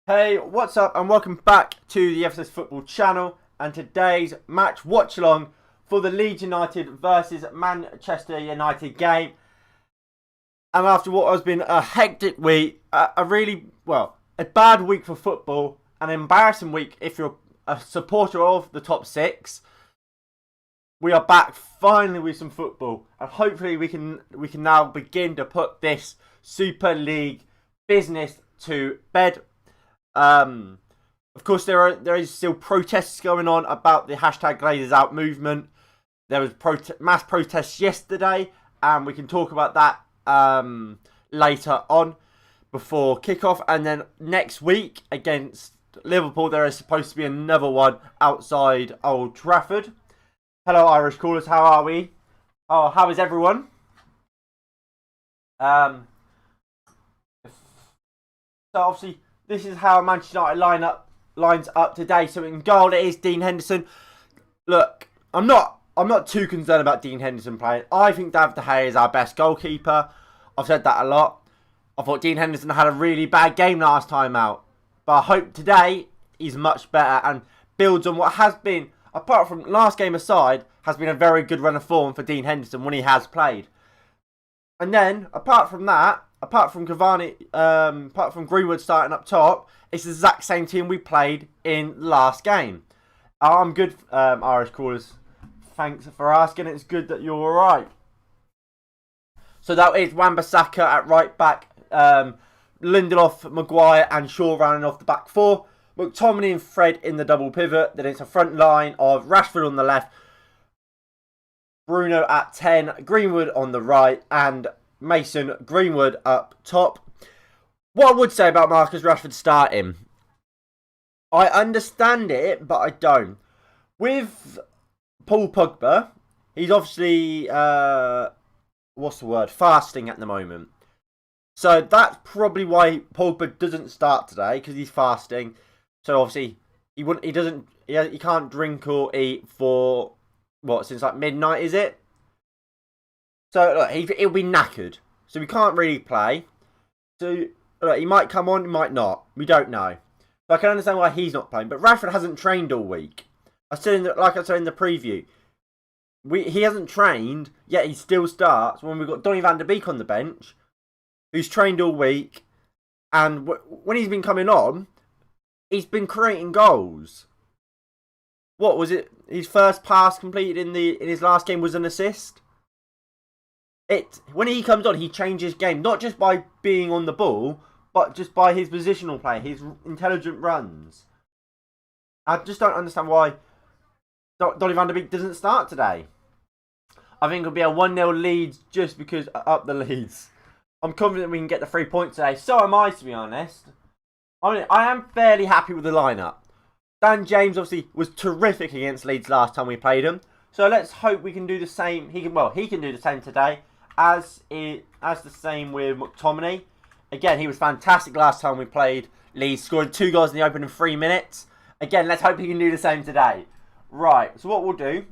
Hey, what's up and welcome back to the FSS Football channel and today's match watch along for the Leeds United versus Manchester United game. And after what has been a hectic week, a bad week for football, an embarrassing week if you're a supporter of the top six, we are back finally with some football and hopefully we can now begin to put this Super League business to bed. Of course, there is still protests going on about the hashtag Glazers Out movement. There was mass protests yesterday, and we can talk about that later on before kickoff. And then next week against Liverpool, there is supposed to be another one outside Old Trafford. Hello, Irish callers. How are we? Oh, how is everyone? So obviously, this is how Manchester United lines up today. So in goal it is Dean Henderson. Look, I'm not too concerned about Dean Henderson playing. I think David De Gea is our best goalkeeper. I've said that a lot. I thought Dean Henderson had a really bad game last time out. But I hope today he's much better and builds on what has been, apart from last game aside, has been a very good run of form for Dean Henderson when he has played. And then, apart from that, apart from Greenwood starting up top, it's the exact same team we played in last game. I'm good, Irish callers. Thanks for asking. It's good that you're alright. So that is Wan-Bissaka at right back. Lindelof, Maguire and Shaw rounding off the back four. McTominay and Fred in the double pivot. Then it's a front line of Rashford on the left. Bruno at 10. Greenwood on the right. And Mason Greenwood up top. What I would say about Marcus Rashford starting, I understand it, but I don't. With Paul Pogba, he's obviously, fasting at the moment. So that's probably why Pogba doesn't start today, because he's fasting. So obviously, he can't drink or eat for, since like midnight, is it? So look, he'll be knackered. So we can't really play. So look, he might come on, he might not. We don't know. But I can understand why he's not playing. But Rashford hasn't trained all week. Like I said in the preview, he hasn't trained, yet he still starts when we've got Donny van der Beek on the bench, who's trained all week. And when he's been coming on, he's been creating goals. What was it? His first pass completed in his last game was an assist. When he comes on, he changes game, not just by being on the ball, but just by his positional play, his intelligent runs. I just don't understand why Donny van der Beek doesn't start today. I think it'll be a 1-0 Leeds just because up the Leeds. I'm confident we can get the 3 points today. So am I, to be honest. I am fairly happy with the lineup. Dan James obviously was terrific against Leeds last time we played him. So let's hope we can do the same. He can do the same today as the same with McTominay. Again, he was fantastic last time we played Leeds, scoring 2 goals in the opening 3 minutes. Again, let's hope he can do the same today. Right. So what we'll do,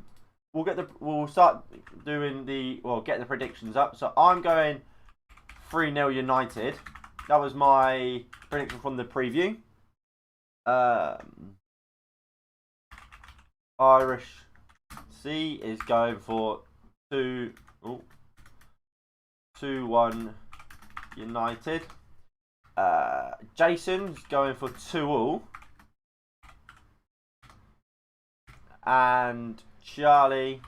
we'll start doing getting the predictions up. So I'm going 3-0 United. That was my prediction from the preview. Irish C is going for 2-1 United. Jason's going for 2-2. And Charlie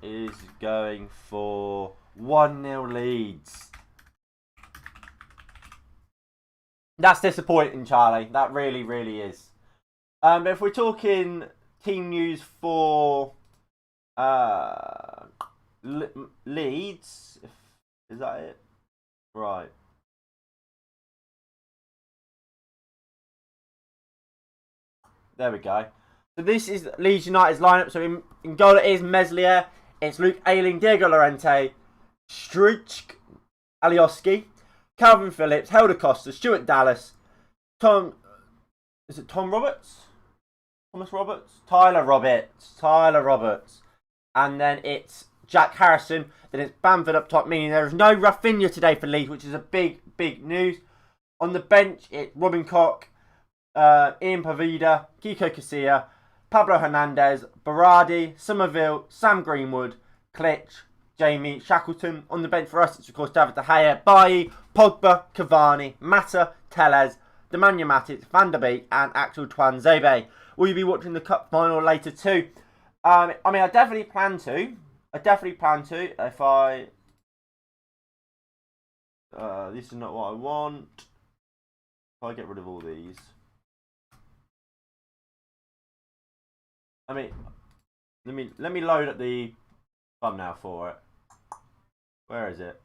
is going for 1-0 Leeds. That's disappointing, Charlie. That really, really is. But if we're talking team news for Leeds, is that it? Right. There we go. So this is Leeds United's lineup. So in goal it is Meslier. It's Luke Ayling, Diego Llorente, Struijk, Alioski, Calvin Phillips, Helder Costa, Stuart Dallas, Tom Roberts? Thomas Roberts? Tyler Roberts. And then it's Jack Harrison. Then it's Bamford up top, meaning there is no Rafinha today for Leeds, which is a big news. On the bench, it's Robin Koch, Ian Pavida, Kiko Casilla, Pablo Hernandez, Berardi, Somerville, Sam Greenwood, Klitsch, Jamie Shackleton. On the bench for us, it's of course David De Gea, Bailly, Pogba, Cavani, Mata, Tellez, Nemanja Matic, Van der Beek, and Axel Tuanzebe. Will you be watching the cup final later too? I mean, I definitely plan to. If I... this is not what I want. If I get rid of all these. I mean, let me load up the thumbnail for it. Where is it?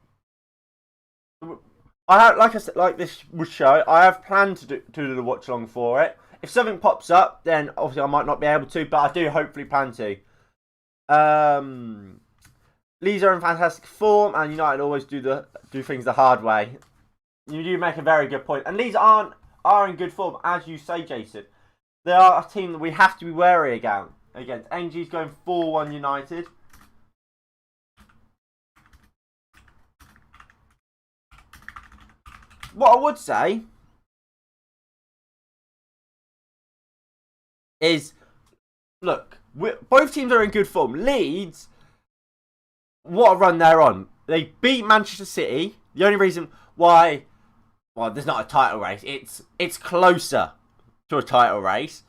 I have, like I said, like this would show, I have planned to do the watch along for it. If something pops up, then obviously I might not be able to, but I do hopefully plan to. Leeds are in fantastic form, and United always do things the hard way. You do make a very good point, and Leeds are in good form, as you say, Jason. They are a team that we have to be wary against. NG's going 4-1 United. What I would say is, look, both teams are in good form. Leeds, what a run they're on. They beat Manchester City. The only reason why, well, there's not a title race. It's closer to a title race.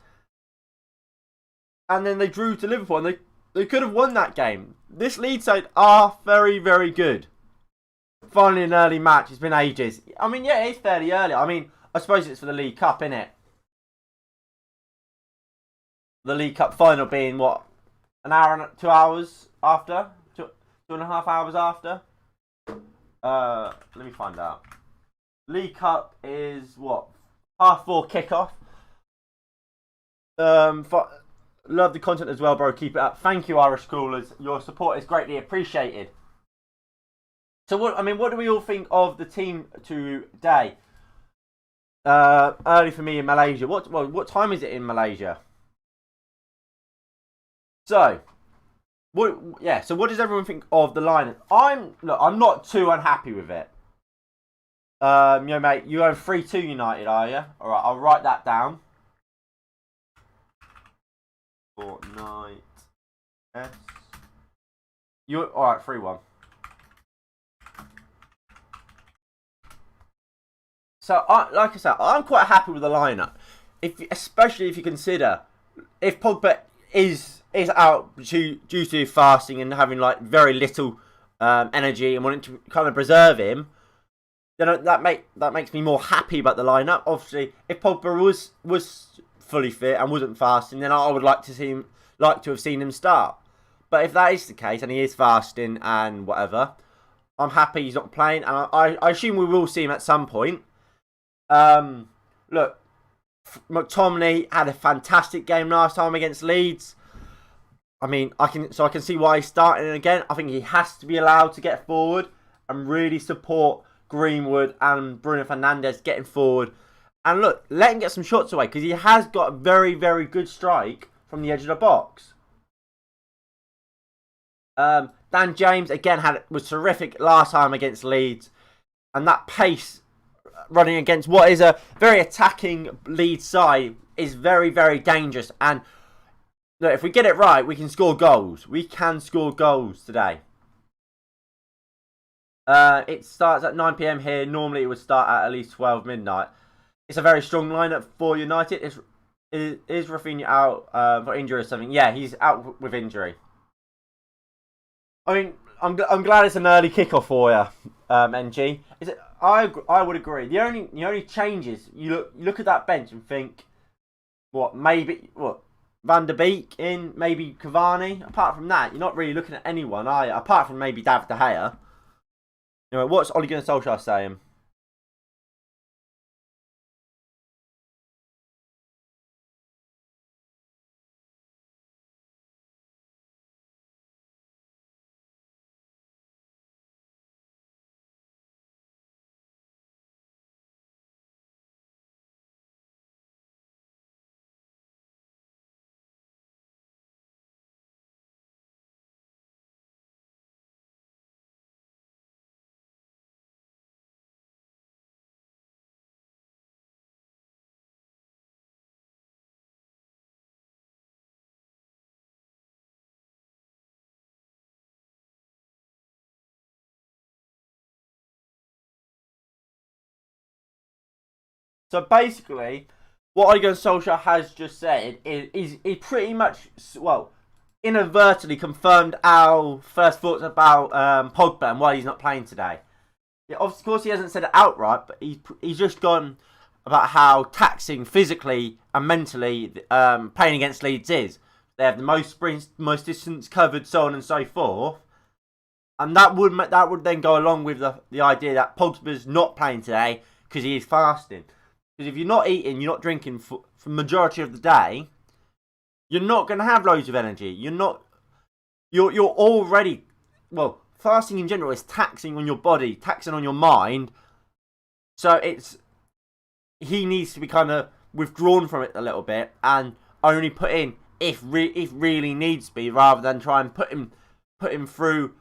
And then they drew to Liverpool, and they could have won that game. This Leeds side are very, very good. Finally, an early match. It's been ages. I mean, yeah, it's fairly early. I mean, I suppose it's for the League Cup, innit? The League Cup final being, what, an hour and 2 hours after? 2.5 hours after? Let me find out. League Cup is, what, 4:30 kickoff. Love the content as well, bro. Keep it up. Thank you, Irish Schoolers. Your support is greatly appreciated. So, what do we all think of the team today? Early for me in Malaysia. What time is it in Malaysia? So, what does everyone think of the lineup? I'm not too unhappy with it. Mate, you own 3-2 United, are you? All right, I'll write that down. Fortnite. Yes. All right, 3-1. So, like I said, I'm quite happy with the lineup. Especially if you consider if Pogba is out due to fasting and having like very little energy and wanting to kind of preserve him, then that makes me more happy about the lineup. Obviously, if Pogba was fully fit and wasn't fasting, then I would like to have seen him start. But if that is the case and he is fasting and whatever, I'm happy he's not playing, and I assume we will see him at some point. Look, McTominay had a fantastic game last time against Leeds. I mean, I can see why he's starting again. I think he has to be allowed to get forward and really support Greenwood and Bruno Fernandes getting forward. And look, let him get some shots away, because he has got a very, very good strike from the edge of the box. Dan James again was terrific last time against Leeds, and that pace running against what is a very attacking Leeds side is very, very dangerous. And look, if we get it right, we can score goals. We can score goals today. It starts at 9 PM here. Normally it would start at least 12 midnight. It's a very strong lineup for United. Is Rafinha out for injury or something? Yeah, he's out with injury. I mean, I'm glad it's an early kickoff for you, NG. I would agree. The only changes, you look at that bench and think, Van der Beek in, maybe Cavani. Apart from that, you're not really looking at anyone, are you? Apart from maybe David De Gea. What's Ole Gunnar Solskjaer saying? So basically, what Ole Gunnar Solskjaer has just said is pretty much, well, inadvertently confirmed our first thoughts about Pogba and why he's not playing today. Yeah, of course, he hasn't said it outright, but he's just gone about how taxing physically and mentally playing against Leeds is. They have the most sprints, most distance covered, so on and so forth. And that would then go along with the idea that Pogba's not playing today because he is fasting. Because if you're not eating, you're not drinking for the majority of the day, you're not going to have loads of energy. You're already, well, fasting in general is taxing on your body, taxing on your mind. So he needs to be kind of withdrawn from it a little bit and only put in if really needs to be, rather than try and put him through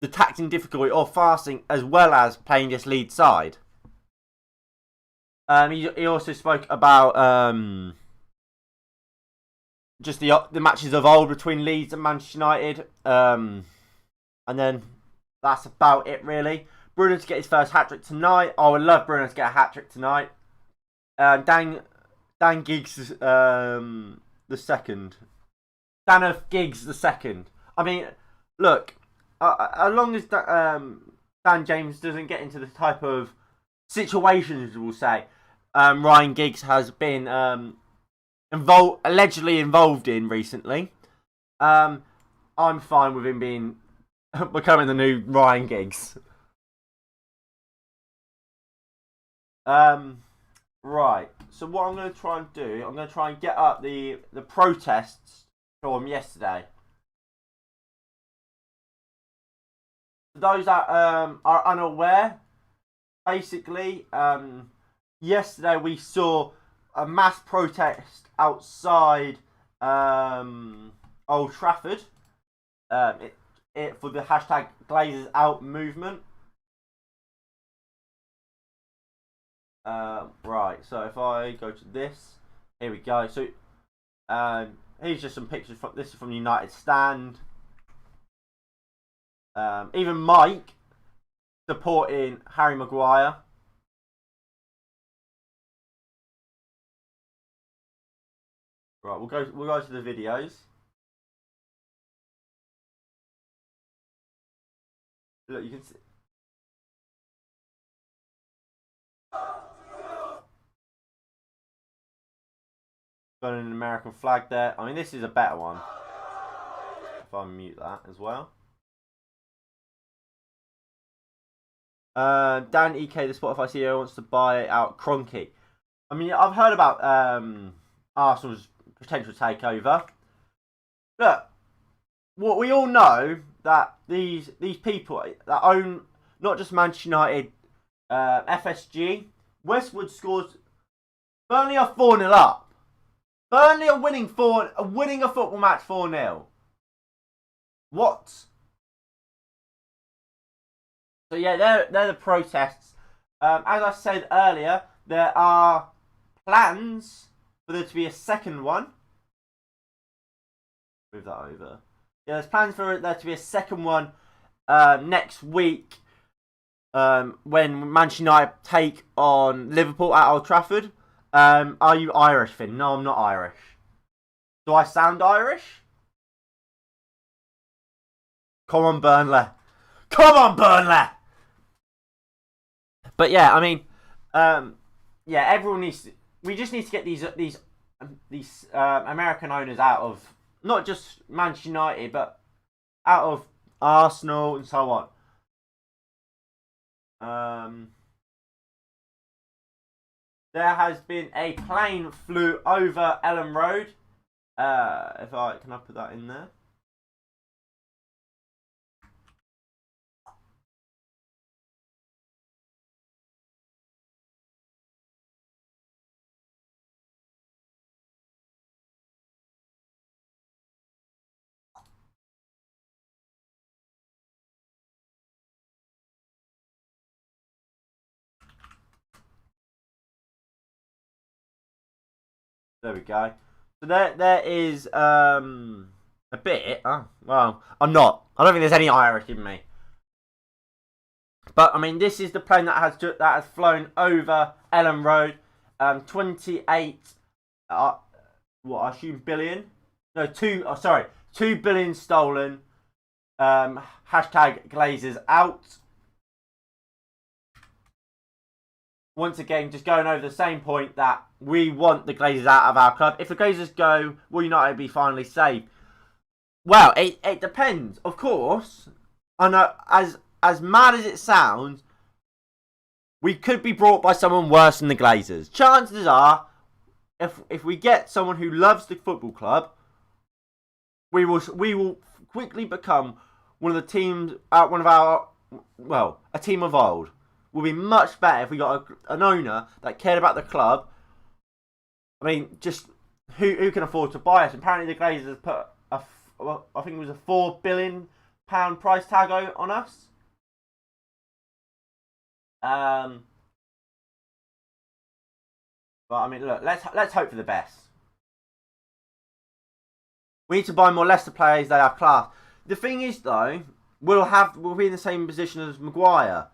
the taxing difficulty or fasting as well as playing this lead side. He also spoke about just the matches of old between Leeds and Manchester United, and then that's about it really. Bruno to get his first hat trick tonight. I would love Bruno to get a hat trick tonight. Dan Giggs the second. Dan Giggs the second. I mean, look, as long as Dan James doesn't get into the type of situations, we'll say, Ryan Giggs has been allegedly involved in recently, I'm fine with him becoming the new Ryan Giggs. Right. So what I'm going to try and do, I'm going to try and get up the protests from yesterday. For those that are unaware, basically, yesterday we saw a mass protest outside Old Trafford. For the hashtag Glazers Out movement. Right, so if I go to this, here we go. So, here's just some pictures from this is from the United stand. Even Mike supporting Harry Maguire. Right, we'll go to the videos. Look, you can see. Got an American flag there. I mean, this is a better one. If I mute that as well. Dan EK, the Spotify CEO, wants to buy out Kroenke. I mean, I've heard about Arsenal's potential takeover. Look, what we all know that these people that own not just Manchester United, FSG, Westwood scores. Burnley are 4-0 up. Burnley are winning a football match 4-0. What? So yeah, they're the protests. As I said earlier, there are plans for there to be a second one. Move that over. Yeah, there's plans for there to be a second one next week when Manchester United take on Liverpool at Old Trafford. Are you Irish, Finn? No, I'm not Irish. Do I sound Irish? Come on, Burnley. Come on, Burnley! But yeah, I mean, yeah, everyone needs to, we just need to get these American owners out of not just Manchester United, but out of Arsenal and so on. There has been a plane flew over Ellen Road. Can I put that in there? There we go. So there is a bit. Oh, well, I'm not. I don't think there's any Irish in me. But I mean, this is the plane that has flown over Ellen Road. 28. What I assume billion? No, 2. Oh, sorry, 2 billion stolen. Hashtag Glazers out. Once again, just going over the same point that we want the Glazers out of our club. If the Glazers go, will United be finally saved? Well, it depends. Of course, I know as mad as it sounds, we could be brought by someone worse than the Glazers. Chances are, if we get someone who loves the football club, we will quickly become one of the teams, a team of old. Will be much better if we got an owner that cared about the club. I mean, just who can afford to buy us? Apparently, the Glazers put I think it was a £4 billion price tag on us. But I mean, look, let's hope for the best. We need to buy more Leicester players. They have class. The thing is, though, we'll be in the same position as Maguire.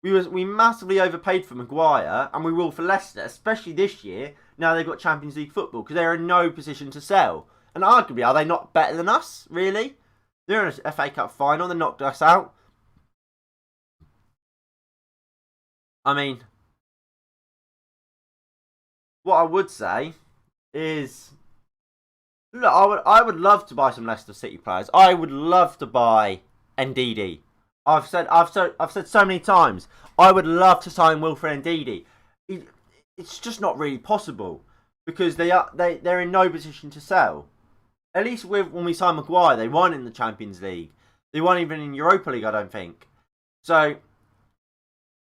We massively overpaid for Maguire, and we will for Leicester, especially this year. Now they've got Champions League football because they're in no position to sell. And arguably, are they not better than us? Really? They're in a FA Cup final. They knocked us out. I mean, what I would say is, look, I would love to buy some Leicester City players. I would love to buy Ndidi. I've said so many times, I would love to sign Wilfred Ndidi. It's just not really possible because they're in no position to sell. At least when we signed Maguire, they weren't in the Champions League. They weren't even in Europa League, I don't think. So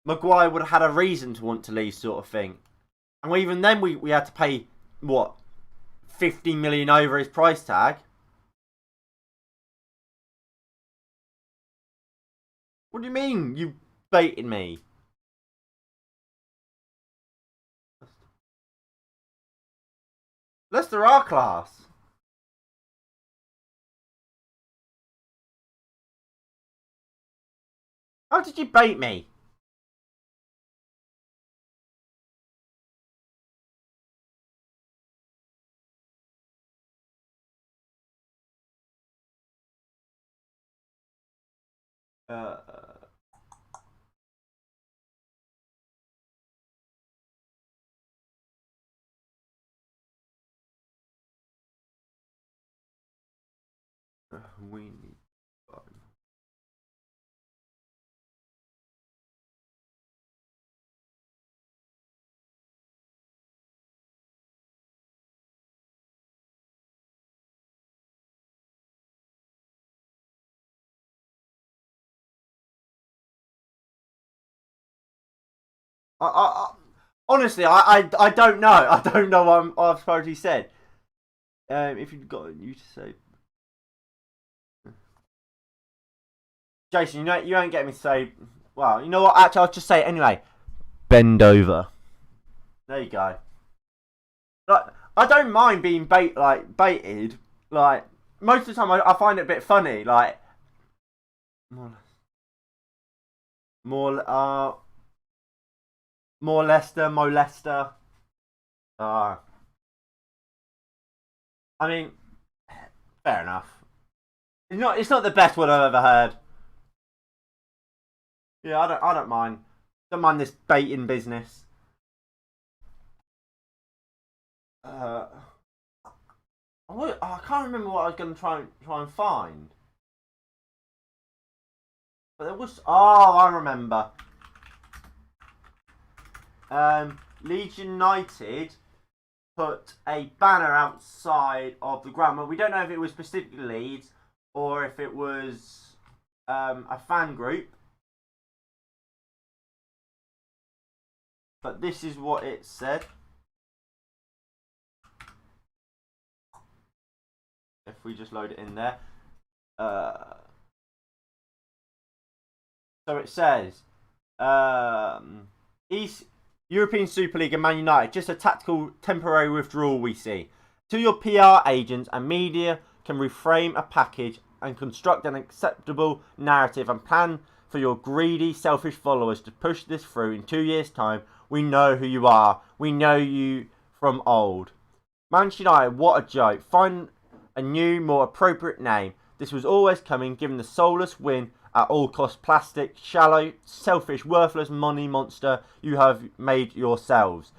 Maguire would have had a reason to want to leave, sort of thing. And even then, we had to pay what, 50 million over his price tag. What do you mean? You baited me? Leicester are class. How did you bait me? We need fun. Honestly, I don't know. I don't know what I've supposedly said. If you've got you to say, Jason, you don't get me to say. Well, you know what? Actually, I'll just say it anyway. Bend over. There you go. Like, I don't mind being baited. Like, most of the time, I find it a bit funny. Like, more Leicester, Molester. I mean, fair enough. It's not the best word I've ever heard. Yeah, I don't mind. Don't mind this baiting business. I can't remember what I was going to try and find. But there was. Oh, I remember. Leeds United put a banner outside of the ground. Well, we don't know if it was specifically Leeds or if it was a fan group. But this is what it said. If we just load it in there. So it says East European Super League and Man United, just a tactical temporary withdrawal we see. To your PR agents and media can reframe a package and construct an acceptable narrative and plan for your greedy, selfish followers to push this through in 2 years' time. We know who you are. We know you from old. Manchester United, what a joke. Find a new, more appropriate name. This was always coming, given the soulless win at all costs. Plastic, shallow, selfish, worthless money monster you have made yourselves.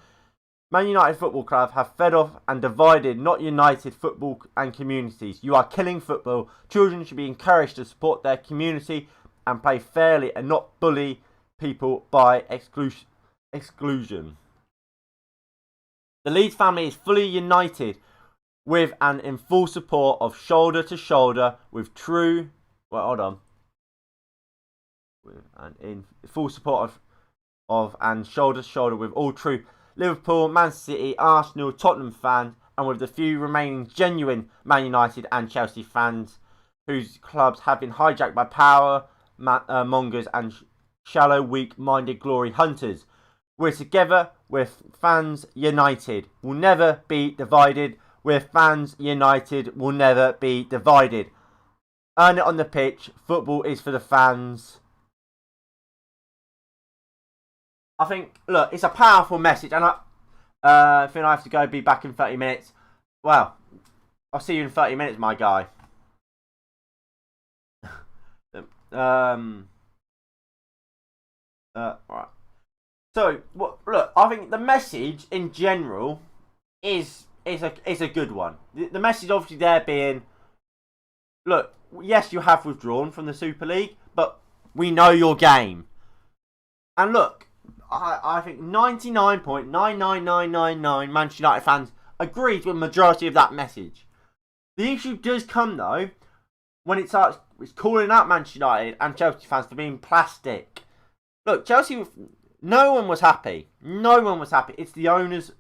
Man United Football Club have fed off and divided, not united football and communities. You are killing football. Children should be encouraged to support their community and play fairly and not bully people by exclusion. The Leeds family is fully united with and in full support of shoulder to shoulder with true... Well, hold on. And in full support of and shoulder to shoulder with all true Liverpool, Man City, Arsenal, Tottenham fans, and with the few remaining genuine Man United and Chelsea fans whose clubs have been hijacked by power mongers and shallow, weak-minded glory hunters. We're together with fans united. We'll never be divided. We're fans united. We'll never be divided. Earn it on the pitch. Football is for the fans. I think, look, it's a powerful message, and I think I have to go, be back in 30 minutes. Well, I'll see you in 30 minutes, my guy. Right. So, look, I think the message in general is a good one. The message obviously there being, look, yes, you have withdrawn from the Super League, but we know your game. And look, I think 99.99999 Manchester United fans agreed with the majority of that message. The issue does come, though, when it starts calling out Manchester United and Chelsea fans for being plastic. Look, Chelsea, no one was happy. No one was happy. It's the owners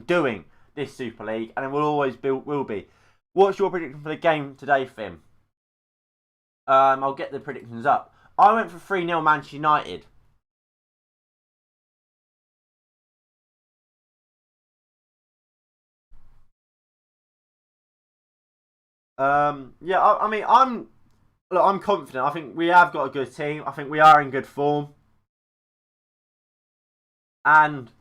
doing this Super League, and it will always will be. What's your prediction for the game today, Finn? I'll get the predictions up. I went for 3-0 Manchester United. Yeah, I mean, I'm confident. I think we have got a good team. I think we are in good form. And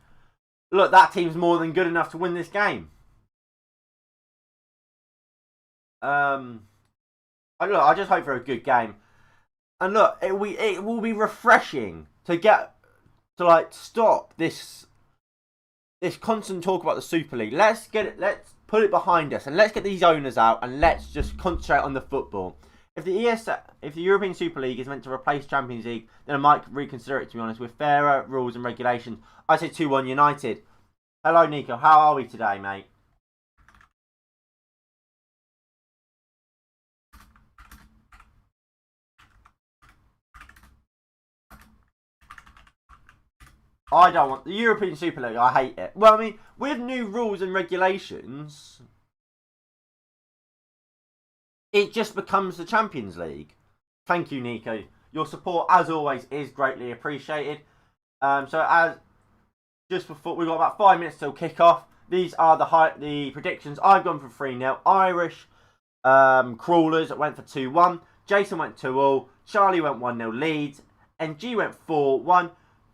look, that team's more than good enough to win this game. I just hope for a good game. And look, it will be refreshing to get to stop this constant talk about the Super League. Let's put it behind us and let's get these owners out and let's just concentrate on the football. If the European Super League is meant to replace Champions League, then I might reconsider it, to be honest, with fairer rules and regulations. I say 2-1 United. Hello, Nico. How are we today, mate? I don't want the European Super League. I hate it. Well, I mean, with new rules and regulations, it just becomes the Champions League. Thank you, Nico. Your support, as always, is greatly appreciated. So as just before, we've got about 5 minutes till kick-off. These are the predictions. I've gone for 3-0. Irish Crawlers went for 2-1. Jason went 2-2. Charlie went 1-0 Leeds. NG went 4-1.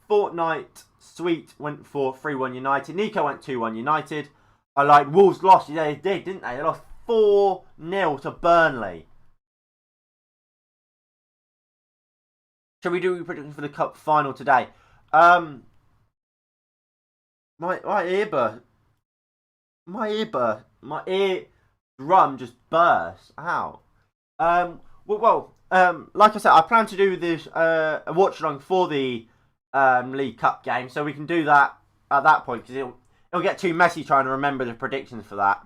Fortnite Sweet went for 3-1 United. Nico went 2-1 United. I like Wolves lost. Yeah, they did, didn't they? They lost 4-0 to Burnley. Shall we do prediction for the cup final today? My ear drum just burst out. Like I said, I plan to do this a watch along for the League Cup game, so we can do that at that point because it'll get too messy trying to remember the predictions for that.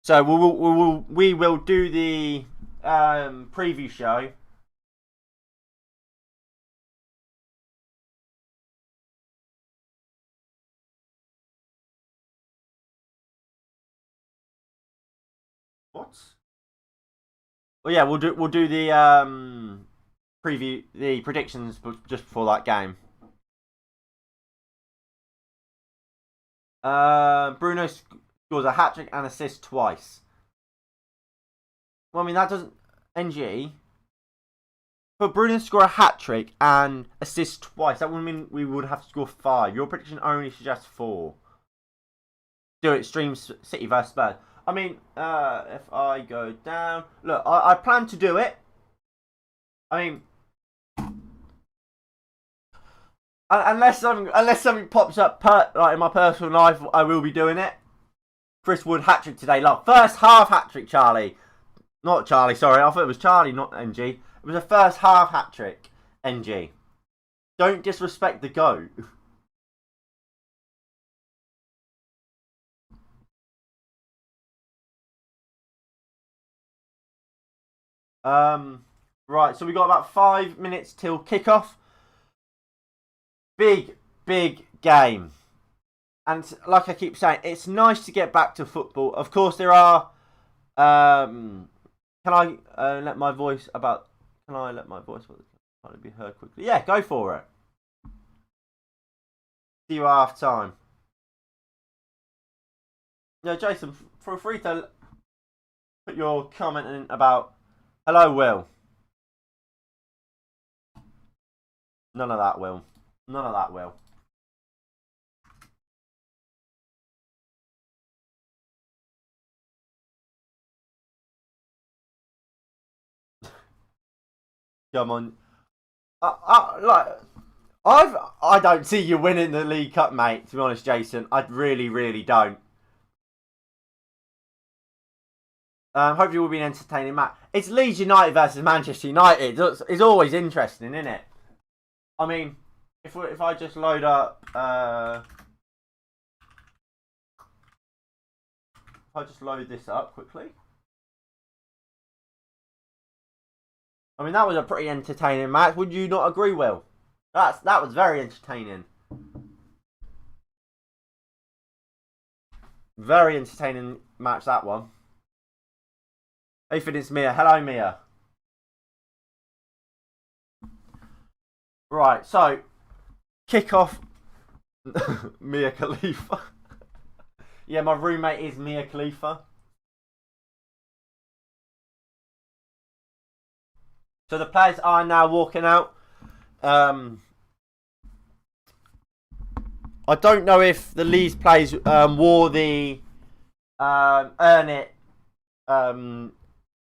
So we will do the preview show. What? Well, yeah, we'll do the preview, the predictions just before that game. Bruno scores a hat-trick and assists twice. Well, I mean, that doesn't... NG... for Bruno to score a hat-trick and assist twice, that would mean we would have to score 5. Your prediction only suggests 4. Do it, stream City vs Spurs. I mean, if I go down... Look, I plan to do it. I mean... Unless something pops up like in my personal life, I will be doing it. Chris Wood hat-trick today. Like, first half hat-trick, Charlie. Not Charlie, sorry. I thought it was Charlie, not NG. It was a first half hat-trick, NG. Don't disrespect the GOAT. Right, so we got about 5 minutes till kickoff. Big game. And like I keep saying, it's nice to get back to football. Of course, there are... can I let my voice be heard quickly? Yeah, go for it. See you half time. Yeah, Jason, feel free to put your comment in about... Hello, Will. None of that, Will. None of that, Will. Come on. I don't see you winning the League Cup, mate, to be honest, Jason. I really don't. Hopefully it will be an entertaining match. It's Leeds United versus Manchester United. It's always interesting, isn't it? I mean, if I just load up... if I just load this up quickly. I mean, that was a pretty entertaining match. Would you not agree, Will? That was very entertaining. Very entertaining match, that one. Ethan, it's Mia. Hello, Mia. Right, so kick-off. Mia Khalifa. Yeah, my roommate is Mia Khalifa. So the players are now walking out. I don't know if the Leeds players wore the earn it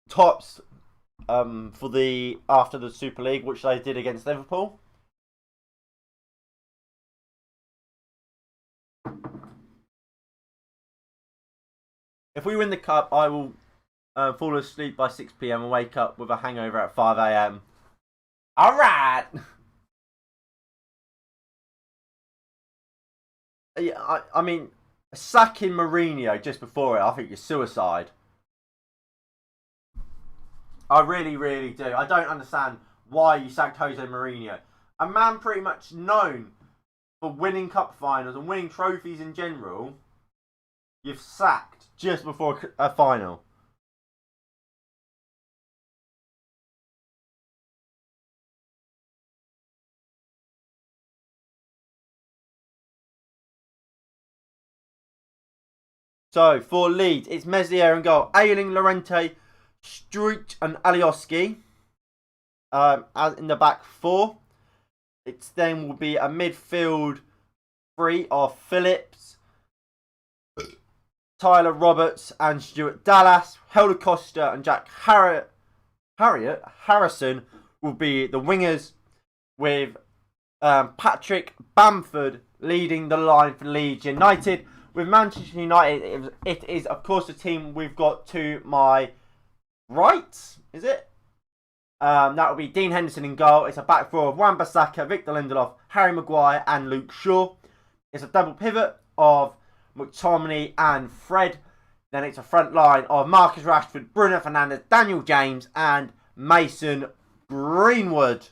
tops for the after the Super League, which they did against Liverpool. If we win the cup, I will fall asleep by 6 PM and wake up with a hangover at 5 AM. Alright! Yeah, I mean, sacking Mourinho just before it, I think is suicide. I really do. I don't understand why you sacked Jose Mourinho. A man pretty much known for winning cup finals and winning trophies in general, you've sacked just before a final. So, for Leeds, it's Meslier and goal. Ayling, Llorente, Struijk and Alioski as in the back 4. It then will be a midfield 3 of Phillips, Tyler Roberts and Stuart Dallas. Helder Costa and Jack Harrison will be the wingers, with Patrick Bamford leading the line for Leeds United. With Manchester United, it is of course the team we've got to my right, is it? That will be Dean Henderson in goal. It's a back 4 of Wan-Bissaka, Victor Lindelof, Harry Maguire and Luke Shaw. It's a double pivot of McTominay and Fred. Then it's a front line of Marcus Rashford, Bruno Fernandes, Daniel James and Mason Greenwood.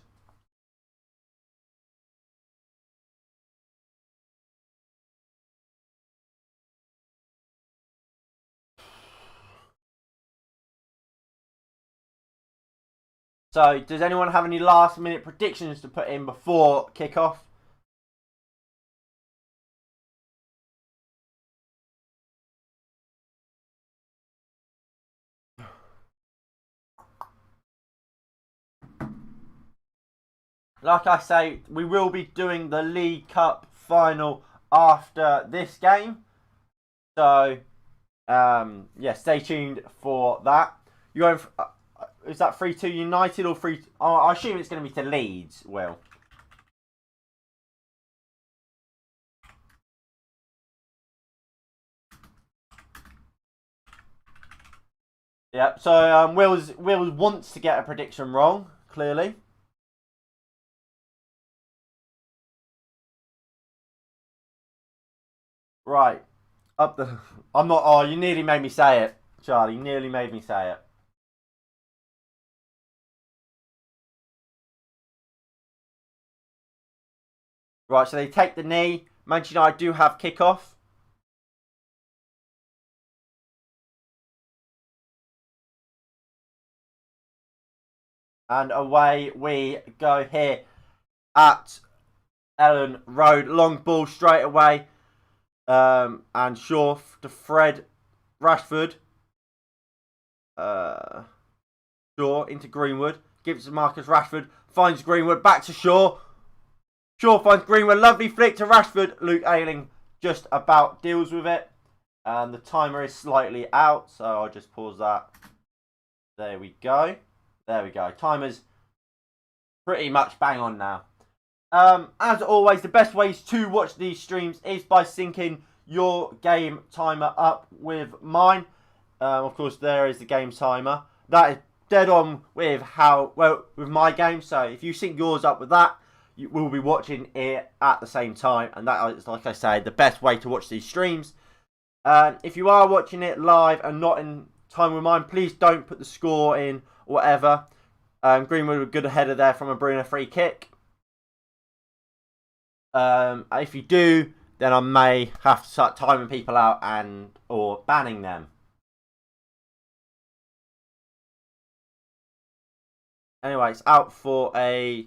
So, does anyone have any last minute predictions to put in before kickoff? like I say, we will be doing the League Cup final after this game. So, yeah, stay tuned for that. You going? Is that 3-2 United or 3? Oh, I assume it's going to be to Leeds. Will. Yeah. So Will wants to get a prediction wrong. Clearly. Right. Up the. I'm not. Oh, you nearly made me say it, Charlie. You nearly made me say it. Right. So they take the knee. Manchester United do have kickoff. And away we go here at Ellen Road. Long ball straight away. And Shaw to Fred Rashford. Shaw into Greenwood. Gives to Marcus Rashford. Finds Greenwood. Back to Shaw. Shaw finds Greenwood. Lovely flick to Rashford. Luke Ayling just about deals with it. And the timer is slightly out. So I'll just pause that. There we go. There we go. Timer's pretty much bang on now. As always, the best ways to watch these streams is by syncing your game timer up with mine. Of course, there is the game timer. That is dead on with with my game. So if you sync yours up with that, you will be watching it at the same time. And that is, like I said, the best way to watch these streams. If you are watching it live and not in time with mine, please don't put the score in or whatever. Greenwood a good header there from a Bruno free kick. If you do, then I may have to start timing people out or banning them. Anyway, it's out for a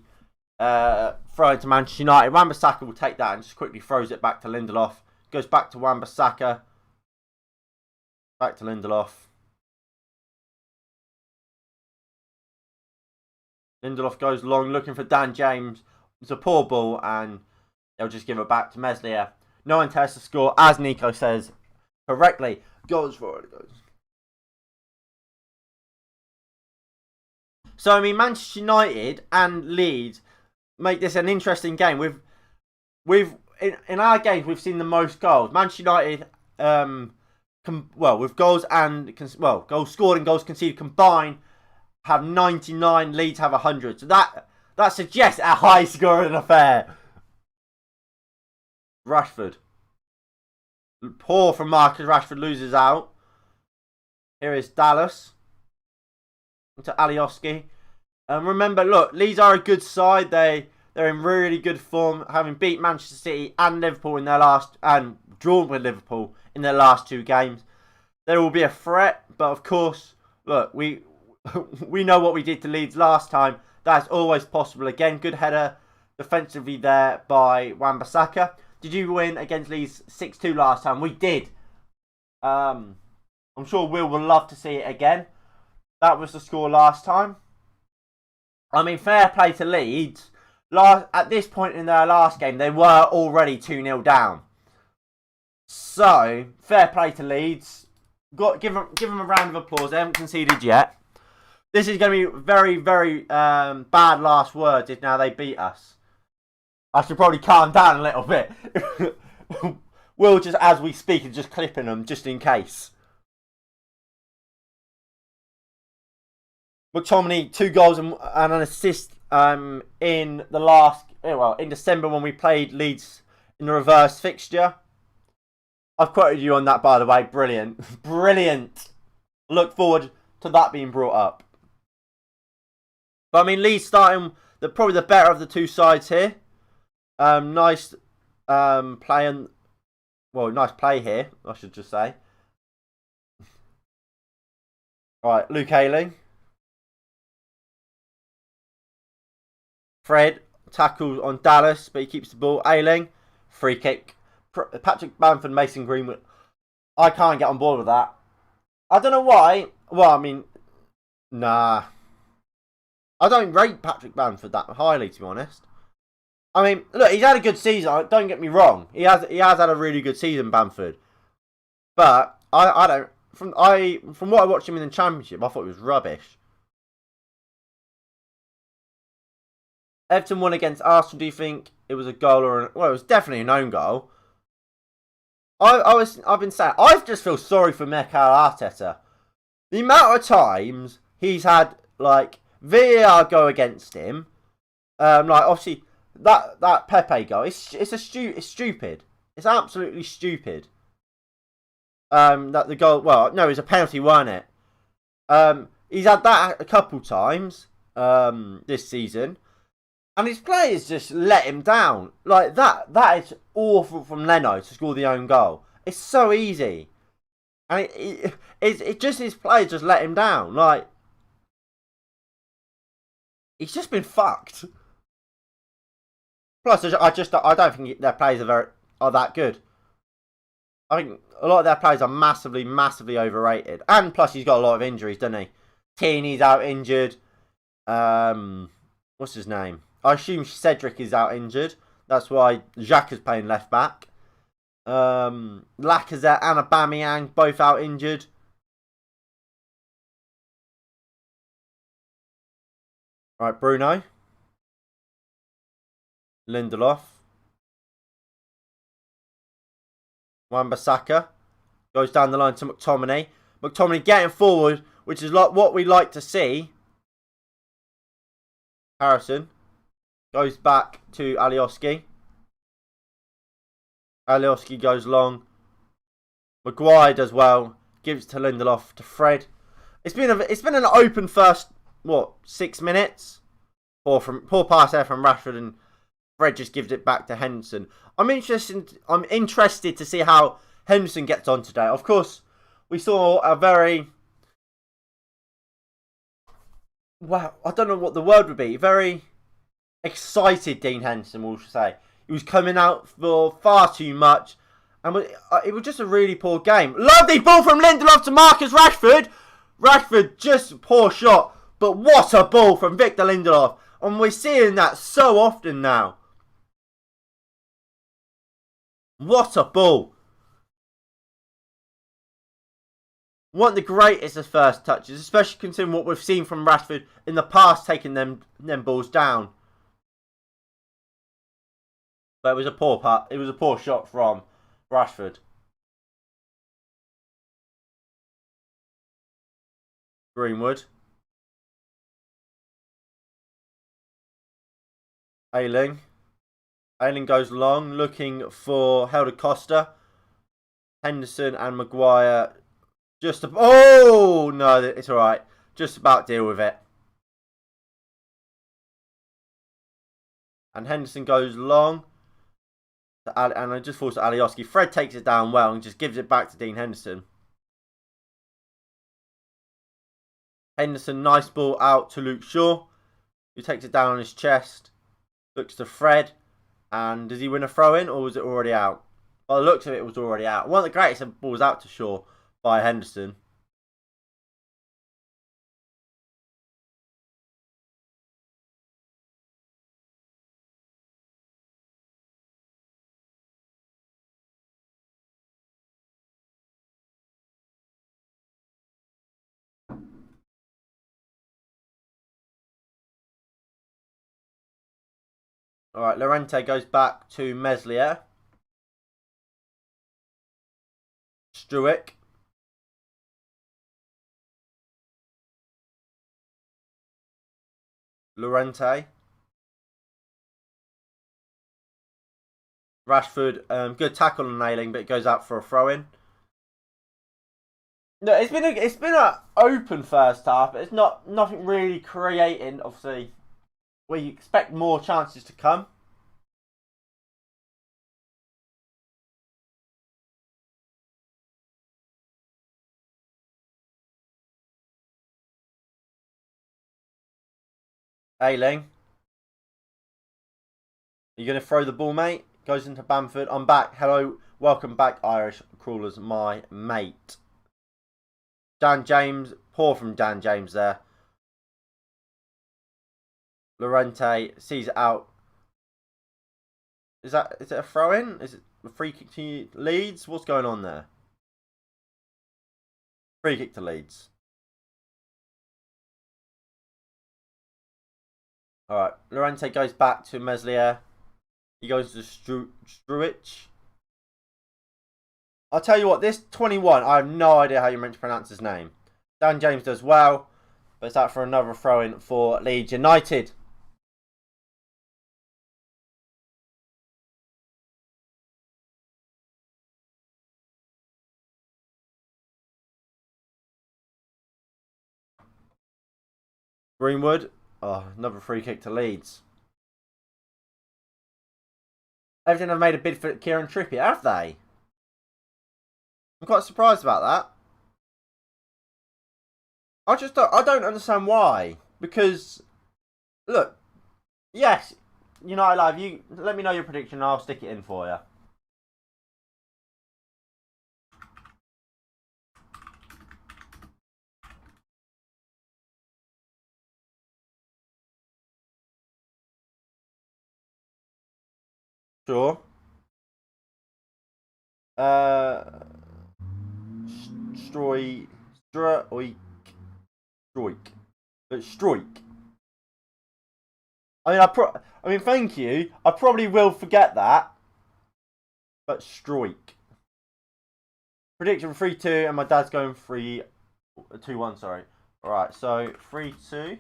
throw into Manchester United. Wan-Bissaka will take that and just quickly throws it back to Lindelof. Goes back to Wan-Bissaka. Back to Lindelof. Lindelof goes long, looking for Dan James. It's a poor ball, and they'll just give it back to Meslier. No one tests the score, as Nico says correctly. Goes for it. Goes. So I mean, Manchester United and Leeds make this an interesting game. In our games we've seen the most goals. Manchester United, with goals goals scored and goals conceded combined, have 99. Leeds have 100. So that suggests a high scoring affair. Rashford. Poor from Marcus Rashford, loses out. Here is Dallas. Into Alioski. Remember, look, Leeds are a good side. They're in really good form, having beat Manchester City and Liverpool and drawn with Liverpool in their last two games. There will be a threat, but of course, look, we know what we did to Leeds last time. That's always possible again. Good header defensively there by Wan-Bissaka. Did you win against Leeds 6-2 last time? We did. I'm sure Will love to see it again. That was the score last time. I mean, fair play to Leeds. At this point in their last game, they were already 2-0 down. So, fair play to Leeds. Give them a round of applause. They haven't conceded yet. This is going to be very, very bad last words if now they beat us. I should probably calm down a little bit. Will just, as we speak, is just clipping them just in case. McTominay, 2 goals and an assist in December when we played Leeds in the reverse fixture. I've quoted you on that, by the way. Brilliant. Brilliant. Look forward to that being brought up. But I mean, Leeds starting probably the better of the two sides here. Nice nice play here, I should just say. Alright, Luke Ayling. Fred tackles on Dallas, but he keeps the ball. Ayling, free kick. Patrick Bamford, Mason Greenwood. I can't get on board with that. I don't know why. Well, I mean, nah. I don't rate Patrick Bamford that highly, to be honest. I mean, look, he's had a good season. Don't get me wrong. He has had a really good season, Bamford. But I don't from what I watched him in the Championship, I thought he was rubbish. Everton won against Arsenal. Do you think it was a goal well? It was definitely an own goal. I've been saying I just feel sorry for Mikel Arteta. The amount of times he's had like VAR go against him, like obviously that Pepe goal, it's stupid. It's absolutely stupid. That the goal, well, no, it was a penalty, wasn't it? He's had that a couple times this season, and his players just let him down. Like that is awful from Leno to score the own goal. It's so easy, and it just his players just let him down. Like he's just been fucked. Plus, I don't think their players are that good. I think a lot of their players are massively, massively overrated. And plus, he's got a lot of injuries, doesn't he? Teeny's out injured. What's his name? I assume Cedric is out injured. That's why Jacques is playing left back. Lacazette and Aubameyang both out injured. Right, Bruno. Lindelof. Wan-Bissaka goes down the line to McTominay. McTominay getting forward, which is like what we like to see. Harrison goes back to Alioski. Alioski goes long. Maguire does well. Gives to Lindelof to Fred. It's been an open first 6 minutes. Poor pass there from Rashford, and Fred just gives it back to Henderson. I'm interested to see how Henderson gets on today. Of course, we saw a very, well, I don't know what the word would be. Very excited Dean Henderson, we'll say. He was coming out for far too much, and it was just a really poor game. Lovely ball from Lindelof to Marcus Rashford. Rashford, just a poor shot, but what a ball from Victor Lindelof. And we're seeing that so often now. What a ball. One of the greatest of first touches, especially considering what we've seen from Rashford in the past, taking them balls down. But it was a poor putt. It was a poor shot from Rashford. Greenwood. Ayling. Ayling goes long, looking for Helder Costa. Henderson and Maguire oh no, it's alright. Just about deal with it. And Henderson goes long. And it just falls to Alioski. Fred takes it down well and just gives it back to Dean Henderson. Henderson, nice ball out to Luke Shaw, who takes it down on his chest. Looks to Fred. And does he win a throw-in, or was it already out? By the looks of it, it was already out. One of the greatest balls out to Shaw by Henderson. Alright, Llorente goes back to Meslier. Struick. Llorente. Rashford, good tackle on Ayling, but it goes out for a throw-in. No, it's been an open first half, but it's nothing really creating. Obviously, we expect more chances to come. Ayling. Are you going to throw the ball, mate? Goes into Bamford. I'm back. Hello. Welcome back, Irish Crawlers, my mate. Dan James. Poor from Dan James there. Llorente sees it out Is it a throw-in? Is it a free kick to Leeds? What's going on there? Free kick to Leeds. Alright, Llorente goes back to Meslier. He goes to Struich. I'll tell you what, this 21, I have no idea how you're meant to pronounce his name. Dan James does well, but it's out for another throw-in for Leeds United. Greenwood. Oh, another free kick to Leeds. Everton have made a bid for Kieran Trippier, have they? I'm quite surprised about that. I don't understand why. Because, look, yes, United Live, you let me know your prediction and I'll stick it in for you. Sure. Stroik. I mean, thank you. I probably will forget that. But Stroik. Prediction 3-2, and my dad's going 2-1, sorry. Alright, so 3-2.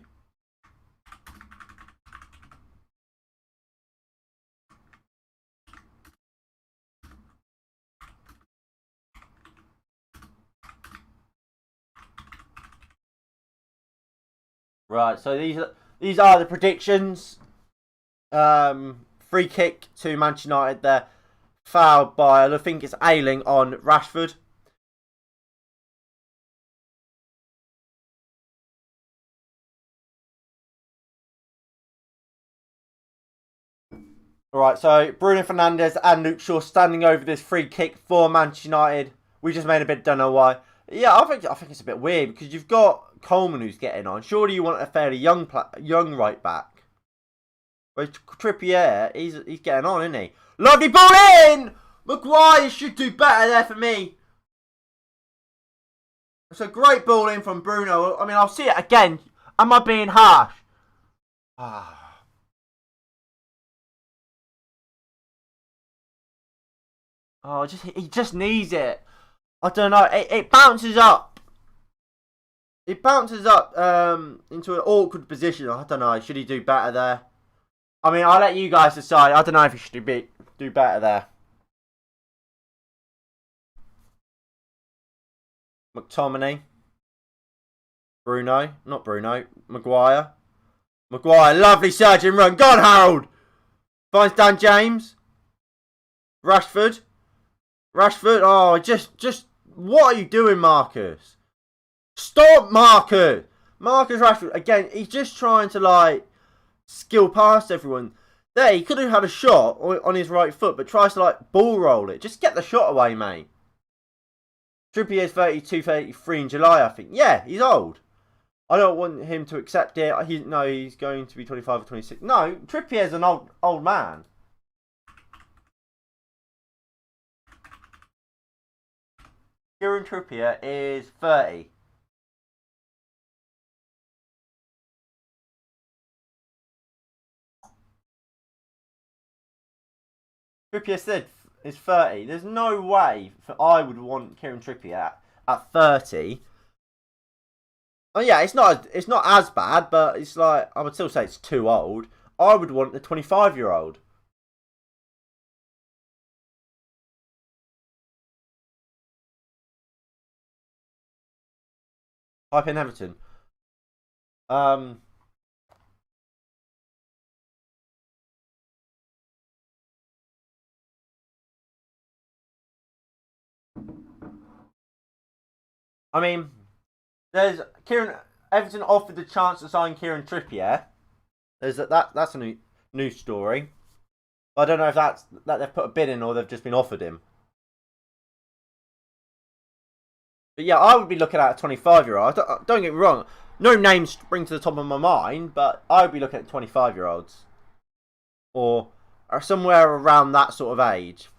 Right, so these are the predictions. Free kick to Manchester United there. Fouled by, I think it's Ayling on Rashford. Alright, so Bruno Fernandes and Luke Shaw standing over this free kick for Manchester United. We just made a bit, don't know why. Yeah, I think it's a bit weird because you've got Coleman who's getting on. Surely you want a fairly young right back. But Trippier, he's getting on, isn't he? Lovely ball in! Maguire should do better there for me. It's a great ball in from Bruno. I mean, I'll see it again. Am I being harsh? Oh, he just needs it. I don't know. It bounces up. It bounces up into an awkward position. I don't know. Should he do better there? I mean, I'll let you guys decide. I don't know if he should do better there. McTominay. Bruno. Not Bruno. Maguire. Maguire. Lovely surging run. Go on, Harold. Finds Dan James. Rashford. Rashford. Oh, just what are you doing, Marcus? Stop, Marcus. Marcus Rashford. Again, he's just trying to, like, skill past everyone. There, he could have had a shot on his right foot, but tries to, like, ball roll it. Just get the shot away, mate. Trippier's 32, 33 in July, I think. Yeah, he's old. I don't want him to accept it. He's going to be 25 or 26. No, Trippier's an old man. Kieran Trippier is 30. Trippier said is 30. There's no way I would want Kieran Trippier at 30. Oh yeah, it's not as bad, but it's like I would still say it's too old. I would want the 25-year-old. Type in Everton. I mean, there's Everton offered the chance to sign Kieran Trippier. That's a new story. I don't know if that they've put a bid in or they've just been offered him. But yeah, I would be looking at a 25-year-old. Don't get me wrong. No names spring to the top of my mind, but I would be looking at 25-year-olds. Or are somewhere around that sort of age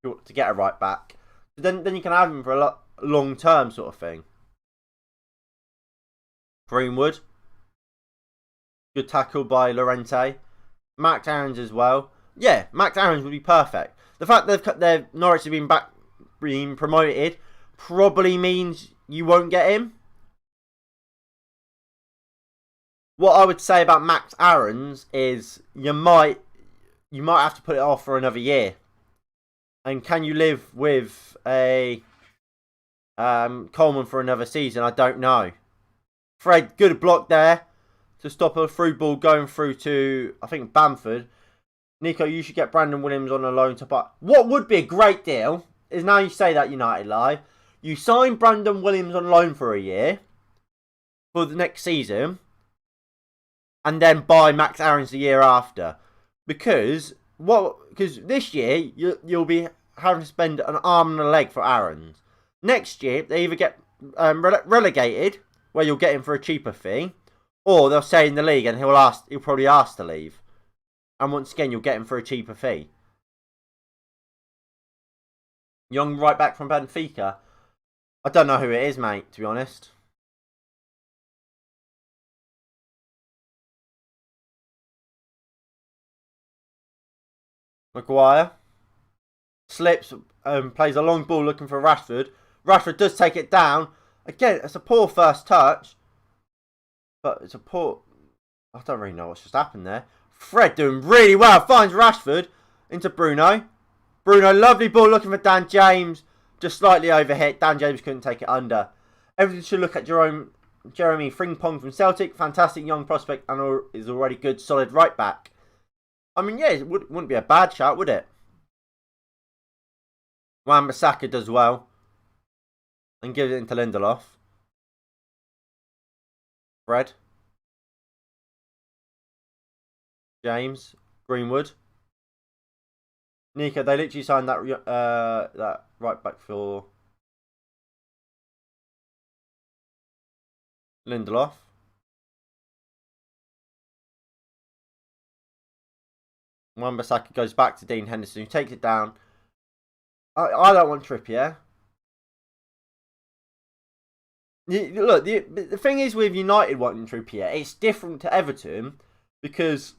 to get a right back. Then you can have him for a long term sort of thing. Greenwood, good tackle by Llorente. Max Aarons as well. Yeah, Max Aarons would be perfect. The fact that Norwich have been promoted probably means you won't get him. What I would say about Max Aarons is you might have to put it off for another year. And can you live with a Coleman for another season? I don't know. Fred, good block there to stop a through ball going through to, I think, Bamford. Nico, you should get Brandon Williams on a loan to buy. What would be a great deal is, now you say that, United Live, you sign Brandon Williams on loan for a year for the next season, and then buy Max Aarons the year after. Because this year you'll be having to spend an arm and a leg for Aarons. Next year they either get relegated, where you'll get him for a cheaper fee, or they'll stay in the league and he'll probably ask to leave. And once again, you'll get him for a cheaper fee. Young right back from Benfica. I don't know who it is, mate, to be honest. Maguire slips, plays a long ball looking for Rashford. Rashford does take it down. Again, it's a poor first touch. But it's a poor... I don't really know what's just happened there. Fred doing really well. Finds Rashford into Bruno. Bruno, lovely ball looking for Dan James. Just slightly overhit. Dan James couldn't take it under. Everything should look at Jeremy Frimpong from Celtic. Fantastic young prospect and is already good, solid right back. I mean, yeah, it wouldn't be a bad shout, would it? Wan-Bissaka does well. And gives it into Lindelof. Fred. James. Greenwood. Nico, they literally signed that right back for Lindelof. Wan-Bissaka goes back to Dean Henderson, who takes it down. I don't want Trippier. Look, the thing is with United wanting Trippier, it's different to Everton because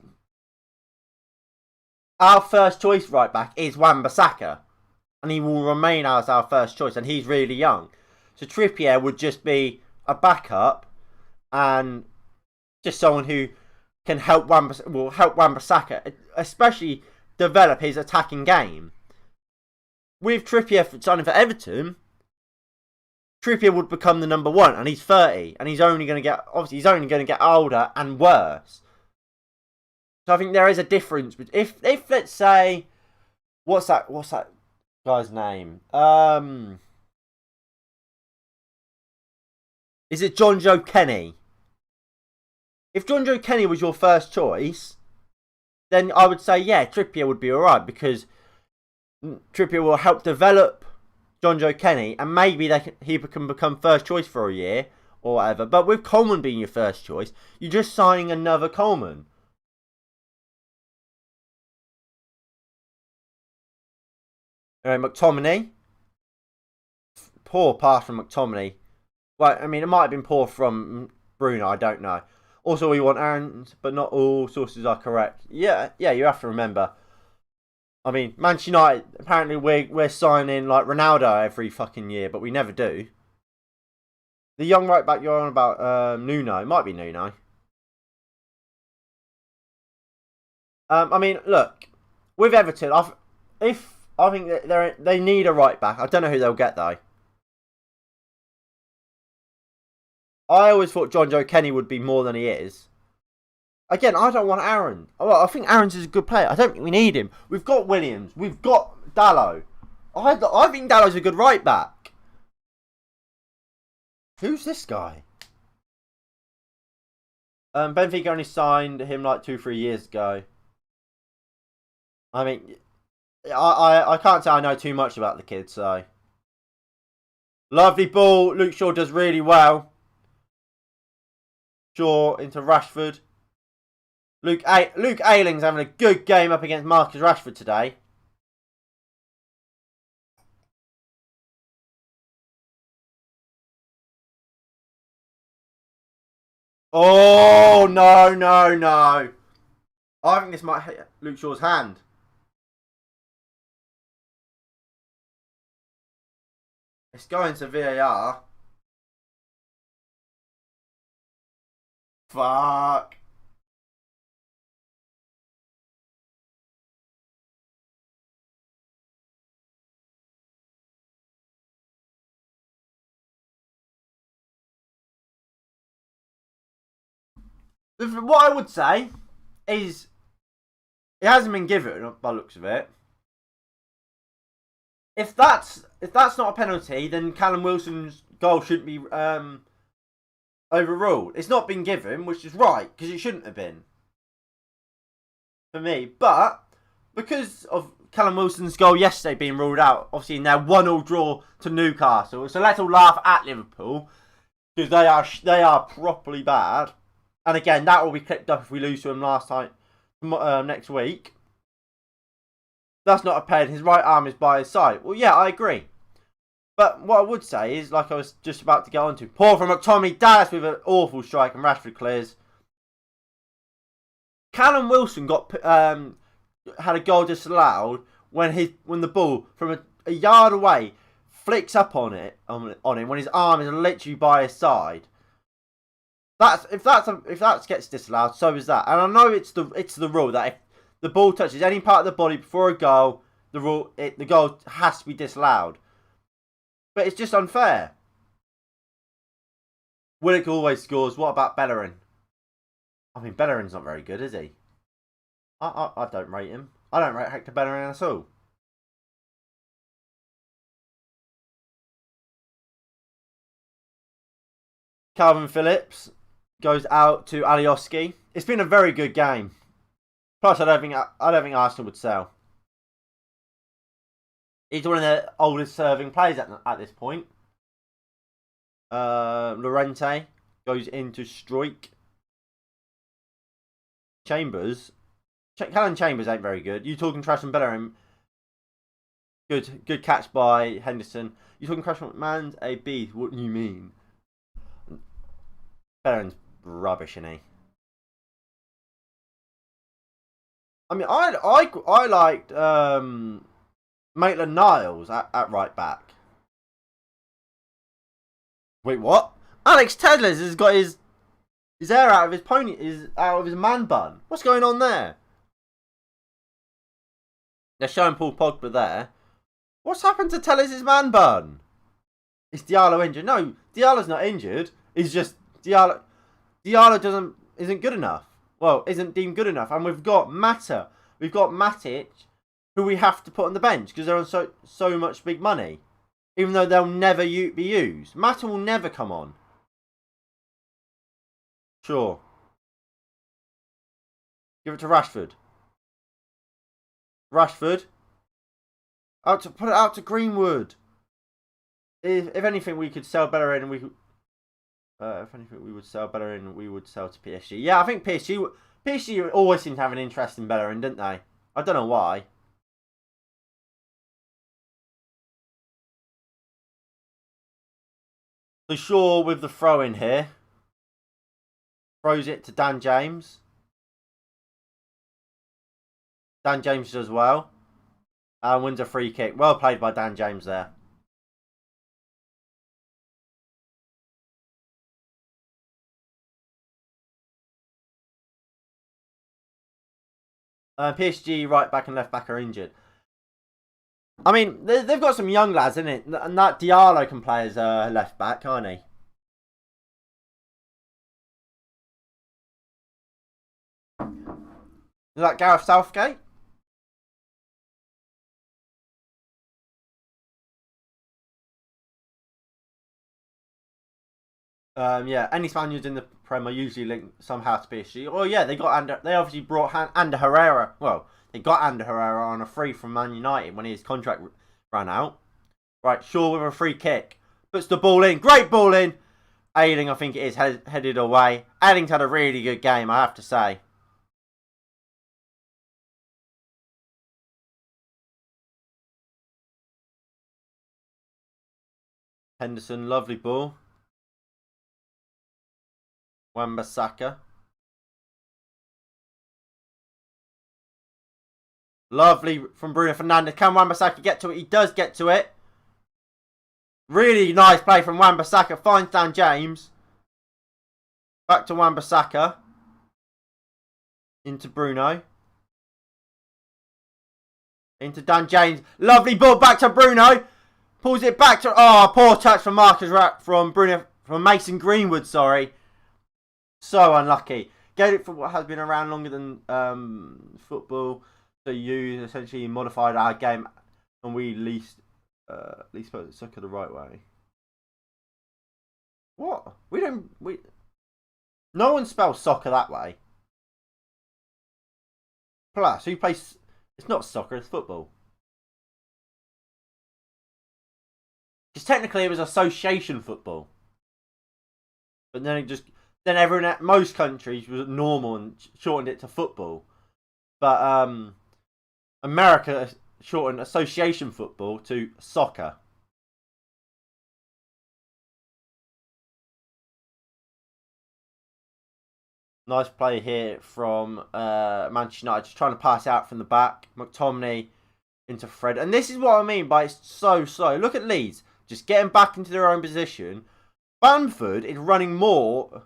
our first choice right back is Wan-Bissaka, and he will remain as our first choice, and he's really young. So Trippier would just be a backup and just someone who can help Wan-Bissaka, especially develop his attacking game. With Trippier signing for Everton, Trippier would become the number one, and he's 30, and he's only going to get older and worse. So I think there is a difference. But if let's say, what's that guy's name? Is it John Joe Kenny? If John Joe Kenny was your first choice, then I would say, yeah, Trippier would be alright, because Trippier will help develop John Joe Kenny, and maybe he can become first choice for a year or whatever. But with Coleman being your first choice, you're just signing another Coleman. McTominay. Poor pass from McTominay. Well, I mean, it might have been poor from Bruno, I don't know. Also, we want Aarons, but not all sources are correct. Yeah, you have to remember. I mean, Manchester United, apparently we're signing like Ronaldo every fucking year, but we never do. The young right back you're on about, Nuno. It might be Nuno. I mean, look, with Everton, I think that they need a right back. I don't know who they'll get though. I always thought John Joe Kenny would be more than he is. Again, I don't want Aaron. Well, I think Aaron's is a good player. I don't think we need him. We've got Williams. We've got Dalot. I think Dallow's a good right back. Who's this guy? Benfica only signed him like 2-3 years ago. I mean, I can't say I know too much about the kid, so. Lovely ball. Luke Shaw does really well. Shaw into Rashford. Luke Ayling's having a good game up against Marcus Rashford today. Oh, no, no, no. I think this might hit Luke Shaw's hand. It's going to VAR. Fuck. What I would say is it hasn't been given by the looks of it. If that's not a penalty, then Callum Wilson's goal shouldn't be overruled. It's not been given, which is right because it shouldn't have been for me. But because of Callum Wilson's goal yesterday being ruled out, obviously in their 1-1 draw to Newcastle, so let's all laugh at Liverpool because they are properly bad. And again, that will be clipped up if we lose to him next week. That's not a pen. His right arm is by his side. Well, yeah, I agree. But what I would say is, like I was just about to get on to, Paul from McTominay, Dallas with an awful strike and Rashford clears. Callum Wilson had a goal disallowed when the ball from a yard away flicks up on him when his arm is literally by his side. If that gets disallowed, so is that. And I know it's the rule that if the ball touches any part of the body before a goal, the goal has to be disallowed. But it's just unfair. Willock always scores. What about Bellerin? I mean, Bellerin's not very good, is he? I don't rate him. I don't rate Hector Bellerin at all. Calvin Phillips goes out to Alioski. It's been a very good game. Plus, I don't think Arsenal would sell. He's one of the oldest serving players at this point. Llorente goes into strike. Callum Chambers ain't very good. You talking trash on Bellerin? Good catch by Henderson. You talking trash on Man's a B? What do you mean? Bellerin's rubbish, isn't he? I mean, I liked Maitland-Niles at right back. Wait, what? Alex Telles has got his hair out of his out of his man bun. What's going on there? They're showing Paul Pogba there. What's happened to Telles' man bun? Is Diallo injured? No, Diallo's not injured. He's just Diallo isn't good enough. Well, isn't deemed good enough. And we've got Mata. We've got Matic, who we have to put on the bench because they're on so much big money. Even though they'll never be used. Mata will never come on. Sure. Give it to Rashford. Put it out to Greenwood. If anything, we could sell Bellerin and we could... if anything, we would sell Bellerin, we would sell to PSG. Yeah, I think PSG always seem to have an interest in Bellerin, didn't they? I don't know why. So Shaw with the throw in here. Throws it to Dan James. Dan James does well. And wins a free kick. Well played by Dan James there. PSG right back and left back are injured. I mean, they've got some young lads, isn't it? And that Diallo can play as left back, can't he? Is that Gareth Southgate? Yeah, any Spaniards in the Prem are usually linked somehow to PSG. Oh yeah, they obviously brought Ander Herrera. Well, they got Ander Herrera on a free from Man United when his contract ran out. Right, Shaw with a free kick. Puts the ball in. Great ball in. Ayling, I think it is, headed away. Ayling's had a really good game, I have to say. Henderson, lovely ball. Wan-Bissaka. Lovely from Bruno Fernandes. Can Wan-Bissaka get to it? He does get to it. Really nice play from Wan-Bissaka. Finds down James. Back to Wan-Bissaka. Into Bruno. Into Dan James. Lovely ball back to Bruno. Pulls it back to... Oh, poor touch from from Mason Greenwood, sorry. So unlucky. Gaelic football has been around longer than football. So you essentially modified our game and we least spoke soccer the right way. What? No one spells soccer that way. Plus, who plays... It's not soccer, it's football. Because technically it was association football. But then then everyone at most countries was normal and shortened it to football. But America shortened association football to soccer. Nice play here from Manchester United. Just trying to pass out from the back. McTominay into Fred. And this is what I mean by it's so slow. Look at Leeds. Just getting back into their own position. Bamford is running more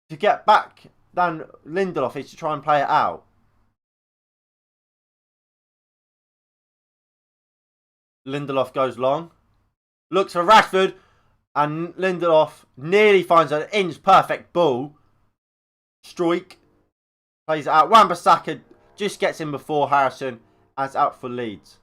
to get back than Lindelof is to try and play it out. Lindelof goes long. Looks for Rashford. And Lindelof nearly finds an inch perfect ball. Struijk plays it out. Wan-Bissaka just gets in before Harrison. And it's out for Leeds.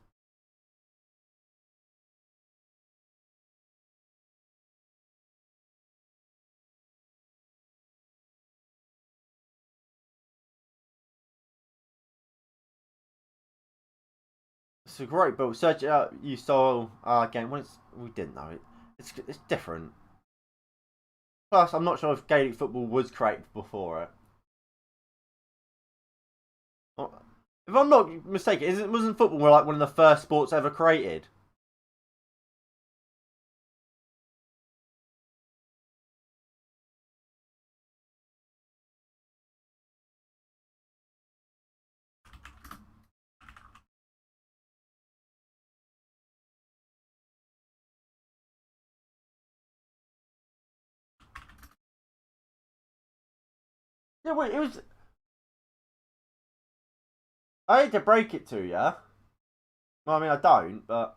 It's a great ball. Search it out. You saw our game. We didn't know it. It's different. Plus, I'm not sure if Gaelic football was created before it. If I'm not mistaken, wasn't football like one of the first sports ever created? Yeah, wait, it was... I hate to break it to you. Well, I mean, I don't, but...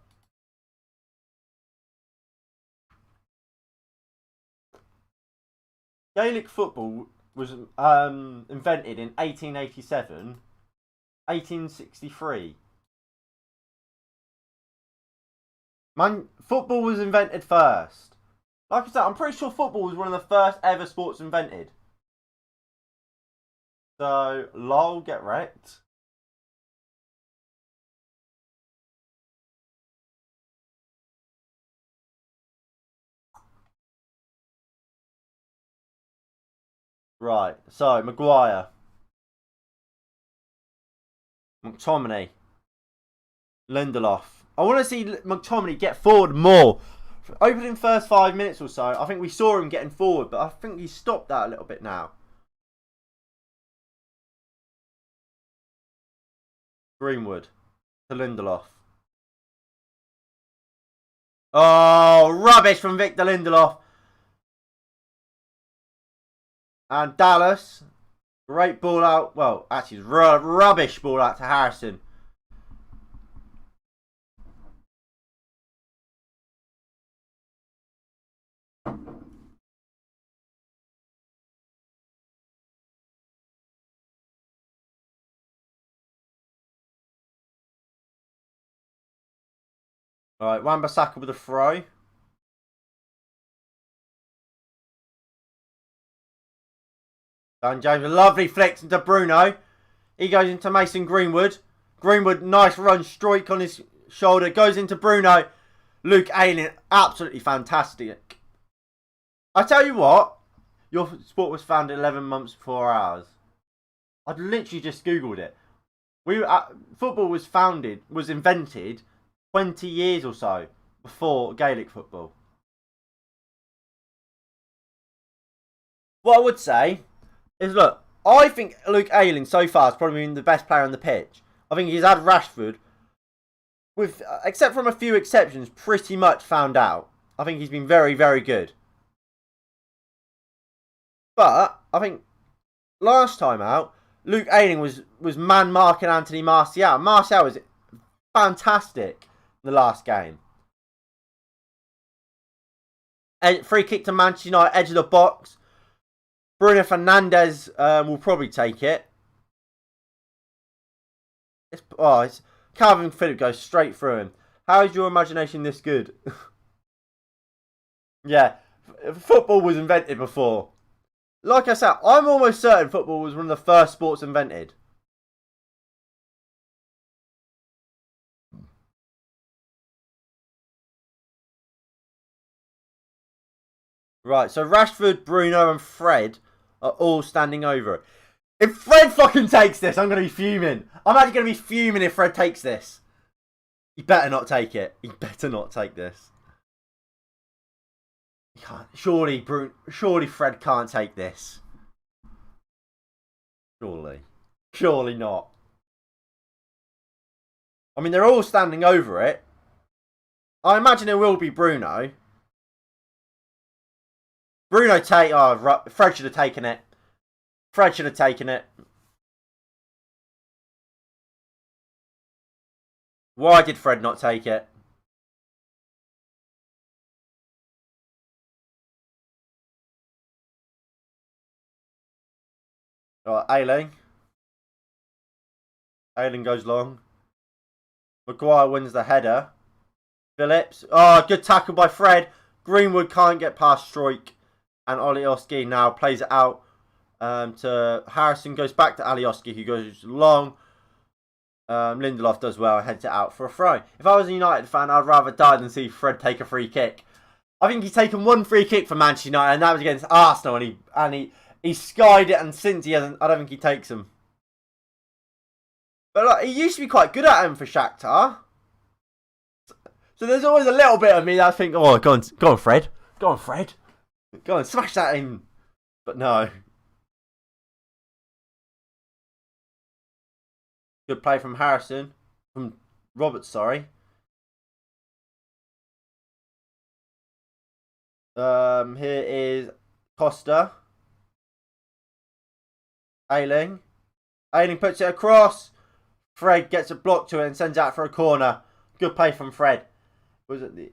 Gaelic football was invented in 1887, 1863. Football was invented first. Like I said, I'm pretty sure football was one of the first ever sports invented. So, lol, get wrecked. Right, so, Maguire. McTominay. Lindelof. I want to see McTominay get forward more. Opening first 5 minutes or so, I think we saw him getting forward, but I think he's stopped that a little bit now. Greenwood to Lindelof. Oh, rubbish from Victor Lindelof. And Dallas. Great ball out. Well, actually, rubbish ball out to Harrison. Alright, Wan-Bissaka with a throw. Dan James, a lovely flicks into Bruno. He goes into Mason Greenwood. Greenwood, nice run, Struijk on his shoulder. Goes into Bruno. Luke Ayling, absolutely fantastic. I tell you what, your sport was founded 11 months before ours. I'd literally just Googled it. Football was invented 20 years or so before Gaelic football. What I would say is, look, I think Luke Ayling so far has probably been the best player on the pitch. I think he's had Rashford, with except from a few exceptions, pretty much found out. I think he's been very, very good. But I think last time out, Luke Ayling was man marking Anthony Martial. Martial was fantastic in the last game. Free kick to Manchester United, edge of the box. Bruno Fernandes will probably take it. It's Calvin Phillips goes straight through him. How is your imagination this good? Yeah, football was invented before. Like I said, I'm almost certain football was one of the first sports invented. Right, so Rashford, Bruno, and Fred are all standing over it. If Fred fucking takes this, I'm going to be fuming. I'm actually going to be fuming if Fred takes this. He better not take it. He better not take this. He can't. Surely Fred can't take this. Surely not. I mean, they're all standing over it. I imagine it will be Bruno. Fred should have taken it. Fred should have taken it. Why did Fred not take it? Right, Ayling goes long. Maguire wins the header. Phillips. Oh, good tackle by Fred. Greenwood can't get past Stroik. And Alioski now plays it out to Harrison. Goes back to Alioski, who goes long. Lindelof does well and heads it out for a throw. If I was a United fan, I'd rather die than see Fred take a free kick. I think he's taken one free kick for Manchester United, and that was against Arsenal, and he skied it, and since he hasn't, I don't think he takes them. But like, he used to be quite good at him for Shakhtar. So there's always a little bit of me that I think, oh, go on, Fred. Go on, Fred. Go on, smash that in. But no. Good play from Harrison. From Roberts, sorry. Here is Costa. Ayling. Ayling puts it across. Fred gets a block to it and sends it out for a corner. Good play from Fred. Was it the...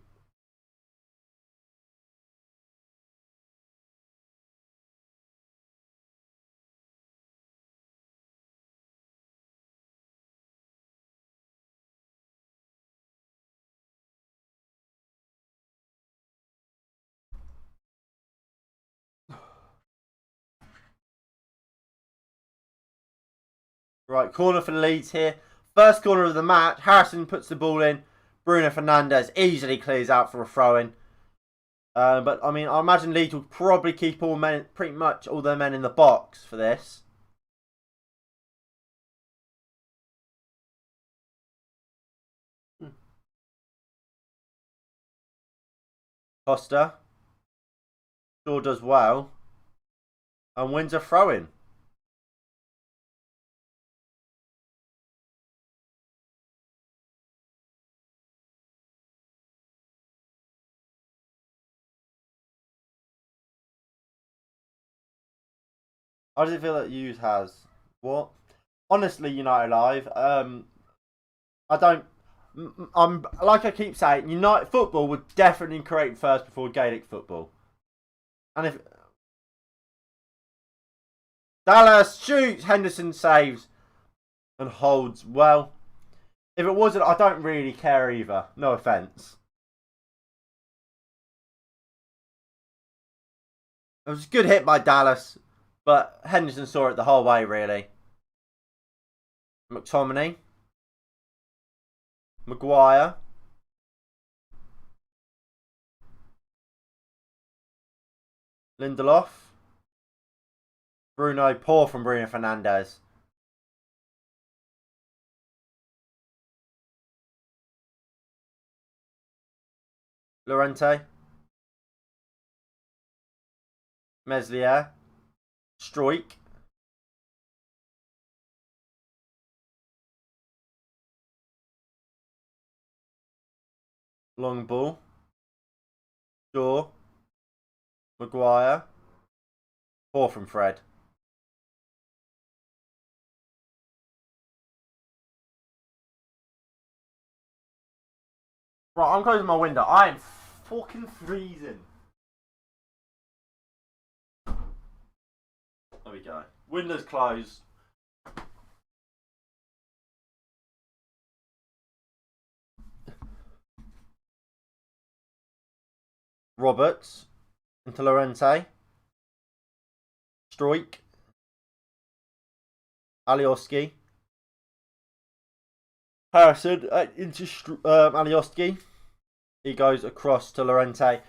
Right, corner for the Leeds here. First corner of the match. Harrison puts the ball in. Bruno Fernandes easily clears out for a throw-in. But, I mean, I imagine Leeds will probably keep pretty much all their men in the box for this. Costa. Sure does well. And wins a throw-in. How does it feel that Hughes has? What? Honestly, United Live. I don't. I'm like I keep saying, United football would definitely create first before Gaelic football. And if Dallas shoots, Henderson saves and holds well. If it wasn't, I don't really care either. No offense. It was a good hit by Dallas, but Henderson saw it the whole way really. McTominay. Maguire. Lindelof. Bruno, poor from Bruno Fernandes. Llorente. Meslier. Stroik. Long ball. Shaw. Maguire. Poor from Fred. Right, I'm closing my window. I am fucking freezing. There we go. Window's closed. Roberts into Llorente. Stroik. Alioski. Harrison into Alioski. He goes across to Llorente.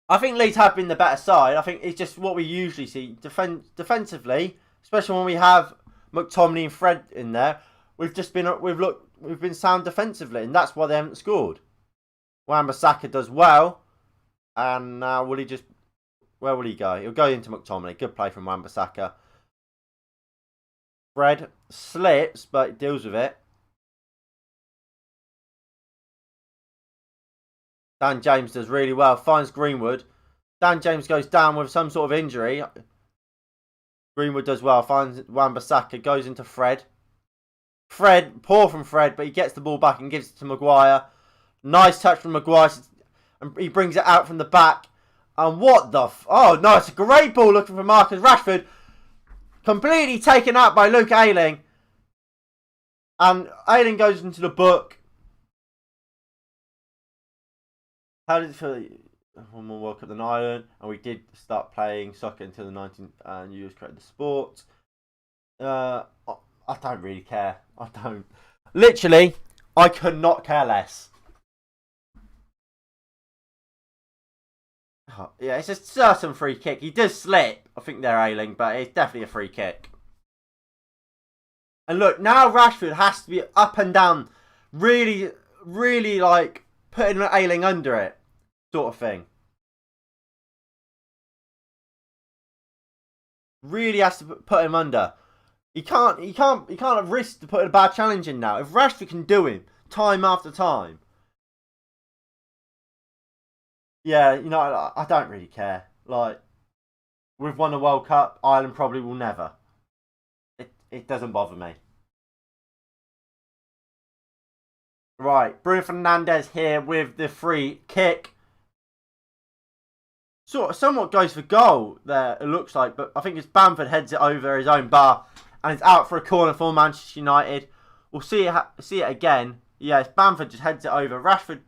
I think Leeds have been the better side. I think it's just what we usually see defensively, especially when we have McTominay and Fred in there. We've been sound defensively, and that's why they haven't scored. Wan-Bissaka does well, and now where will he go? He'll go into McTominay. Good play from Wan-Bissaka. Fred slips, but deals with it. Dan James does really well. Finds Greenwood. Dan James goes down with some sort of injury. Greenwood does well. Finds Wan-Bissaka. Goes into Fred. Fred, poor from Fred, but he gets the ball back and gives it to Maguire. Nice touch from Maguire. And he brings it out from the back. And what the... oh, no, it's a great ball looking for Marcus Rashford. Completely taken out by Luke Ayling. And Ayling goes into the book. How did it feel? One more World Cup than Ireland, and we did start playing soccer until the 19th, and you just created the sport. I don't really care. I don't. Literally, I could not care less. Oh, yeah, it's a certain free kick. He does slip. I think they're ailing, but it's definitely a free kick. And look, now Rashford has to be up and down, really, really like putting Ayling under it, sort of thing. Really has to put him under. He can't risk to put a bad challenge in now. If Rashford can do him time after time, yeah, you know, I don't really care. Like, we've won a World Cup. Ireland probably will never. It doesn't bother me. Right, Bruno Fernandes here with the free kick. Somewhat goes for goal there, it looks like, but I think it's Bamford heads it over his own bar and it's out for a corner for Manchester United. We'll see it again. Yes, Bamford just heads it over. Rashford,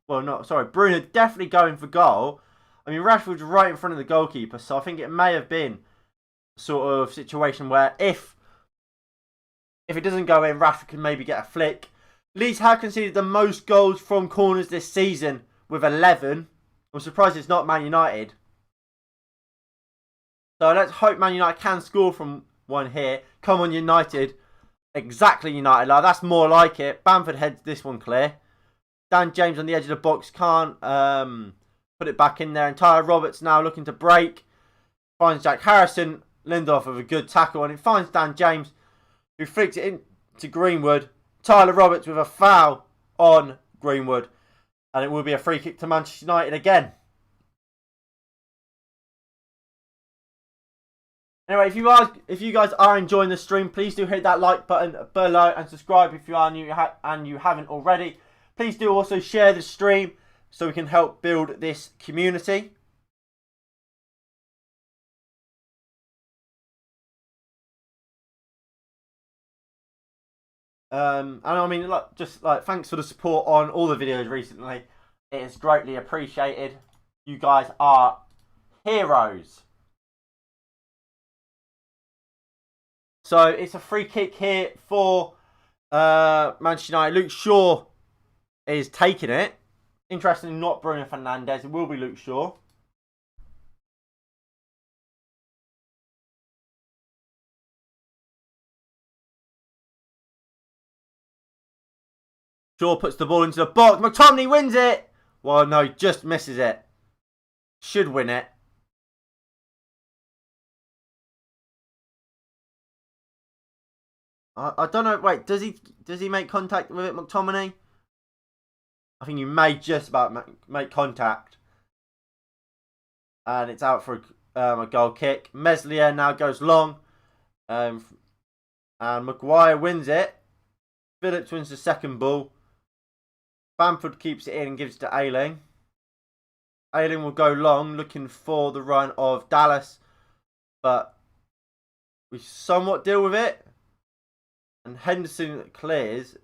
well, not sorry, Bruno definitely going for goal. I mean, Rashford's right in front of the goalkeeper, so I think it may have been sort of situation where if it doesn't go in, Rashford can maybe get a flick. Leeds have conceded the most goals from corners this season with 11. I'm surprised it's not Man United. So let's hope Man United can score from one here. Come on, United. Exactly, United. Like, that's more like it. Bamford heads this one clear. Dan James on the edge of the box can't put it back in there. And Tyler Roberts now looking to break. Finds Jack Harrison. Lindelof with a good tackle. And it finds Dan James, who flicks it into Greenwood. Tyler Roberts with a foul on Greenwood. And it will be a free kick to Manchester United again. Anyway, if you guys are enjoying the stream, please do hit that like button below and subscribe if you are new and you haven't already. Please do also share the stream so we can help build this community. And I mean, just thanks for the support on all the videos recently. It is greatly appreciated. You guys are heroes. So it's a free kick here for Manchester United. Luke Shaw is taking it. Interestingly, not Bruno Fernandes. It will be Luke Shaw. Shaw puts the ball into the box. McTominay wins it. Well, no, just misses it. Should win it. I don't know. Wait, does he make contact with it, McTominay? I think he may just about make contact. And it's out for a goal kick. Meslier now goes long. And Maguire wins it. Phillips wins the second ball. Bamford keeps it in and gives it to Ayling. Ayling will go long, looking for the run of Dallas. But we somewhat deal with it. And Henderson clears.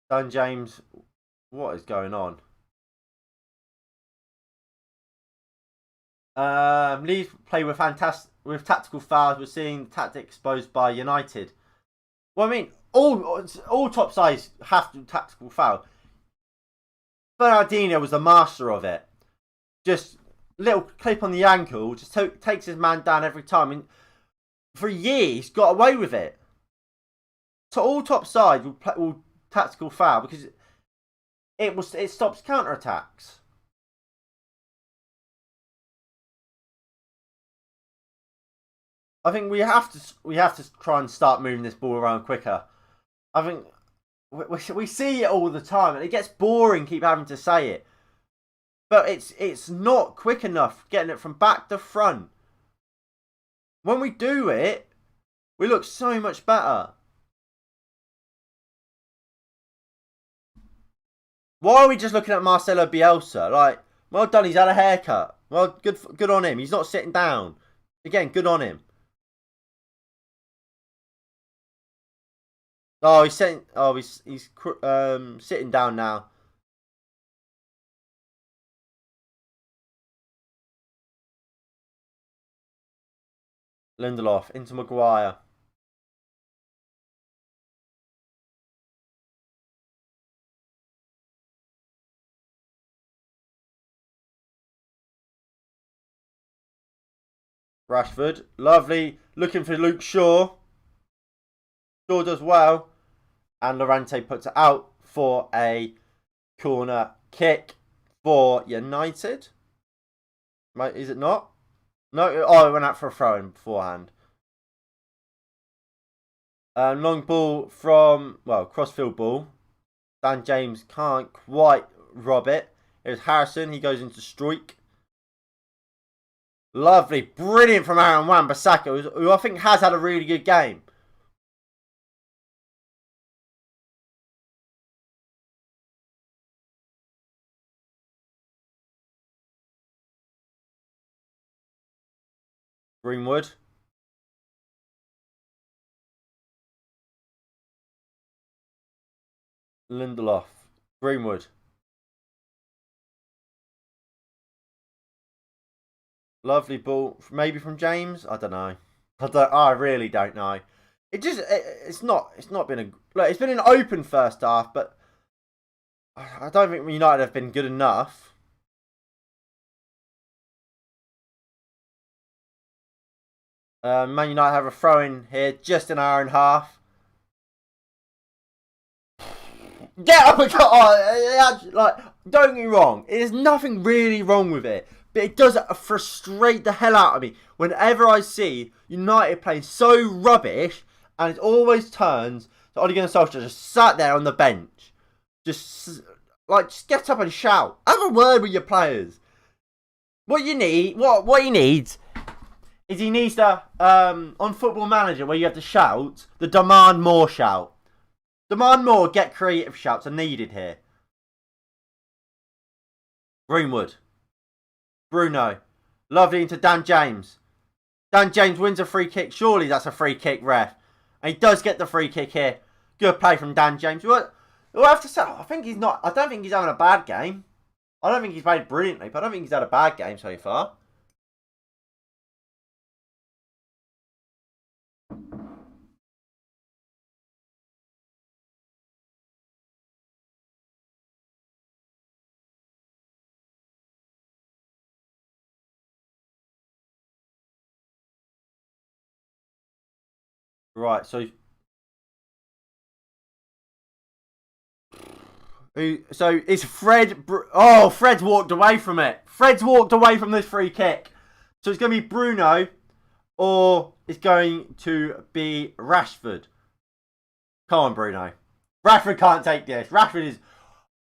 Dan James, what is going on? Leeds play with tactical fouls. We're seeing tactic exposed by United. Well, I mean, all top sides have to tactical foul. Bernardino was the master of it. Just little clip on the ankle, just takes his man down every time. And for years, got away with it. So all top sides will tactical foul because it stops counter attacks. I think we have to try and start moving this ball around quicker. I think we see it all the time, and it gets boring. Keep having to say it, but it's not quick enough getting it from back to front. When we do it, we look so much better. Why are we just looking at Marcelo Bielsa? Like, well done, he's had a haircut. Well, good on him. He's not sitting down. Again, good on him. Oh, he's sitting down now. Lindelof into Maguire. Rashford, lovely. Looking for Luke Shaw. Shaw does well. And Llorente puts it out for a corner kick for United. Is it not? No. Oh, it went out for a throw-in beforehand. Long ball from, crossfield ball. Dan James can't quite rob it. Here's Harrison. He goes into Struijk. Lovely. Brilliant from Aaron Wan-Bissaka, who I think has had a really good game. Greenwood. Lindelof. Greenwood. Lovely ball. Maybe from James? I don't know. I really don't know. It's not been it's been an open first half, but I don't think United have been good enough. Man United have a throw in here, just an hour and a half. Yeah, oh my god! Don't get me wrong. There's nothing really wrong with it, but it does frustrate the hell out of me whenever I see United playing so rubbish, and it always turns to Ole Gunnar Solskjaer just sat there on the bench, just get up and shout. Have a word with your players. What he needs is he needs to on Football Manager where you have to shout, the demand more shout. Demand more, get creative shouts are needed here. Greenwood. Bruno. Lovely into Dan James. Dan James wins a free kick. Surely that's a free kick, ref. And he does get the free kick here. Good play from Dan James. We'll have to say, I don't think he's having a bad game. I don't think he's played brilliantly, but I don't think he's had a bad game so far. Right, so it's Fred. Oh, Fred's walked away from it. Fred's walked away from this free kick. So it's going to be Bruno or is going to be Rashford. Come on, Bruno. Rashford can't take this. Rashford is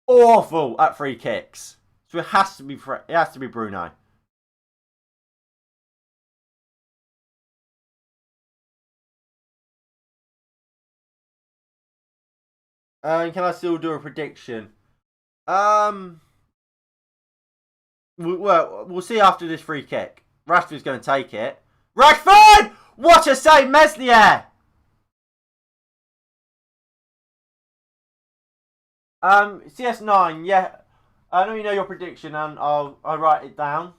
awful at free kicks. So it has to be Bruno. Can I still do a prediction? We'll see after this free kick. Rashford's going to take it. Rashford! What a save, Meslier! CS9, yeah. I know you know your prediction, and I'll write it down.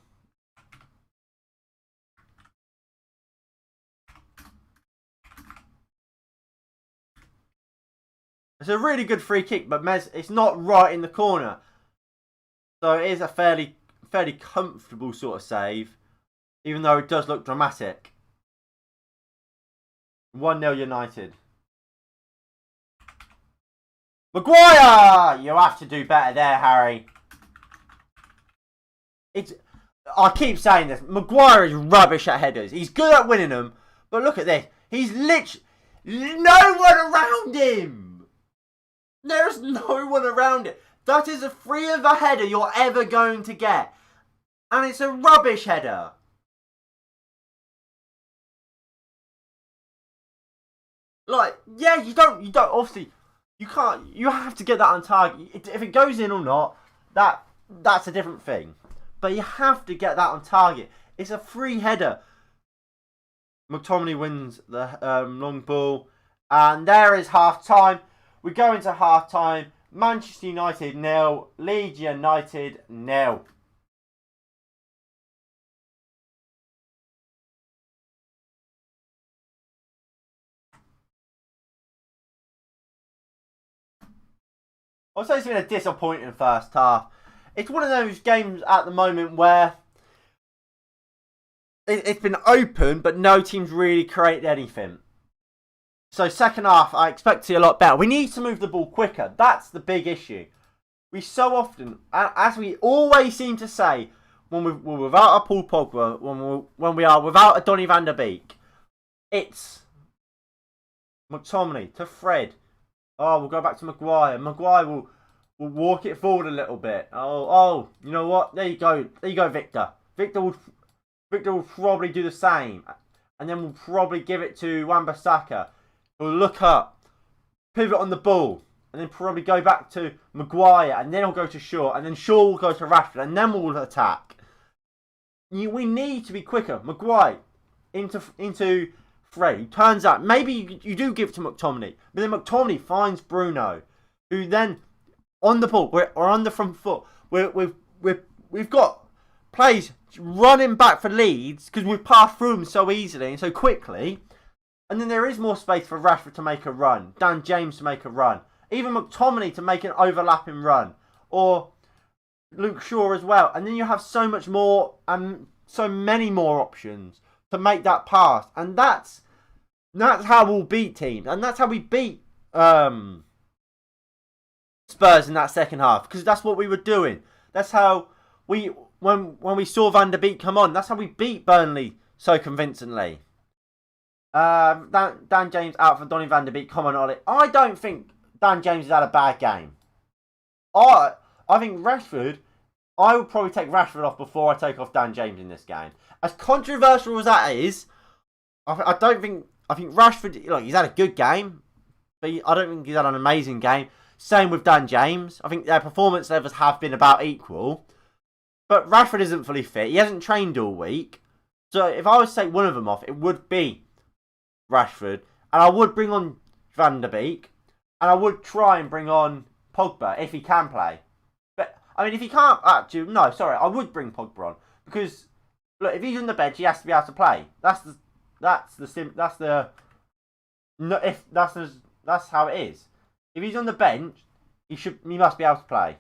It's a really good free kick, but it's not right in the corner. So it is a fairly comfortable sort of save, even though it does look dramatic. 1-0 United. Maguire! You have to do better there, Harry. I keep saying this. Maguire is rubbish at headers. He's good at winning them, but look at this. He's literally no one around him. There's no one around it. That is a free of a header you're ever going to get. And it's a rubbish header. Like, yeah, you don't, obviously, you can't, you have to get that on target. If it goes in or not, that's a different thing. But you have to get that on target. It's a free header. McTominay wins the long ball. And there is half time. We go into half time. Manchester United 0. Leeds United 0. I'd say it's been a disappointing first half. It's one of those games at the moment where it's been open, but no team's really created anything. So second half, I expect to see a lot better. We need to move the ball quicker. That's the big issue. We so often, as we always seem to say, when we're without a Paul Pogba, when we are without a Donny van der Beek, it's McTominay to Fred. Oh, we'll go back to Maguire. Maguire will walk it forward a little bit. Oh, you know what? There you go. There you go, Victor. Victor will probably do the same. And then we'll probably give it to Wan-Bissaka. He'll look up, pivot on the ball, and then probably go back to Maguire, and then he'll go to Shaw, and then Shaw will go to Rashford, and then we'll attack. We need to be quicker. Maguire into Fred. Turns out maybe you do give it to McTominay, but then McTominay finds Bruno, who then on the ball or on the front foot. We've got plays running back for Leeds because we've passed through them so easily and so quickly. And then there is more space for Rashford to make a run, Dan James to make a run, even McTominay to make an overlapping run, or Luke Shaw as well. And then you have so much more and so many more options to make that pass. And that's how we'll beat teams. And that's how we beat Spurs in that second half, because that's what we were doing. That's how when we saw Van der Beek come on, that's how we beat Burnley so convincingly. Dan James out for Donny van der Beek. Come on, Ollie. I don't think Dan James has had a bad game. I think Rashford, I would probably take Rashford off before I take off Dan James in this game. As controversial as that is, I think Rashford, look, he's had a good game, but I don't think he's had an amazing game. Same with Dan James. I think their performance levels have been about equal. But Rashford isn't fully fit. He hasn't trained all week. So if I was to take one of them off, it would be Rashford. And I would bring on Van der Beek. And I would try and bring on Pogba if he can play. But, I mean, if he can't, actually, no, sorry, I would bring Pogba on. Because, look, if he's on the bench, he has to be able to play. That's how it is. If he's on the bench, he must be able to play.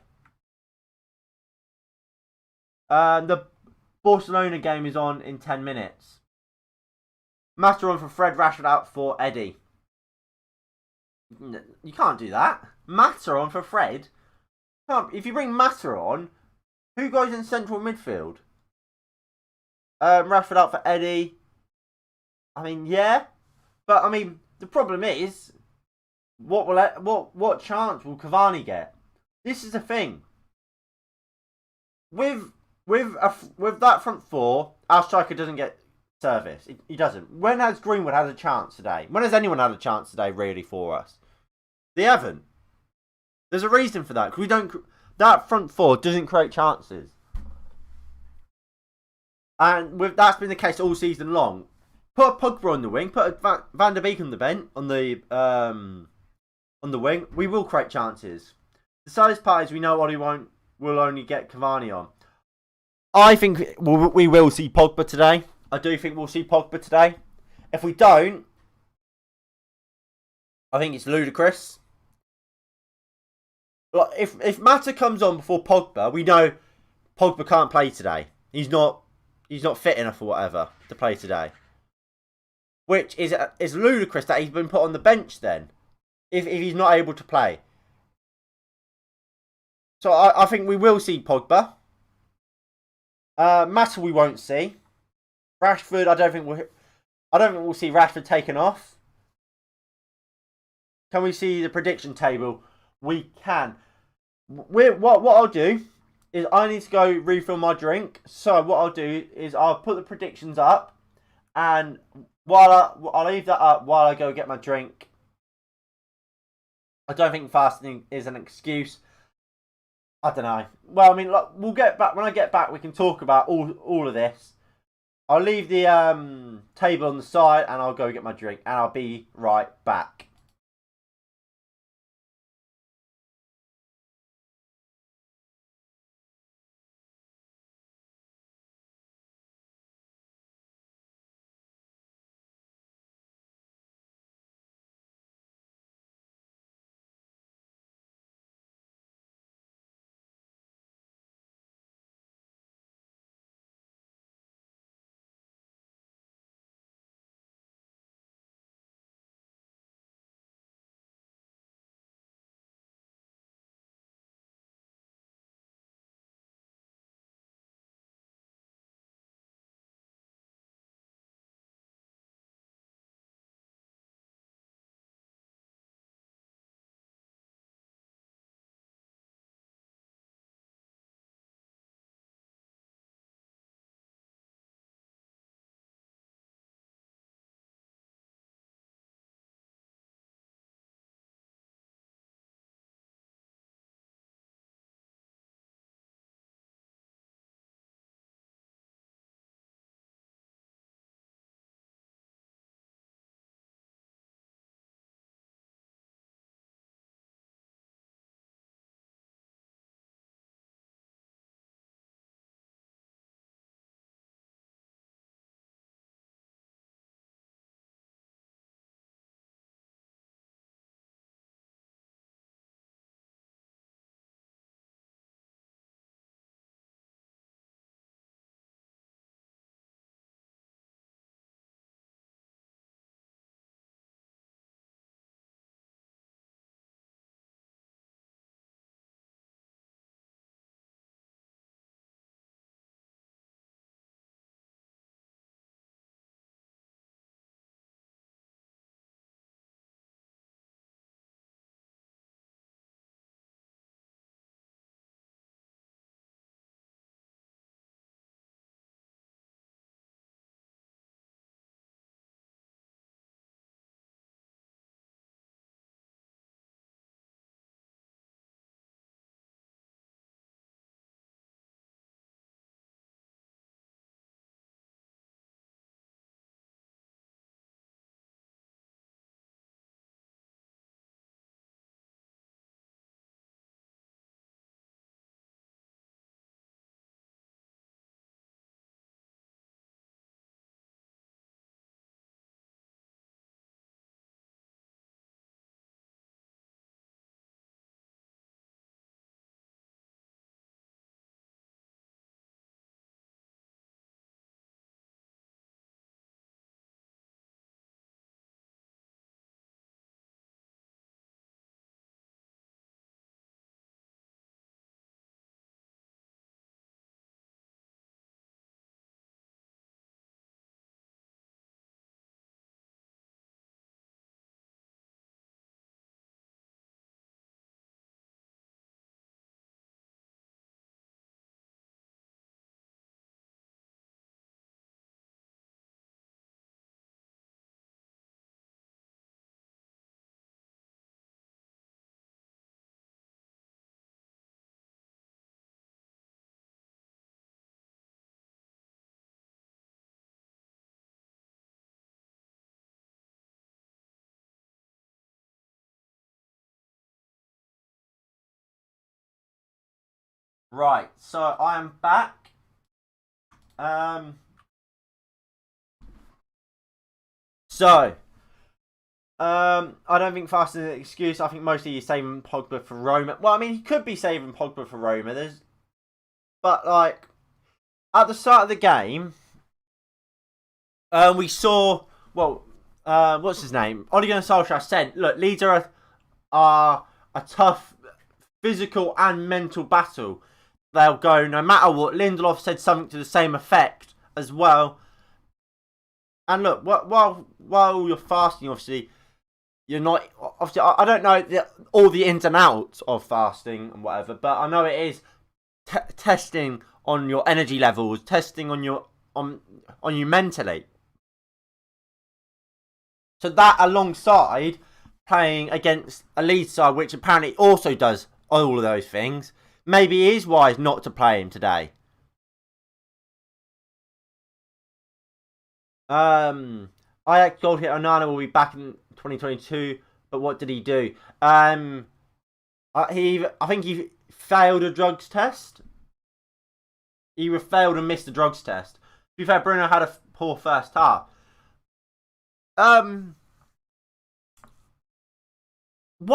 The Barcelona game is on in 10 minutes. Matter on for Fred, Rashford out for Eddie. You can't do that. Matter on for Fred. If you bring Matter on, who goes in central midfield? Rashford out for Eddie. I mean, yeah, but I mean, the problem is, what chance will Cavani get? This is the thing with with that front four. Our striker doesn't get service. He doesn't. When has Greenwood had a chance today? When has anyone had a chance today really for us? They haven't. There's a reason for that. Because we don't. That front four doesn't create chances, and that's been the case all season long. Put Pogba on the wing. Put Van der Beek on the bench on the wing. We will create chances. The saddest part is we know Ollie will only get Cavani on. I think we will see Pogba today. I do think we'll see Pogba today. If we don't, I think it's ludicrous. Like if Mata comes on before Pogba, we know Pogba can't play today. He's not fit enough or whatever to play today. Which is ludicrous that he's been put on the bench then, if he's not able to play. So I think we will see Pogba. Mata we won't see. Rashford, I don't think we'll see Rashford taken off. Can we see the prediction table? We can. What I'll do is I need to go refill my drink. So what I'll do is I'll put the predictions up, and I'll leave that up while I go get my drink. I don't think fasting is an excuse. I don't know. Well, I mean, like, we'll get back when I get back. We can talk about all of this. I'll leave the table on the side, and I'll go get my drink, and I'll be right back. Right, so I am back. So I don't think fasting is an excuse. I think mostly he's saving Pogba for Roma. Well, I mean, he could be saving Pogba for Roma. But like at the start of the game, we saw what's his name? Ole Gunnar Solskjaer said, "Look, Leeds are a tough physical and mental battle. They'll go no matter what." Lindelof said something to the same effect as well. And look, while you're fasting, obviously, you're not. Obviously, I don't know all the ins and outs of fasting and whatever, but I know it is testing on your energy levels, testing on you mentally. So that alongside playing against a Leeds side, which apparently also does all of those things, maybe it is wise not to play him today. Ajax goal hit Onana will be back in 2022, but what did he do? I think he failed a drugs test. He failed and missed the drugs test. To be fair, Bruno had a poor first half. What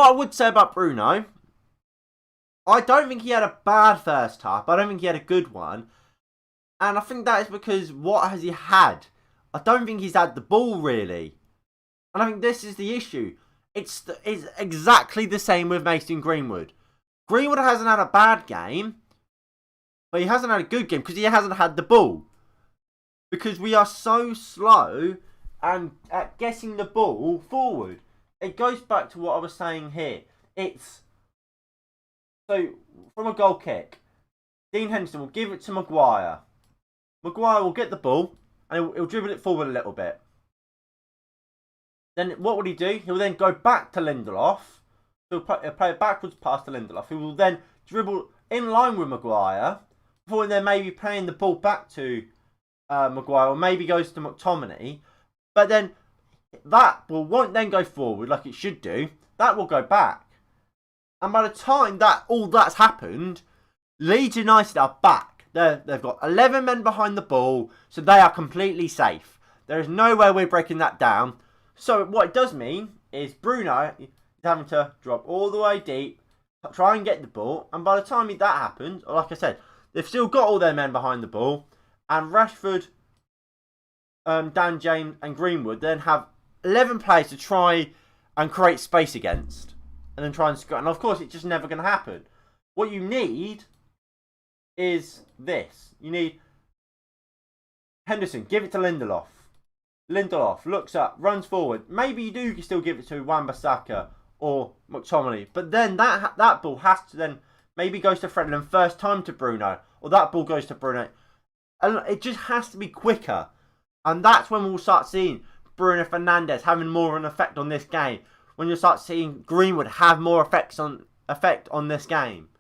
I would say about Bruno, I don't think he had a bad first half. I don't think he had a good one. And I think that is because what has he had? I don't think he's had the ball really. And I think this is the issue. It's exactly the same with Mason Greenwood. Greenwood hasn't had a bad game, but he hasn't had a good game because he hasn't had the ball. Because we are so slow and at getting the ball forward. It goes back to what I was saying here. It's so from a goal kick, Dean Henderson will give it to Maguire. Maguire will get the ball and he'll dribble it forward a little bit. Then what would he do? He'll then go back to Lindelof. He'll play a backwards pass to Lindelof. He will then dribble in line with Maguire before then maybe playing the ball back to Maguire or maybe goes to McTominay. But then that ball won't then go forward like it should do. That will go back. And by the time that all that's happened, Leeds United are back. They've got 11 men behind the ball, so they are completely safe. There is no way we're breaking that down. So what it does mean is Bruno is having to drop all the way deep, try and get the ball, and by the time that happens, or like I said, they've still got all their men behind the ball, and Rashford, Dan James and Greenwood then have 11 players to try and create space against. And then try and score. And of course, it's just never going to happen. What you need is this. You need Henderson, give it to Lindelof. Lindelof looks up, runs forward. Maybe you do still give it to Wan-Bissaka or McTominay. But then that ball has to then maybe goes to Fred and first time to Bruno. Or that ball goes to Bruno. And it just has to be quicker. And that's when we'll start seeing Bruno Fernandes having more of an effect on this game. When you start seeing Greenwood have more effect on this game.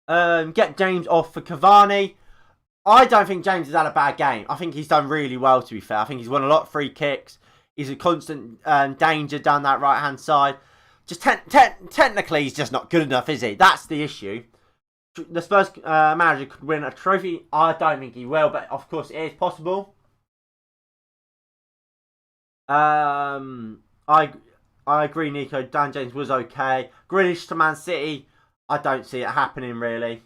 Get James off for Cavani. I don't think James has had a bad game. I think he's done really well, to be fair. I think he's won a lot of free kicks. He's a constant danger down that right-hand side. Just technically, he's just not good enough, is he? That's the issue. The Spurs manager could win a trophy. I don't think he will, but of course it is possible. I agree, Nico. Dan James was okay. Grealish to Man City, I don't see it happening really.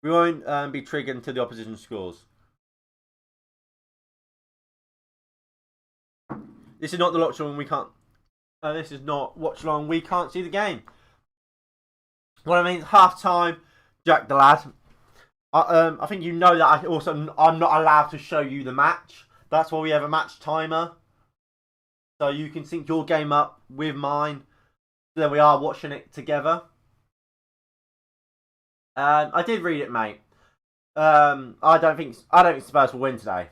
We won't be triggered until the opposition scores. This is not the watch along. We can't. This is not watch along. We can't see the game. What I mean, half time. Jack the lad. I think you know that I'm not allowed to show you the match. That's why we have a match timer. So you can sync your game up with mine. Then we are watching it together. I did read it, mate. I don't think Spurs will win today.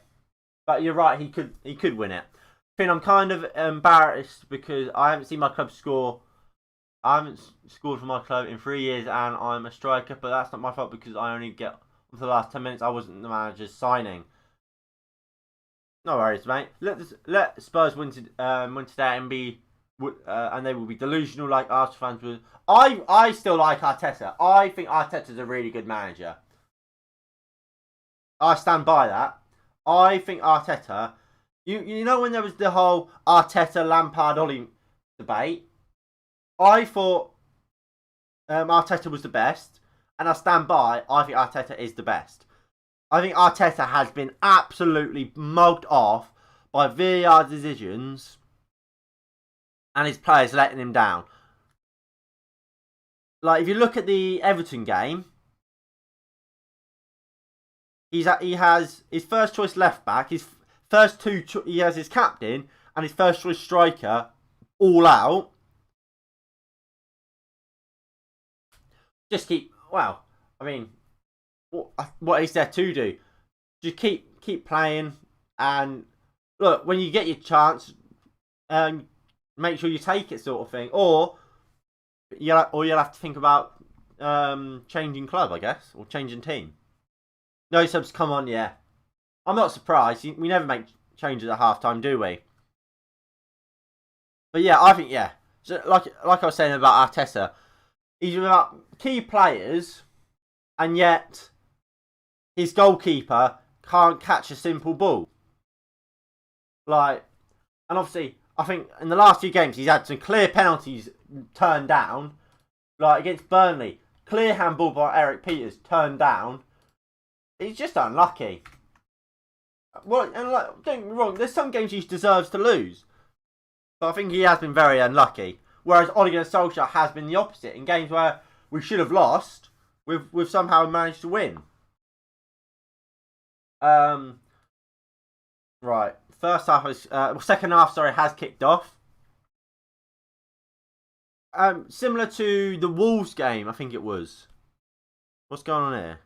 But you're right, he could win it. I think I'm kind of embarrassed because I haven't seen my club score. I haven't scored for my club in 3 years and I'm a striker, but that's not my fault because I only get for the last 10 minutes. I wasn't the manager's signing. No worries, mate. Let Spurs win today and they will be delusional like Arsenal fans will. I still like Arteta. I think Arteta's a really good manager. I stand by that. I think Arteta. You know when there was the whole Arteta Lampard Oli debate, I thought Arteta was the best, and I stand by. I think Arteta is the best. I think Arteta has been absolutely mugged off by VAR decisions and his players letting him down. Like, if you look at the Everton game, he has his first choice left back, his first he has his captain and his first choice striker all out. Just I mean, what is there to do? Just keep playing, and look, when you get your chance, make sure you take it, sort of thing. Or you'll have to think about changing club, I guess, or changing team. No subs, come on, yeah. I'm not surprised. We never make changes at halftime, do we? But yeah, I think yeah. So like I was saying about Arteta, he's without key players, and yet his goalkeeper can't catch a simple ball. Like, and obviously, I think in the last few games he's had some clear penalties turned down. Like against Burnley, clear handball by Eric Peters turned down. He's just unlucky. Well, and like, don't get me wrong, there's some games he deserves to lose, but I think he has been very unlucky. Whereas Ole Gunnar Solskjaer has been the opposite. In games where we should have lost, we've somehow managed to win. Right. First half is second half. Sorry, has kicked off. Similar to the Wolves game, I think it was. What's going on here?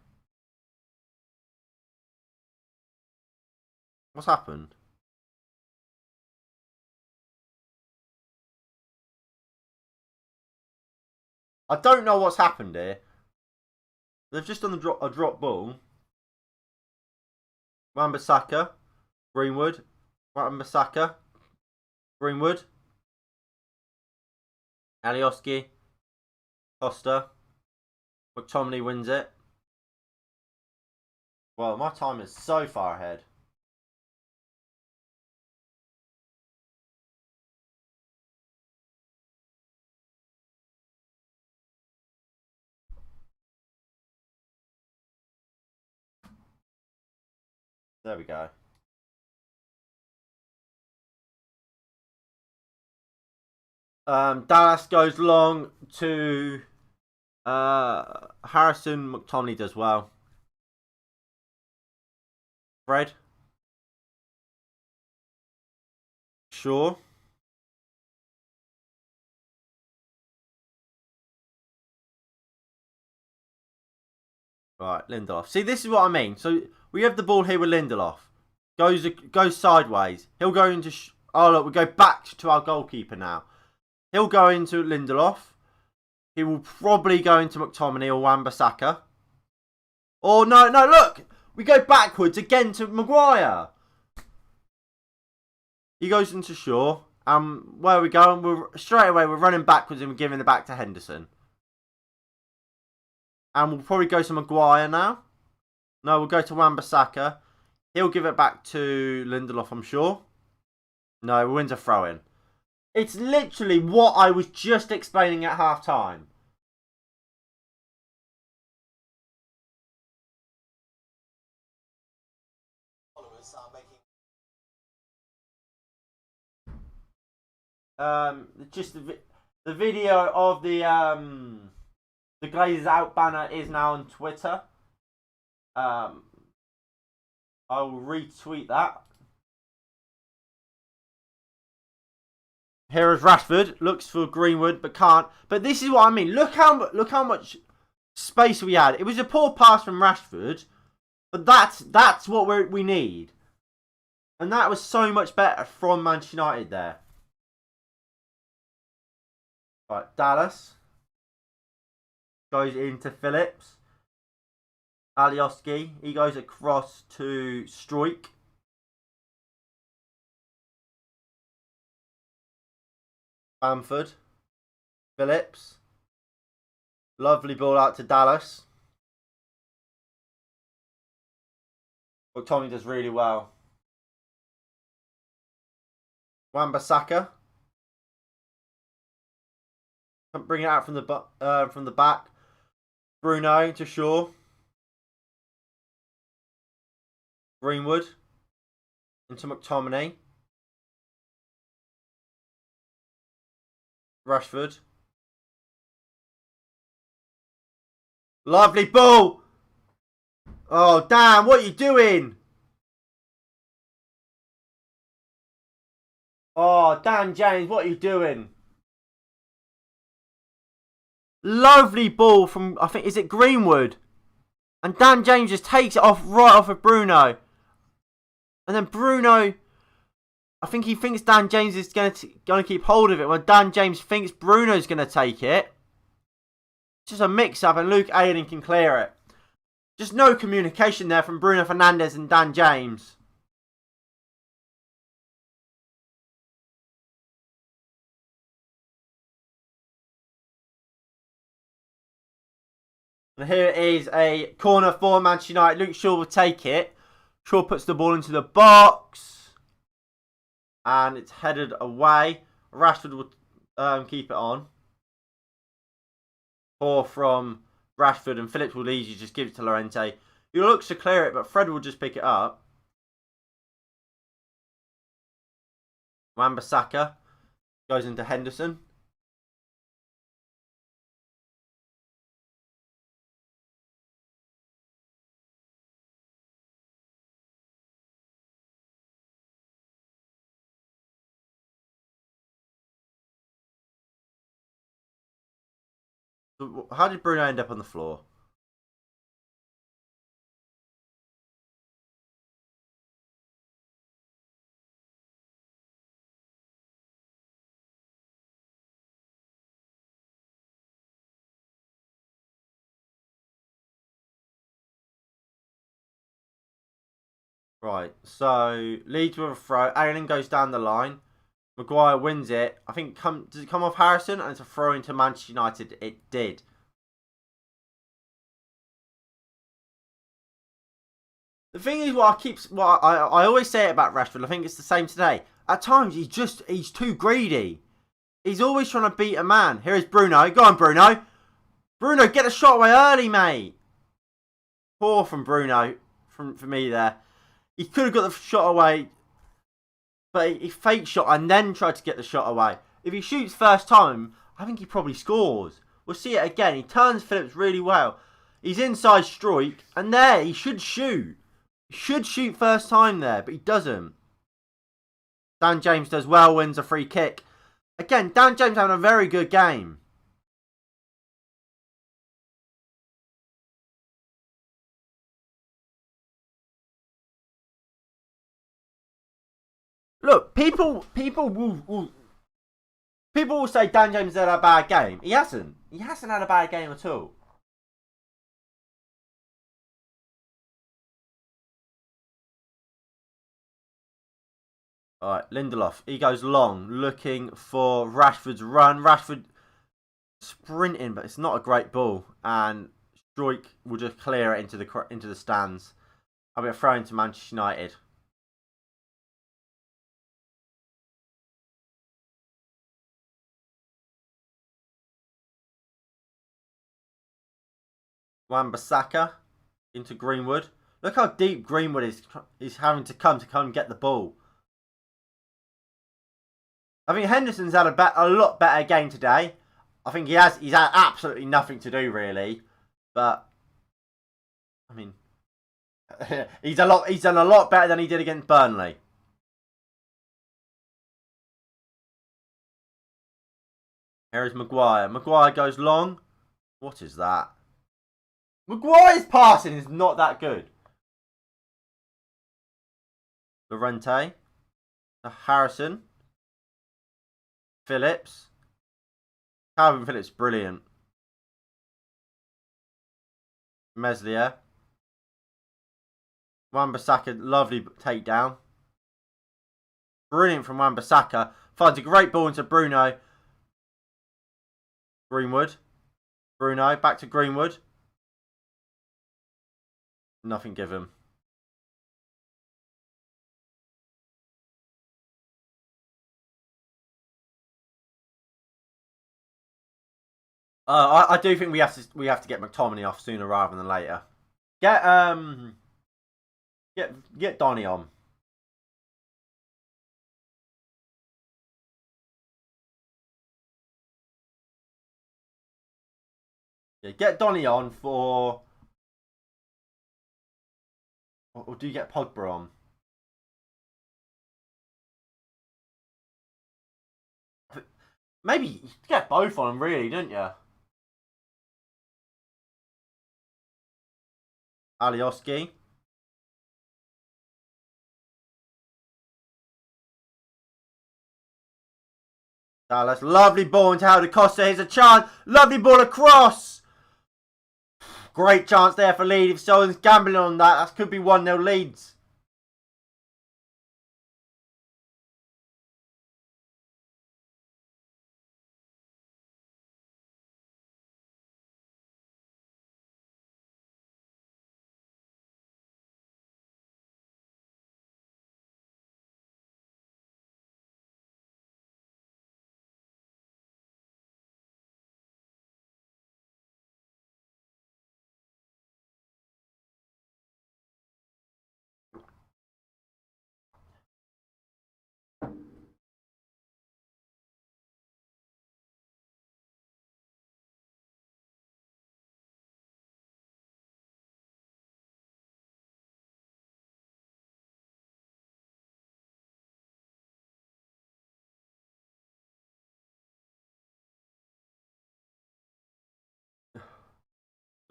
What's happened? I don't know what's happened here. They've just done a drop ball. Wan-Bissaka, Greenwood, Wan-Bissaka, Greenwood, Alioski, Costa, McTominay wins it. Well, my time is so far ahead. There we go. Dallas goes long to Harrison. McTominay does well. Fred. Sure. Right, Lindelof. See, this is what I mean. So we have the ball here with Lindelof. Goes sideways. He'll go into... oh, look, we go back to our goalkeeper now. He'll go into Lindelof. He will probably go into McTominay or Wan-Bissaka. Oh, no, look. We go backwards again to Maguire. He goes into Shaw. Where are we going? Straight away, we're running backwards and we're giving it back to Henderson. And we'll probably go to Maguire now. No, we'll go to Wan-Bissaka. He'll give it back to Lindelof, I'm sure. No, we win a throw-in. It's literally what I was just explaining at half-time. Just the video of the Glazers out banner is now on Twitter. I will retweet that. Here is Rashford, looks for Greenwood but can't. But this is what I mean. Look how much space we had. It was a poor pass from Rashford, but that's what we need. And that was so much better from Manchester United there. Right, Dallas goes into Phillips. Alioski, he goes across to Struijk. Bamford. Phillips. Lovely ball out to Dallas. But Tommy does really well. Wan-Bissaka. Bring it out from the back. Bruno to Shaw. Greenwood into McTominay. Rashford. Lovely ball. Oh, damn. What are you doing? Oh, Dan James. What are you doing? Lovely ball from, I think, is it Greenwood? And Dan James just takes it off right off of Bruno. And then Bruno, I think he thinks Dan James is going to keep hold of it. When Dan James thinks Bruno's going to take it. It's just a mix-up and Luke Ayling can clear it. Just no communication there from Bruno Fernandes and Dan James. And here is a corner for Manchester United. Luke Shaw will take it. Shaw puts the ball into the box. And it's headed away. Rashford will keep it on. Or from Rashford, and Phillips will easily just give it to Llorente. He looks to clear it, but Fred will just pick it up. Wan-Bissaka goes into Henderson. How did Bruno end up on the floor? Right, so Leeds with a throw. Ayling goes down the line. Maguire wins it. I think does it come off Harrison? And it's a throw into Manchester United. It did. The thing is, I always say it about Rashford. I think it's the same today. At times, he's too greedy. He's always trying to beat a man. Here is Bruno. Go on, Bruno. Bruno, get a shot away early, mate. Poor from Bruno, for me there. He could have got the shot away, but he fake shot and then tried to get the shot away. If he shoots first time, I think he probably scores. We'll see it again. He turns Phillips really well. He's inside Stroik, and there, he should shoot. He should shoot first time there, but he doesn't. Dan James does well, wins a free kick. Again, Dan James having a very good game. Look, people will say Dan James had a bad game. He hasn't. He hasn't had a bad game at all. Alright, Lindelof. He goes long, looking for Rashford's run. Rashford sprinting, but it's not a great ball. And Stroik will just clear it into the stands. I'll be thrown to Manchester United. Wan-Bissaka into Greenwood. Look how deep Greenwood is having to come and get the ball. I think Henderson's had a lot better game today. I think he's had absolutely nothing to do really, but I mean, he's done a lot better than he did against Burnley. Here is Maguire. Maguire goes long. What is that? Maguire's passing is not that good. Llorente. Harrison. Phillips. Calvin Phillips, brilliant. Meslier. Wan-Bissaka, lovely takedown. Brilliant from Wan-Bissaka. Finds a great ball into Bruno. Greenwood. Bruno, back to Greenwood. Nothing given. I do think we have to get McTominay off sooner rather than later. Get Donny on. Yeah, get Donny on for. Or do you get Pogba on? Maybe you get both on them, really, don't you? Alioski. Dallas. Lovely ball into Helder Costa. Here's a chance. Lovely ball across. Great chance there for Leeds. If someone's gambling on that could be 1-0 Leeds.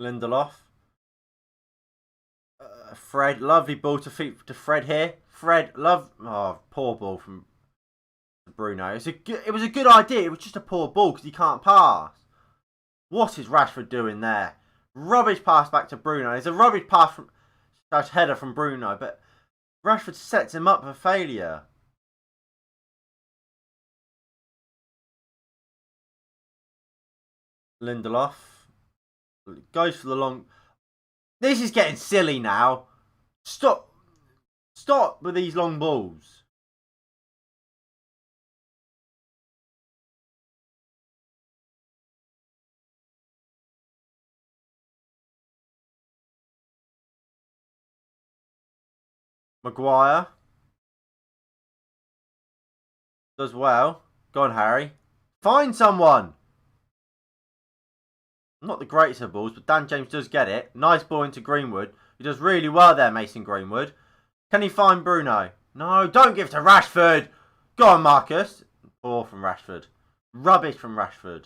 Lindelof. Fred, lovely ball to Fred here. Fred, poor ball from Bruno. It was a good idea. It was just a poor ball because he can't pass. What is Rashford doing there? Rubbish pass back to Bruno. It's a rubbish pass from header from Bruno, but Rashford sets him up for failure. Lindelof goes for the long. This is getting silly now. Stop with these long balls. Maguire does well. Go on, Harry. Find someone. Not the greatest of balls, but Dan James does get it. Nice ball into Greenwood. He does really well there, Mason Greenwood. Can he find Bruno? No, don't give to Rashford. Go on, Marcus. Poor from Rashford. Rubbish from Rashford.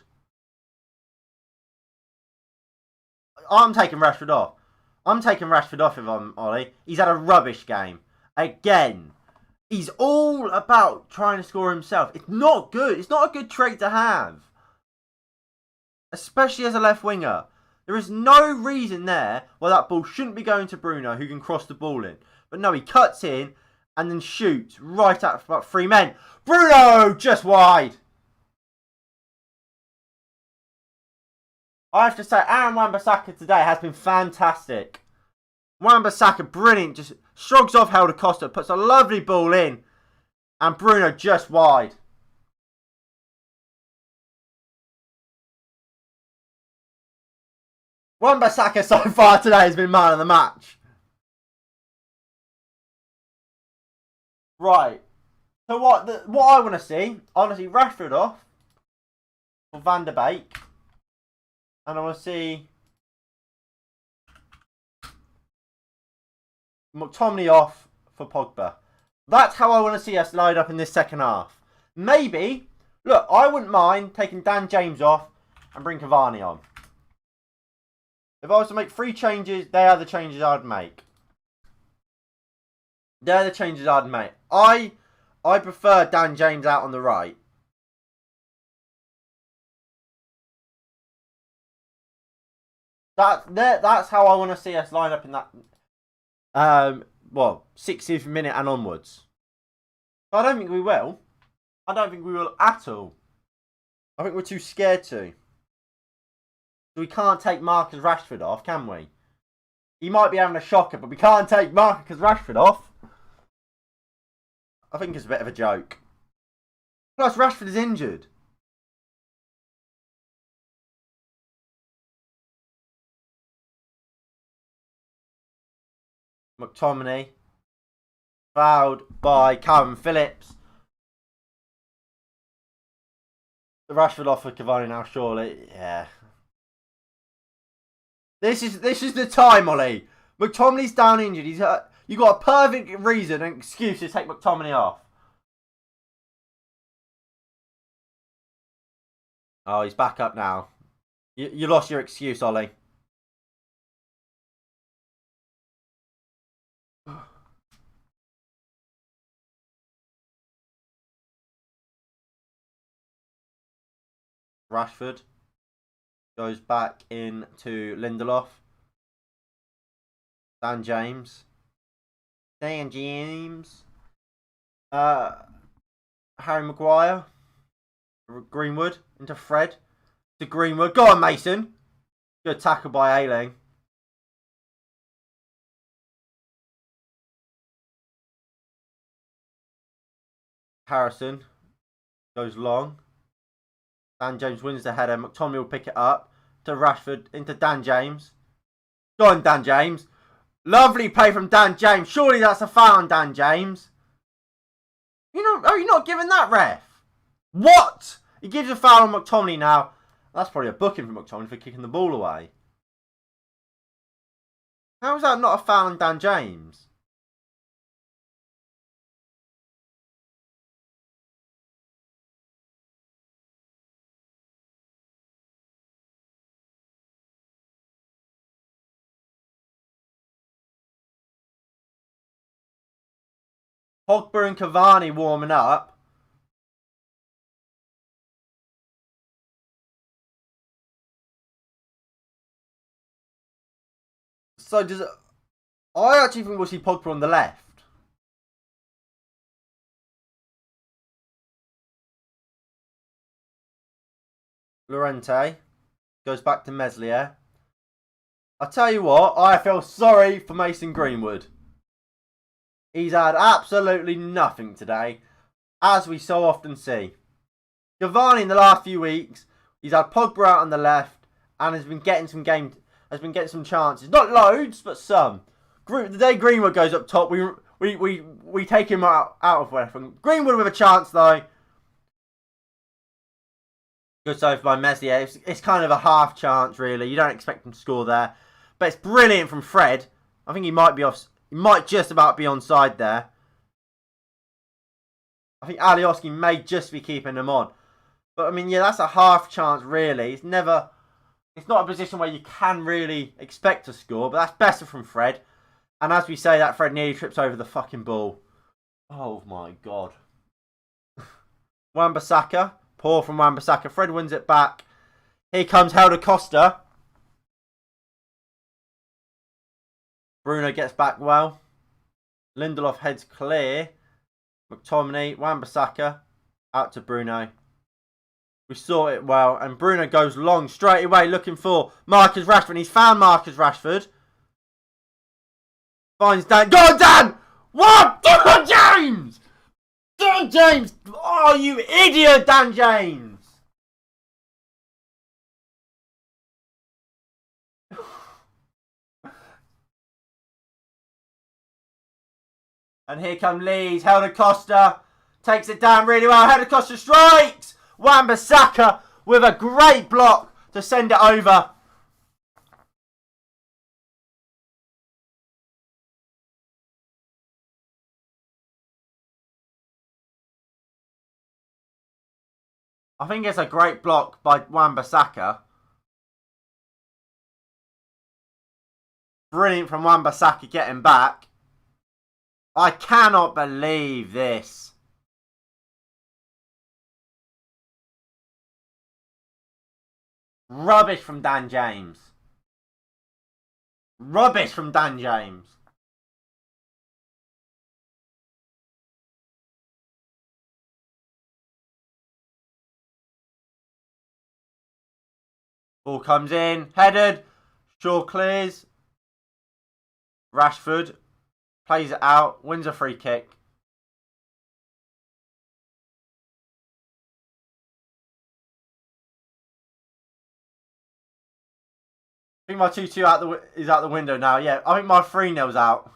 I'm taking Rashford off. I'm taking Rashford off if I'm Ollie. He's had a rubbish game. Again. He's all about trying to score himself. It's not good. It's not a good trait to have. Especially as a left winger. There is no reason there why that ball shouldn't be going to Bruno, who can cross the ball in. But no, he cuts in and then shoots right at about 3 men. Bruno just wide. I have to say, Aaron Wan-Bissaka today has been fantastic. Wan-Bissaka, brilliant. Just shrugs off Helder Costa, puts a lovely ball in. And Bruno just wide. Wan-Bissaka so far today has been man of the match. Right. So what I want to see, honestly, Rashford off for Van der Beek. And I want to see McTominay off for Pogba. That's how I want to see us lined up in this second half. Maybe, look, I wouldn't mind taking Dan James off and bring Cavani on. If I was to make 3 changes, they are the changes I'd make. They're the changes I'd make. I prefer Dan James out on the right. That's how I want to see us line up in that 60th minute and onwards. But I don't think we will. I don't think we will at all. I think we're too scared to. We can't take Marcus Rashford off, can we? He might be having a shocker, but we can't take Marcus Rashford off. I think it's a bit of a joke. Plus, Rashford is injured. McTominay. Fouled by Calvin Phillips. The Rashford off for Cavani now, surely. Yeah. This is the time, Ollie. McTominay's down injured. He's hurt. You got a perfect reason and excuse to take McTominay off. Oh, he's back up now. You lost your excuse, Ollie. Rashford goes back into Lindelof. Dan James. Harry Maguire. Greenwood into Fred. To Greenwood. Go on, Mason. Good tackle by Ayling. Harrison goes long. Dan James wins the header. McTominay will pick it up to Rashford into Dan James. Go on, Dan James. Lovely play from Dan James. Surely that's a foul on Dan James. Are you not giving that, ref? What? He gives a foul on McTominay now. That's probably a booking for McTominay for kicking the ball away. How is that not a foul on Dan James? Pogba and Cavani warming up. So does it... I actually think we'll see Pogba on the left. Llorente goes back to Meslier. I tell you what, I feel sorry for Mason Greenwood. He's had absolutely nothing today, as we so often see. Cavani in the last few weeks, he's had Pogba out on the left and has been getting some chances. Not loads, but some. The day Greenwood goes up top, we take him out of weapon. Greenwood with a chance though. Good save by Meslier. It's kind of a half chance, really. You don't expect him to score there, but it's brilliant from Fred. I think he might be off. He might just about be onside there. I think Alioski may just be keeping him on, but I mean, yeah, that's a half chance, really. It's not a position where you can really expect to score, but that's better from Fred. And as we say, that Fred nearly trips over the fucking ball. Oh my god. Wan-Bissaka. Poor from Wan-Bissaka. Fred wins it back. Here comes Helder Costa. Bruno gets back well. Lindelof heads clear. McTominay, Wan-Bissaka. Out to Bruno. We saw it well. And Bruno goes long straight away looking for Marcus Rashford. And he's found Marcus Rashford. Finds Dan. Go on, Dan! What? Dan James! Dan James! Oh, you idiot, Dan James! And here come Leeds. Helder Costa takes it down really well. Helder Costa strikes! Wan-Bissaka with a great block to send it over. I think it's a great block by Wan-Bissaka. Brilliant from Wan-Bissaka getting back. I cannot believe this. Rubbish from Dan James. Rubbish from Dan James. Ball comes in, headed. Shaw clears. Rashford plays it out, wins a free kick. I think my 2-2 is out the window now. Yeah, I think my 3-0's out.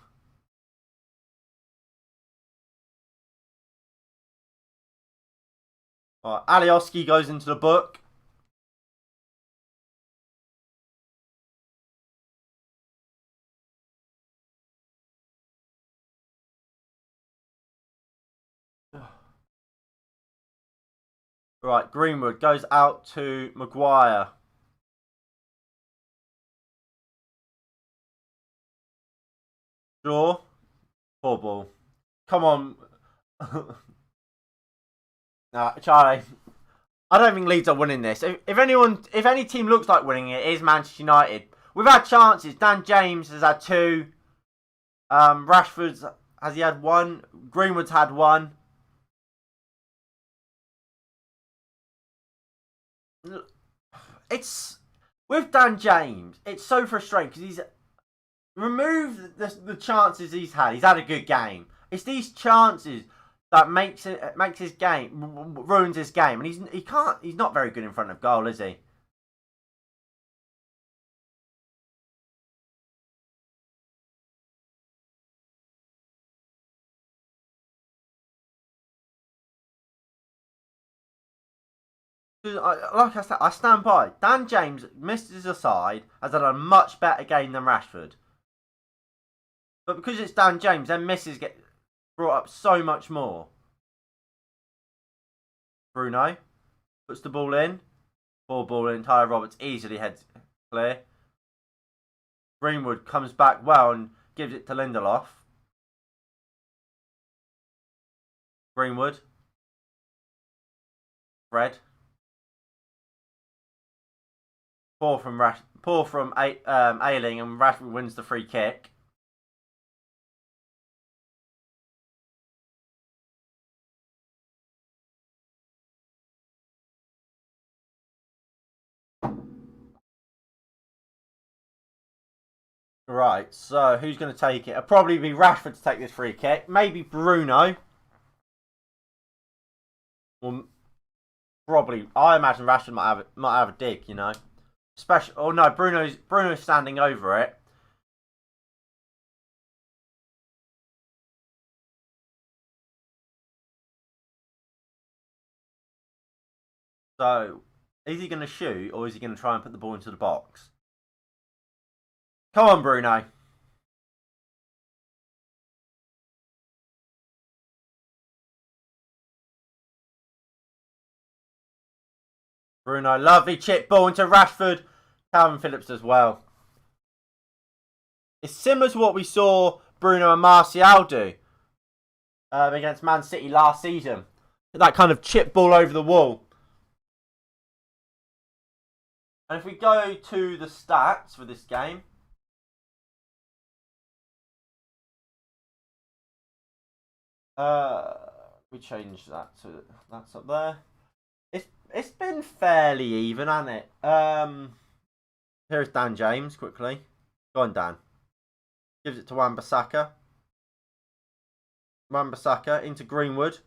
Right, Alioski goes into the book. Right, Greenwood goes out to Maguire. Draw. Poor ball. Come on. Nah, Charlie. I don't think Leeds are winning this. If any team looks like winning it, it is Manchester United. We've had chances. Dan James has had 2. Rashford's has he had 1? Greenwood's had 1. It's with Dan James. It's so frustrating because he's removed the chances he's had. He's had a good game. It's these chances that makes his game, ruins his game, and he's not very good in front of goal, is he? Like I said, I stand by. Dan James missed his aside, has had a much better game than Rashford. But because it's Dan James, then misses get brought up so much more. Bruno puts the ball in. Ball in. Tyler Roberts easily heads clear. Greenwood comes back well and gives it to Lindelof. Greenwood. Fred. Poor from Ayling, and Rashford wins the free kick. Right, so who's going to take it? It'll probably be Rashford to take this free kick. Maybe Bruno. Well, probably. I imagine Rashford might have a dig, you know. Oh no, Bruno's standing over it. So, is he going to shoot or is he going to try and put the ball into the box? Come on, Bruno. Bruno, lovely chip ball into Rashford. Calvin Phillips as well. It's similar to what we saw Bruno and Martial do against Man City last season. That kind of chip ball over the wall. And if we go to the stats for this game, we changed that to that's up there. It's been fairly even, hasn't it? Here's Dan James quickly. Go on, Dan. Gives it to Wan-Bissaka. Wan-Bissaka into Greenwood.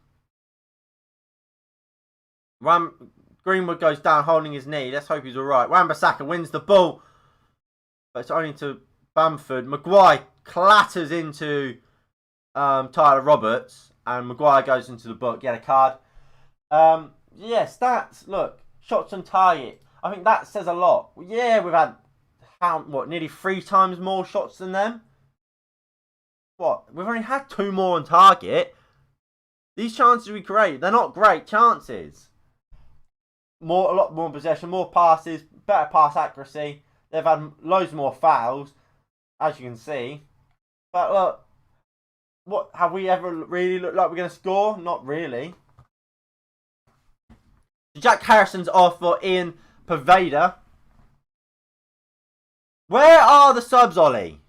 Greenwood goes down holding his knee. Let's hope he's alright. Wan-Bissaka wins the ball. But it's only to Bamford. Maguire clatters into Tyler Roberts. And Maguire goes into the book. Get a card. Yeah, stats. Look. Shots on target. I think that says a lot. Yeah, we've had, nearly 3 times more shots than them? What? We've only had 2 more on target. These chances we create, they're not great chances. A lot more possession, more passes, better pass accuracy. They've had loads more fouls, as you can see. But look, what have we ever really looked like we're going to score? Not really. Jack Harrison's off for Ian Poveda. Where are the subs, Ollie?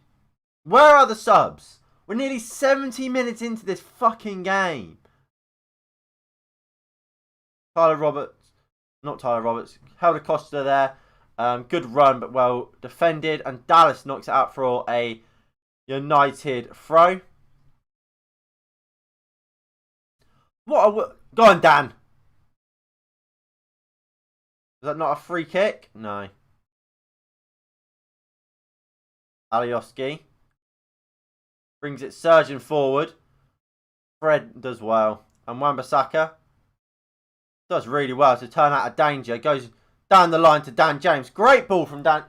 Where are the subs? We're nearly 70 minutes into this fucking game. Not Tyler Roberts. Helder Costa there. Good run, but well defended. And Dallas knocks it out for a United throw. Go on, Dan. Is that not a free kick? No. Alioski brings it surging forward. Fred does well. And Wan-Bissaka does really well to turn out of danger. Goes down the line to Dan James. Great ball from Dan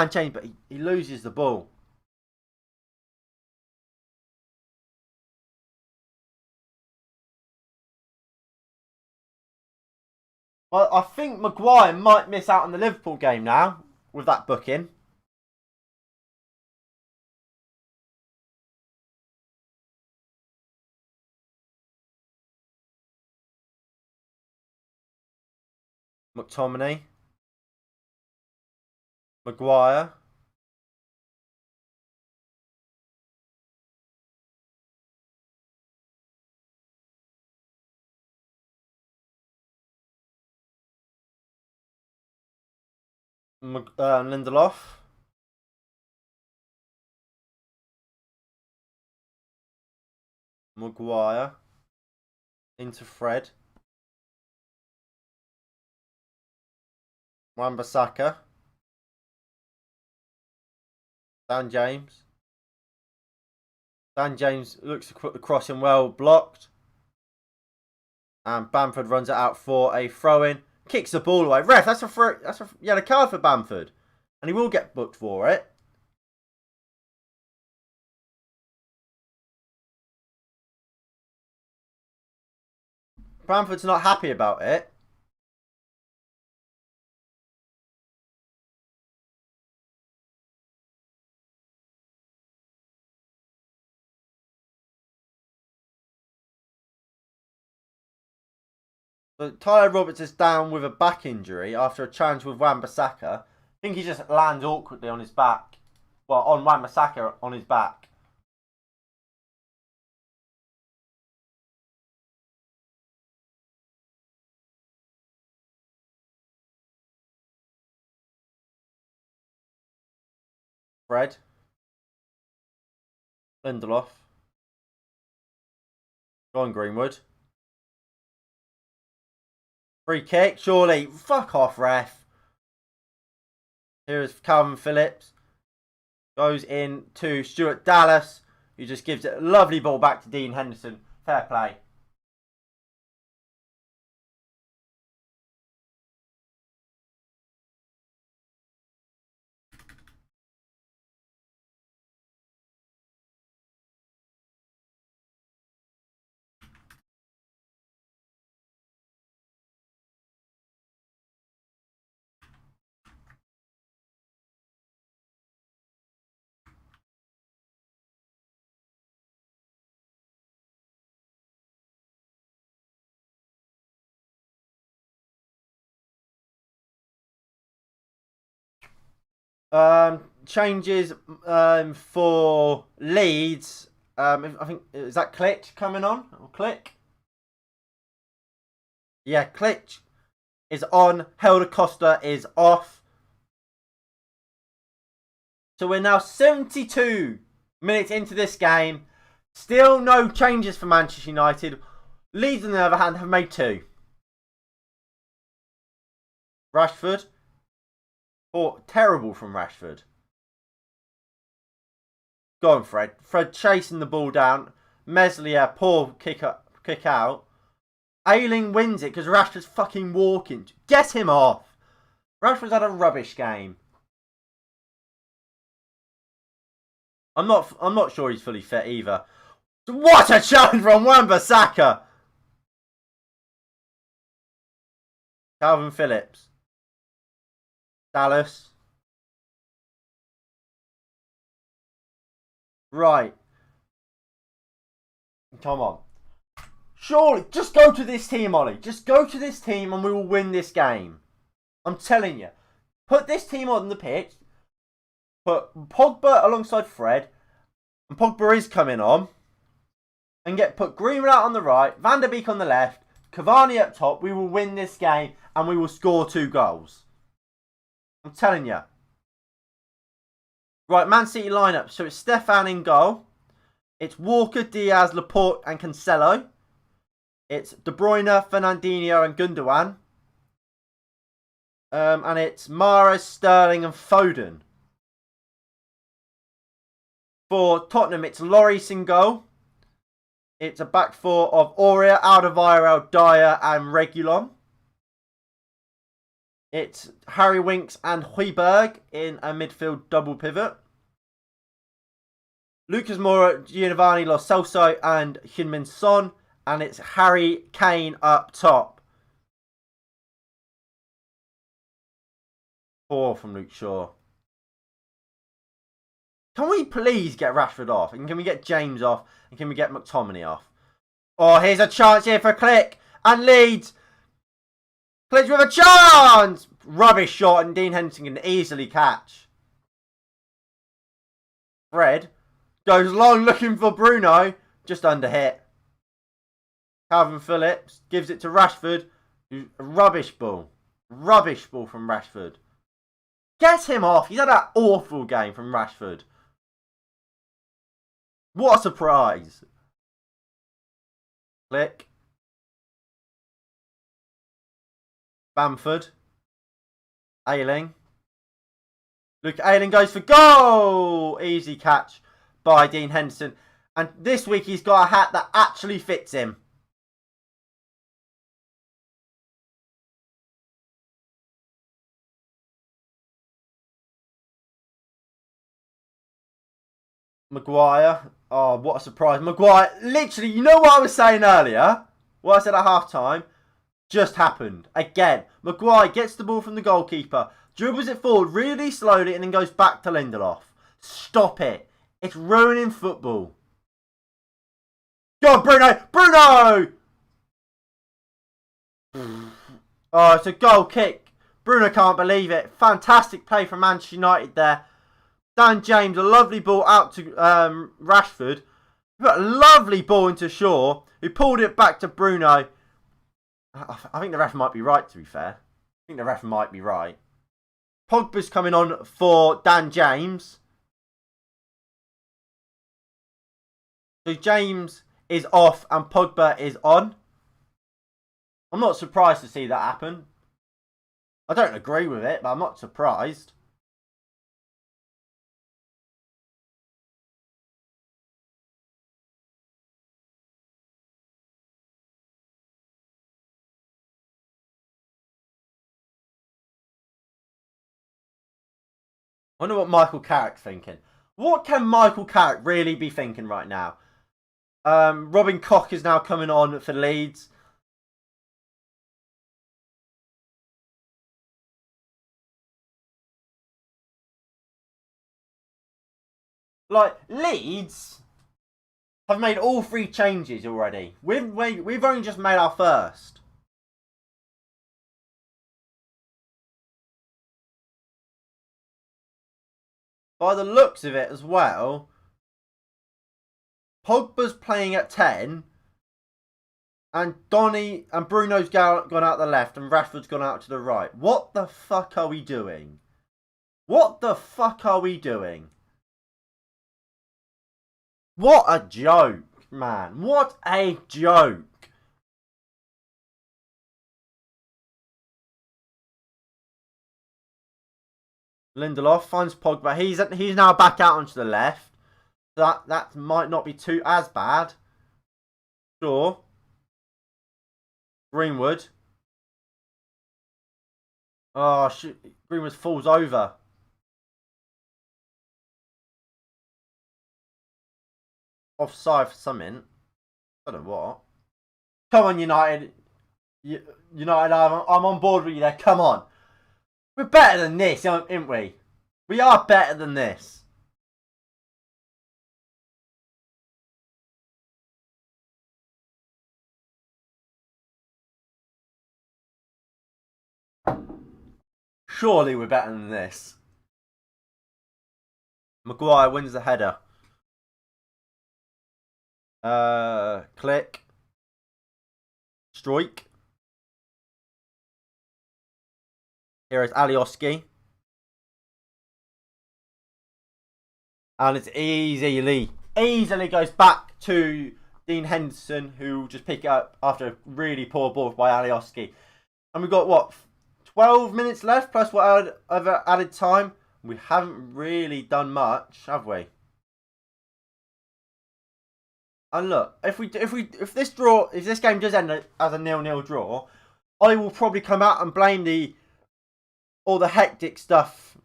James, but he loses the ball. Well, I think Maguire might miss out on the Liverpool game now with that booking. McTominay. Maguire. Lindelof. Maguire. Into Fred. Wan-Bissaka. Dan James. Dan James looks to put the crossing well blocked. And Bamford runs it out for a throw-in. Kicks the ball away. Ref, that's a yellow card for Bamford. And he will get booked for it. Bamford's not happy about it. So Tyler Roberts is down with a back injury after a challenge with Wan-Bissaka. I think he just lands awkwardly on his back. Well, on Wan-Bissaka on his back. Fred. Lindelof. Go on, Greenwood. Free kick, surely. Fuck off, ref. Here is Calvin Phillips. Goes in to Stuart Dallas, who just gives it a lovely ball back to Dean Henderson. Fair play. Changes for Leeds. I think, is that Klitsch coming on? Or Click? Yeah, Klitsch is on. Helder Costa is off. So we're now 72 minutes into this game. Still no changes for Manchester United. Leeds, on the other hand, have made 2. Rashford. Terrible from Rashford. Go on, Fred. Fred chasing the ball down. Meslier, poor kick out. Ayling wins it because Rashford's fucking walking. Get him off. Rashford's had a rubbish game. I'm not sure he's fully fit either. What a challenge from Wan-Bissaka. Calvin Phillips. Dallas. Right. Come on. Surely, just go to this team, Ollie. Just go to this team and we will win this game. I'm telling you. Put this team on the pitch. Put Pogba alongside Fred. And Pogba is coming on. And put Greenwood out on the right. Van der Beek on the left. Cavani up top. We will win this game and we will score 2 goals. I'm telling you. Right, Man City lineup. So it's Stefan in goal. It's Walker, Diaz, Laporte and Cancelo. It's De Bruyne, Fernandinho and Gundogan. And it's Mahrez, Sterling and Foden. For Tottenham, it's Lloris in goal. It's a back four of Aurier, Alderweireld, Dyer and Reguilon. It's Harry Winks and Højbjerg in a midfield double pivot. Lucas Moura, Giovanni Lo Celso and Heung-min Son. And it's Harry Kane up top. 4 from Luke Shaw. Can we please get Rashford off? And can we get James off? And can we get McTominay off? Oh, here's a chance here for Click. And Leeds. Click with a chance. Rubbish shot and Dean Henderson can easily catch. Fred goes long looking for Bruno. Just under hit. Calvin Phillips gives it to Rashford. Rubbish ball. Rubbish ball from Rashford. Get him off. He's had that awful game from Rashford. What a surprise. Click. Bamford. Ayling. Luke Ayling goes for goal. Easy catch by Dean Henderson. And this week he's got a hat that actually fits him. Maguire. Oh, what a surprise. Maguire, literally, you know what I was saying earlier? What I said at half-time? Just happened. Again, Maguire gets the ball from the goalkeeper, dribbles it forward really slowly and then goes back to Lindelof. Stop it. It's ruining football. Go on, Bruno! Bruno! Oh, it's a goal kick. Bruno can't believe it. Fantastic play from Manchester United there. Dan James, a lovely ball out to Rashford. But a lovely ball into Shaw, who pulled it back to Bruno. I think the ref might be right, to be fair. I think the ref might be right. Pogba's coming on for Dan James. So James is off and Pogba is on. I'm not surprised to see that happen. I don't agree with it, but I'm not surprised. I wonder what Michael Carrick's thinking. What can Michael Carrick really be thinking right now? Robin Koch is now coming on for Leeds. Like, Leeds have made all 3 changes already. We've only just made our first. By the looks of it as well, Pogba's playing at 10. And Donny and Bruno's gone out the left and Rashford's gone out to the right. What the fuck are we doing? What the fuck are we doing? What a joke, man. What a joke. Lindelof finds Pogba. He's now back out onto the left. That might not be too as bad. Sure. Greenwood. Oh, shit. Greenwood falls over. Offside for something. I don't know what. Come on, United. United, I'm on board with you there. Come on. We're better than this, aren't we? We are better than this. Surely we're better than this. Maguire wins the header. Click. Strike. Here is Alioski. And it's easily goes back to Dean Henderson, who will just pick it up after a really poor ball by Alioski. And we've got, what, 12 minutes left plus what other added time? We haven't really done much, have we? And look, if this game does end as a 0-0 draw, I will probably come out and blame all the hectic stuff.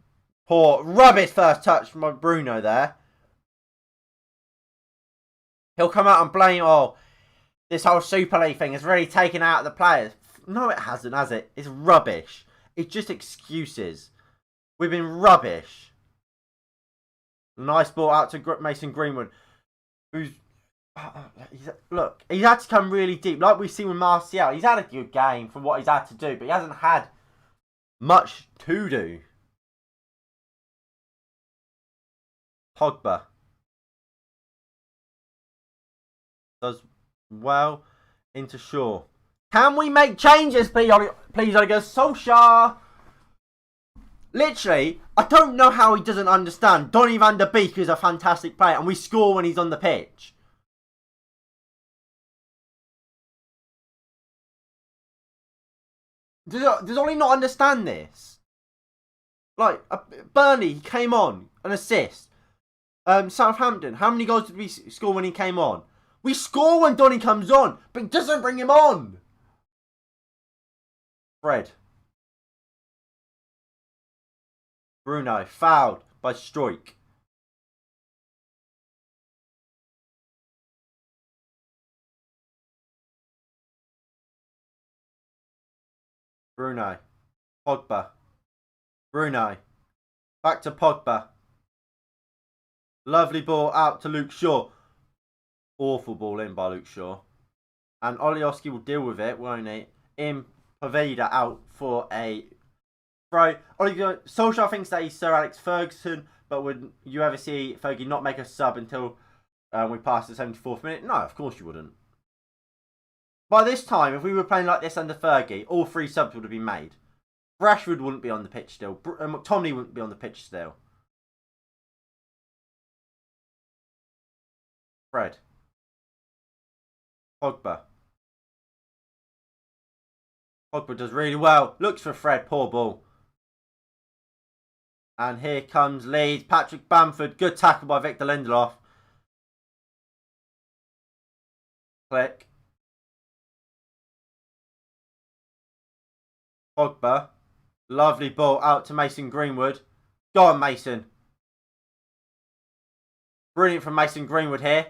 Poor rubbish first touch from Bruno there. He'll come out and blame, this whole Super League thing has really taken out the players. No, it hasn't, has it? It's rubbish. It's just excuses. We've been rubbish. Nice ball out to Mason Greenwood, who's look, he's had to come really deep. Like we've seen with Martial, he's had a good game for what he's had to do, but he hasn't had much to do. Pogba does well into Shaw. Can we make changes, please, Oliver Solskjaer? Literally, I don't know how he doesn't understand. Donny van der Beek is a fantastic player, and we score when he's on the pitch. Does Ollie not understand this? Like, Burnley, he came on, an assist. Southampton, how many goals did we score when he came on? We score when Donny comes on, but he doesn't bring him on. Fred. Bruno, fouled by Struijk. Bruno. Pogba. Bruno. Back to Pogba. Lovely ball out to Luke Shaw. Awful ball in by Luke Shaw. And Alioski will deal with it, won't he? In Poveda out for a throw. Solskjaer thinks that he's Sir Alex Ferguson, but would you ever see Fergie not make a sub until we pass the 74th minute? No, of course you wouldn't. By this time, if we were playing like this under Fergie, all 3 subs would have been made. Rashford wouldn't be on the pitch still. McTominay wouldn't be on the pitch still. Fred. Pogba. Pogba does really well. Looks for Fred. Poor ball. And here comes Leeds. Patrick Bamford. Good tackle by Victor Lindelof. Click. Pogba. Lovely ball out to Mason Greenwood. Go on, Mason. Brilliant from Mason Greenwood here.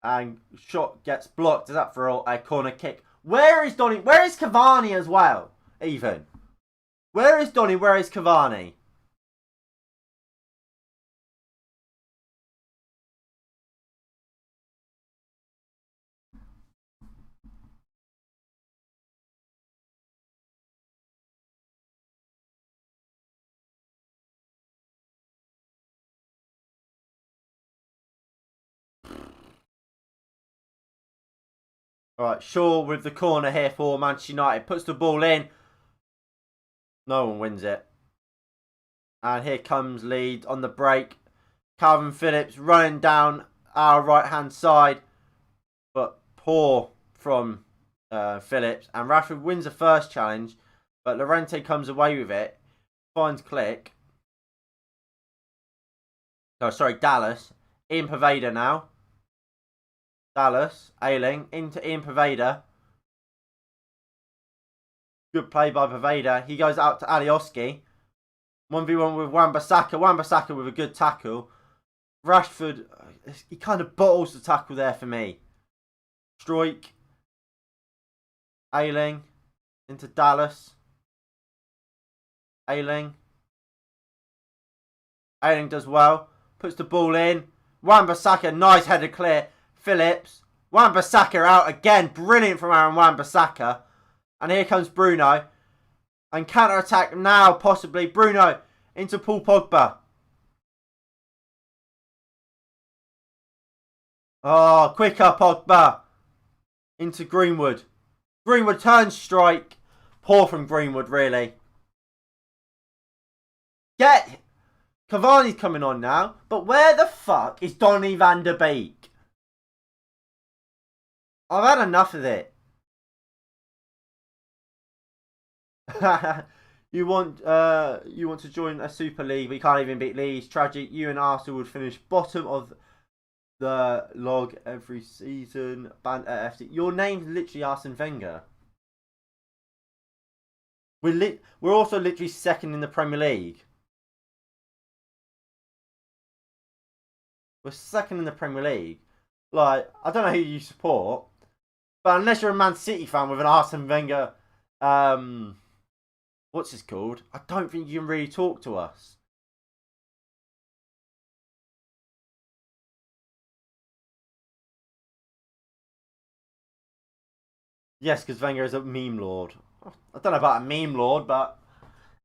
And shot gets blocked. Is that for a corner kick? Where is Donny? Where is Cavani as well? Even. Where is Donny? Where is Cavani? Alright, Shaw with the corner here for Manchester United. Puts the ball in. No one wins it. And here comes Leeds on the break. Calvin Phillips running down our right-hand side. But poor from Phillips. And Rashford wins the first challenge. But Llorente comes away with it. Finds Click. Oh, sorry, Dallas. Ian Poveda now. Dallas, Ayling, into Ian Poveda. Good play by Poveda. He goes out to Alioski. 1v1 with Wan-Bissaka. Wan-Bissaka with a good tackle. Rashford, he kind of bottles the tackle there for me. Struijk. Ayling. Into Dallas. Ayling. Ayling does well. Puts the ball in. Wan-Bissaka, nice header clear. Phillips. Wan-Bissaka out again. Brilliant from Aaron Wan-Bissaka. And here comes Bruno. And counter-attack now, possibly. Bruno into Paul Pogba. Oh, quicker Pogba. Into Greenwood. Greenwood turns strike. Poor from Greenwood, really. Cavani's coming on now, but where the fuck is Donny van der Beek? I've had enough of it. You want to join a Super League? We can't even beat Leeds. Tragic. You and Arsenal would finish bottom of the log every season. FC. Your name's literally Arsene Wenger. We're also literally second in the Premier League. We're second in the Premier League. Like, I don't know who you support, but unless you're a Man City fan with an Arsene Wenger, what's this called? I don't think you can really talk to us. Yes, because Wenger is a meme lord. I don't know about a meme lord, but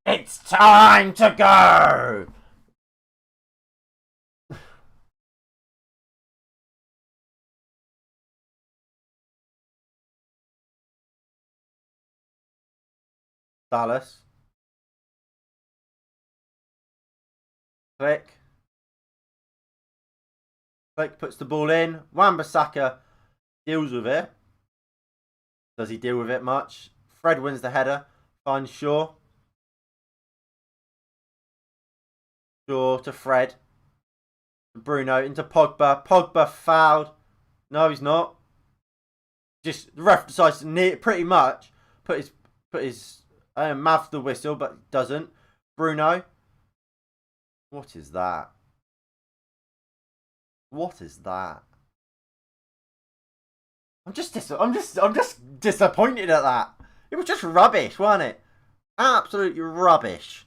it's time to go! Dallas. Click. Click puts the ball in. Wan-Bissaka deals with it. Does he deal with it much? Fred wins the header. Finds Shaw. Shaw to Fred. Bruno into Pogba. Pogba fouled. No, he's not. Just the ref decides to pretty much put his mouth to the whistle, but doesn't. Bruno. What is that? What is that? I'm just disappointed at that. It was just rubbish, wasn't it? Absolutely rubbish.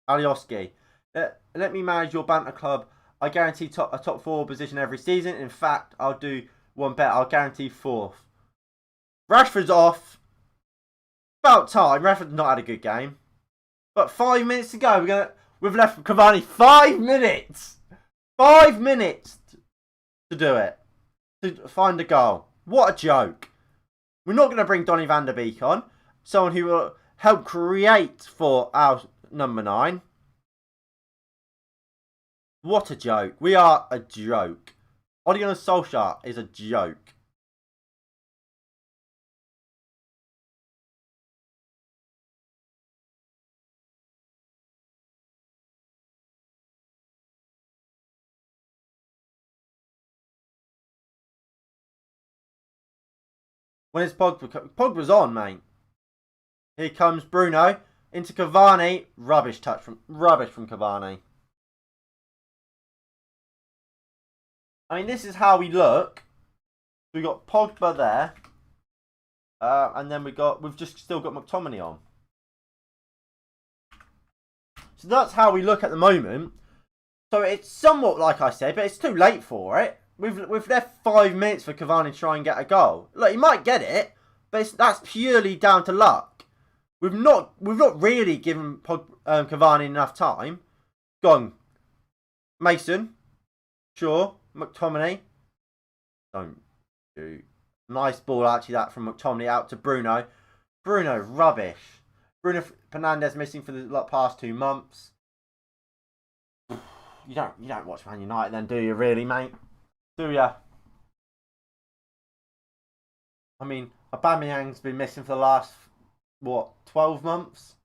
Alioski. Let me manage your banter club. I guarantee a top 4 position every season. In fact, I'll do one bet. I'll guarantee 4th. Rashford's off. About time. Rashford's not had a good game. But 5 minutes to go. We've left Cavani 5 minutes. 5 minutes to do it. To find a goal. What a joke. We're not going to bring Donny van der Beek on. Someone who will help create for our number 9. What a joke. We are a joke. Ole Gunnar Solskjaer is a joke. When it's Pogba's on, mate. Here comes Bruno into Cavani. Rubbish from Cavani. I mean, this is how we look. We got Pogba there, and then we've just still got McTominay on. So that's how we look at the moment. So it's somewhat like I said, but it's too late for it. We've left 5 minutes for Cavani to try and get a goal. Look, he might get it, but that's purely down to luck. We've not really given Cavani enough time. Gone. Mason. Sure. McTominay. Don't do. Nice ball actually that from McTominay out to Bruno. Bruno, rubbish. Bruno Fernandes missing for the past 2 months. You don't watch Man United then, do you really, mate? Do ya? I mean, Aubameyang's been missing for the last, 12 months?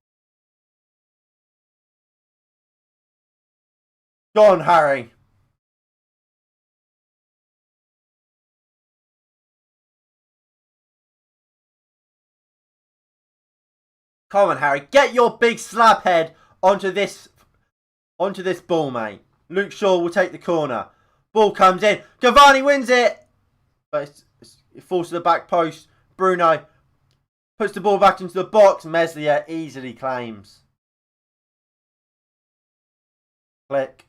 Go on, Harry. Come on, Harry. Get your big slab head onto this ball, mate. Luke Shaw will take the corner. Ball comes in. Cavani wins it. But it falls to the back post. Bruno puts the ball back into the box. Meslier easily claims. Click.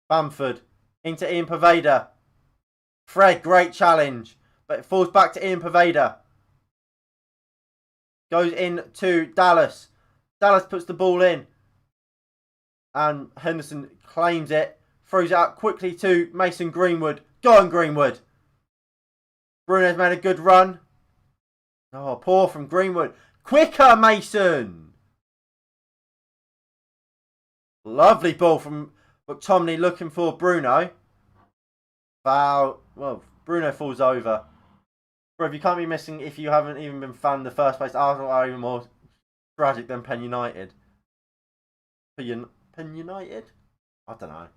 Bamford into Ian Poveda. Fred, great challenge. But it falls back to Ian Poveda. Goes in to Dallas. Dallas puts the ball in. And Henderson claims it. Throws it out quickly to Mason Greenwood. Go on, Greenwood. Bruno's made a good run. Oh, poor from Greenwood. Quicker, Mason. Lovely ball from McTominay looking for Bruno. Foul. Well, Bruno falls over. Bro, you can't be missing if you haven't even been fan in the first place. Arsenal are even more tragic than Penn United. Penn United? I don't know.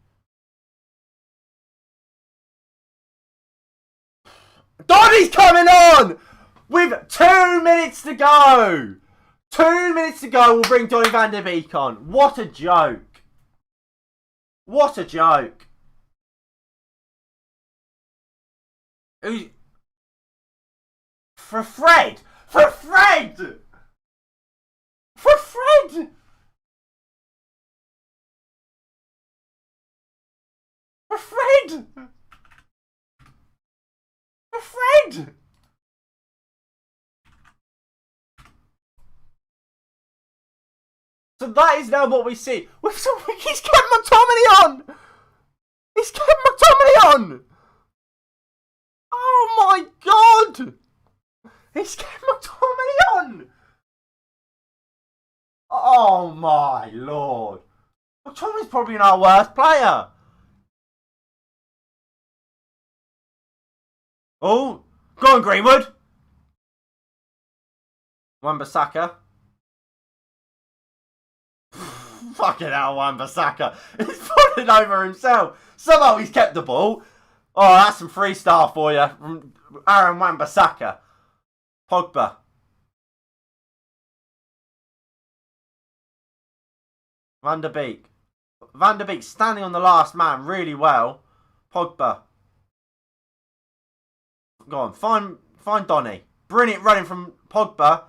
Donny's coming on! With 2 minutes to go! 2 minutes to go, we'll bring Donny van der Beek on. What a joke. What a joke. Who's... For Fred! For Fred! For Fred! For Fred! For Fred! So that is now what we see. He's kept McTominay on! He's kept McTominay on! Oh my god! He's kept McTominay on! Oh my lord. McTominay's probably our worst player. Oh, go on Greenwood. Wan-Bissaka. Fucking hell, Wan-Bissaka. He's falling over himself. Somehow he's kept the ball. Oh, that's some 3-star for you from Aaron Wan-Bissaka. Pogba. Van der Beek. Van der Beek standing on the last man really well. Pogba. Go on, find Donny. Brilliant running from Pogba.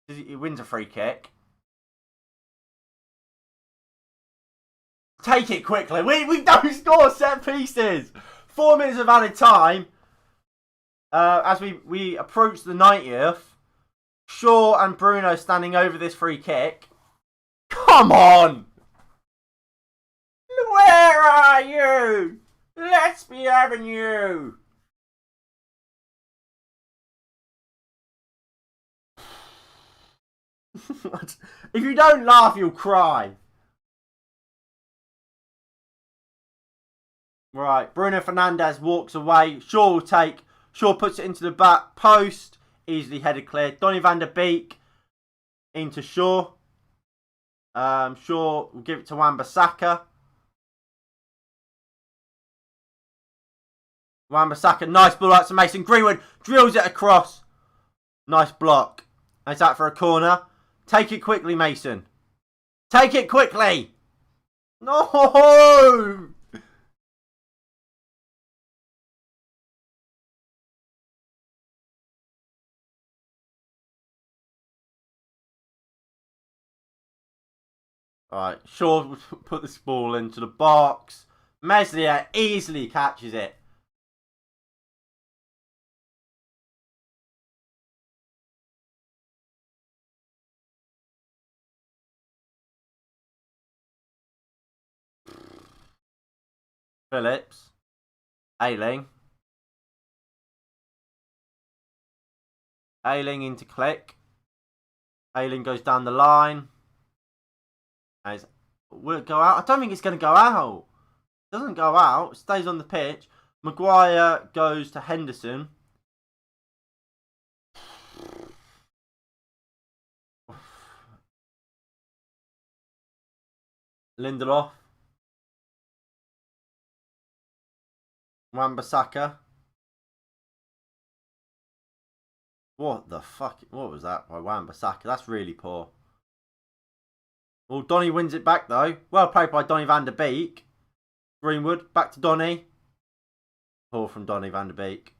He wins a free kick. Take it quickly. We don't score set pieces. 4 minutes of added time. As we approach the 90th. Shaw and Bruno standing over this free kick. Come on! Where are you? Let's be having you. If you don't laugh, you'll cry. Right, Bruno Fernandes walks away. Shaw will take. Shaw puts it into the back post. Easily headed clear. Donny van der Beek into Shaw. Shaw will give it to Wan-Bissaka. Wan-Bissaka, nice ball out to Mason Greenwood. Drills it across. Nice block. Is that for a corner? Take it quickly, Mason. Take it quickly. No! Alright, Shaw will put this ball into the box. Meslier easily catches it. Phillips. Ayling. Ayling into Click. Ayling goes down the line. Will it go out? I don't think it's going to go out. It doesn't go out. It stays on the pitch. Maguire goes to Henderson. Lindelof. Wan-Bissaka. What the fuck? What was that by Wan-Bissaka? That's really poor. Well, Donny wins it back though. Well played by Donny van der Beek. Greenwood, back to Donny. Poor from Donny van der Beek.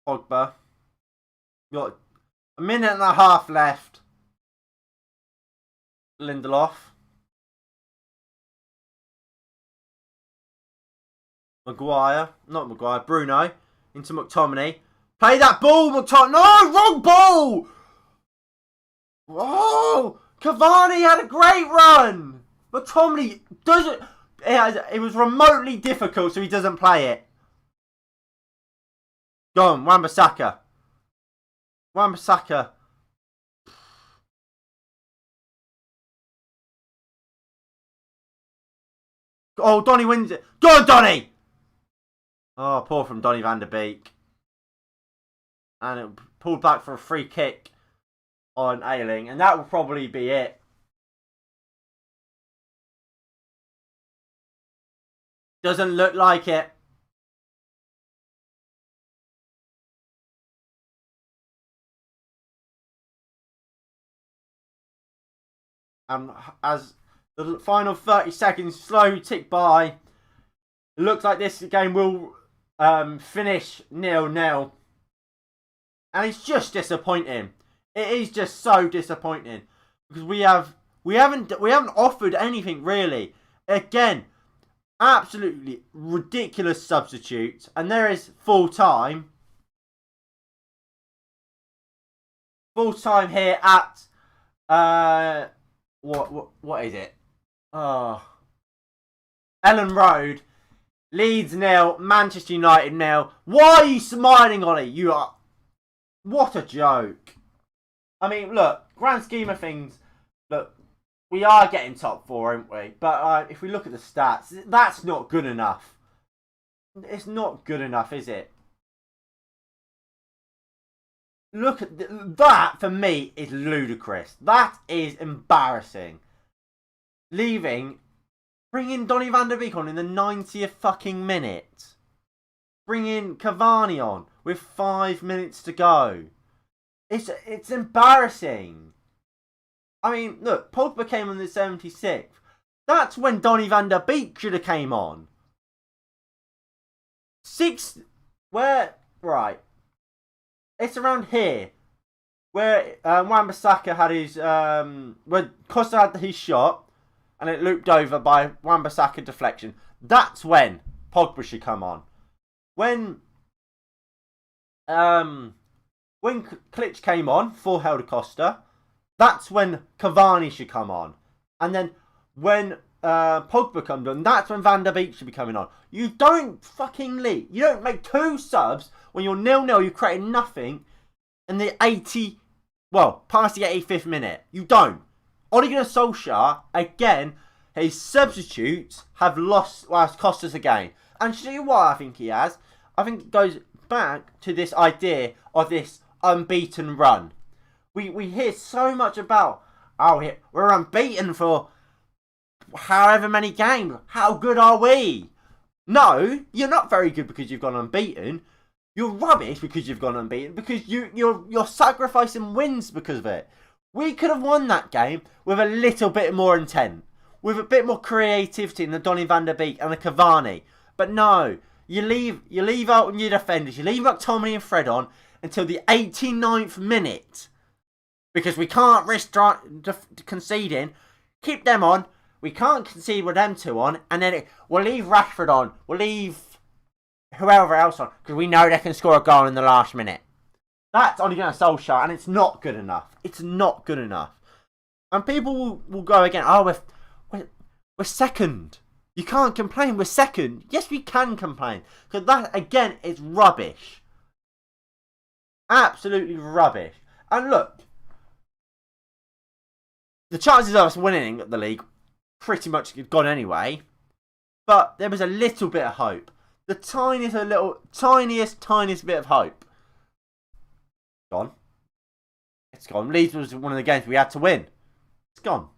Pogba. Got a minute and a half left. Lindelof. Maguire. Not Maguire. Bruno. Into McTominay. Play that ball, McTominay. No! Wrong ball! Oh! Cavani had a great run. McTominay doesn't. It was remotely difficult, so he doesn't play it. Go on, Wan-Bissaka. Wan-Bissaka. Oh, Donny wins it. Go on, Donny! Oh, poor from Donny van der Beek. And it pulled back for a free kick on Ayling. And that will probably be it. Doesn't look like it. As the final 30 seconds slowly tick by, it looks like this game will finish 0-0. And it's just disappointing. It is just so disappointing. Because we haven't offered anything really. Again, absolutely ridiculous substitutes. And there is full time. Full time here at what is it? Oh, Ellen Road. Leeds 0, Manchester United 0. Why are you smiling, Ollie? You are. What a joke. I mean, look, grand scheme of things, look, we are getting top 4, aren't we? But if we look at the stats, that's not good enough. It's not good enough, is it? Look at that, for me, is ludicrous. That is embarrassing. Bringing Donny van der Beek on in the 90th fucking minute. Bringing Cavani on with 5 minutes to go. It's embarrassing. I mean, look, Pogba came on the 76th. That's when Donny van der Beek should have came on. Right. It's around here where Wan-Bissaka had his when Costa had his shot and it looped over by Wan-Bissaka deflection. That's when Pogba should come on. When Klitsch came on for Helder Costa, that's when Cavani should come on. And then when Pogba comes on, that's when Van der Beek should be coming on. You don't fucking leave. You don't make 2 subs when you're 0-0. You're creating nothing in the past the 85th minute. You don't. Ole Gunnar Solskjaer, again, his substitutes have cost us a game. And to you what I think he has? I think it goes back to this idea of this unbeaten run. We hear so much about, we're unbeaten for however many games. How good are we? No, you're not very good because you've gone unbeaten. You're rubbish because you've gone unbeaten, because you're sacrificing wins because of it. We could have won that game with a little bit more intent, with a bit more creativity in the Donny van der Beek and the Cavani. But no, you leave out your defenders, you leave McTominay and Fred on until the 89th minute, because we can't risk conceding. Keep them on. We can't concede with them 2 on, and then we'll leave Rashford on. We'll leave whoever else on, because we know they can score a goal in the last minute. That's Ole Gunnar Solskjaer, and it's not good enough. It's not good enough. And people will go again, we're second. You can't complain, we're second. Yes, we can complain, because that, again, is rubbish. Absolutely rubbish. And look, the chances of us winning the league pretty much gone anyway. But there was a little bit of hope. The tiniest bit of hope. Gone. It's gone. Leeds was one of the games we had to win. It's gone.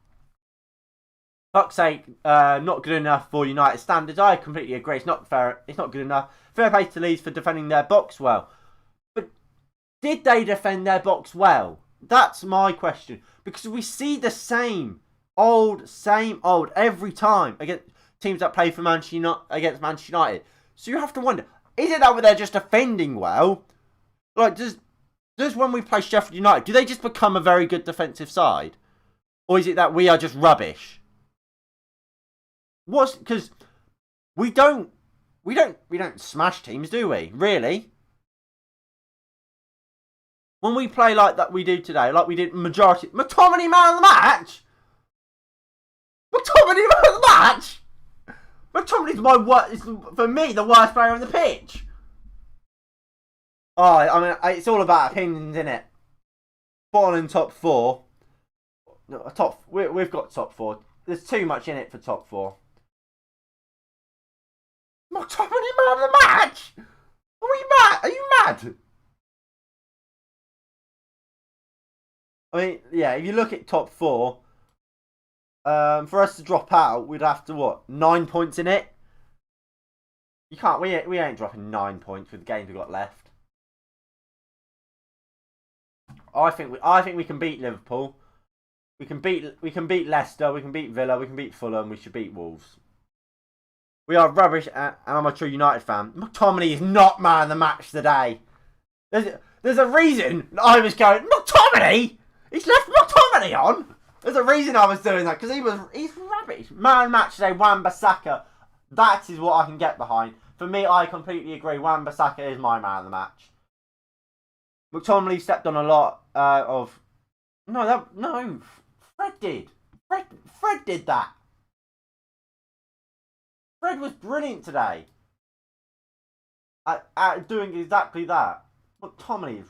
Fuck's sake, not good enough for United standards. I completely agree. It's not fair. It's not good enough. Fair play to Leeds for defending their box well. But did they defend their box well? That's my question. Because we see the same old every time against teams that play for against Manchester United. So you have to wonder, is it that they're just defending well? Like, does when we play Sheffield United, do they just become a very good defensive side? Or is it that we are just rubbish? Because we don't smash teams, do we? Really? When we play like that we do today, like we did majority... McTominay man of the match? McTominay man of the match? McTominay's my worst, for me, the worst player on the pitch. Oh, I mean, it's all about opinions, isn't it? Falling top 4. We've got top 4. There's too much in it for top 4. McTominay man of the match? Are we mad? Are you mad? I mean, yeah, if you look at top 4, for us to drop out, we'd have to, what, 9 points in it? You can't, we ain't dropping 9 points with the games we've got left. I think we can beat Liverpool. We can beat Leicester, we can beat Villa, we can beat Fulham, we should beat Wolves. We are rubbish, and I'm a true United fan. McTominay is not man of the match today. There's a reason I was going, McTominay? He's left McTominay on? There's a reason I was doing that, because he's rubbish. Man of the match today, Wan-Bissaka. That is what I can get behind. For me, I completely agree. Wan-Bissaka is my man of the match. McTominay stepped on a lot of... No, Fred did. Fred did that. Fred was brilliant today at doing exactly that. McTominay.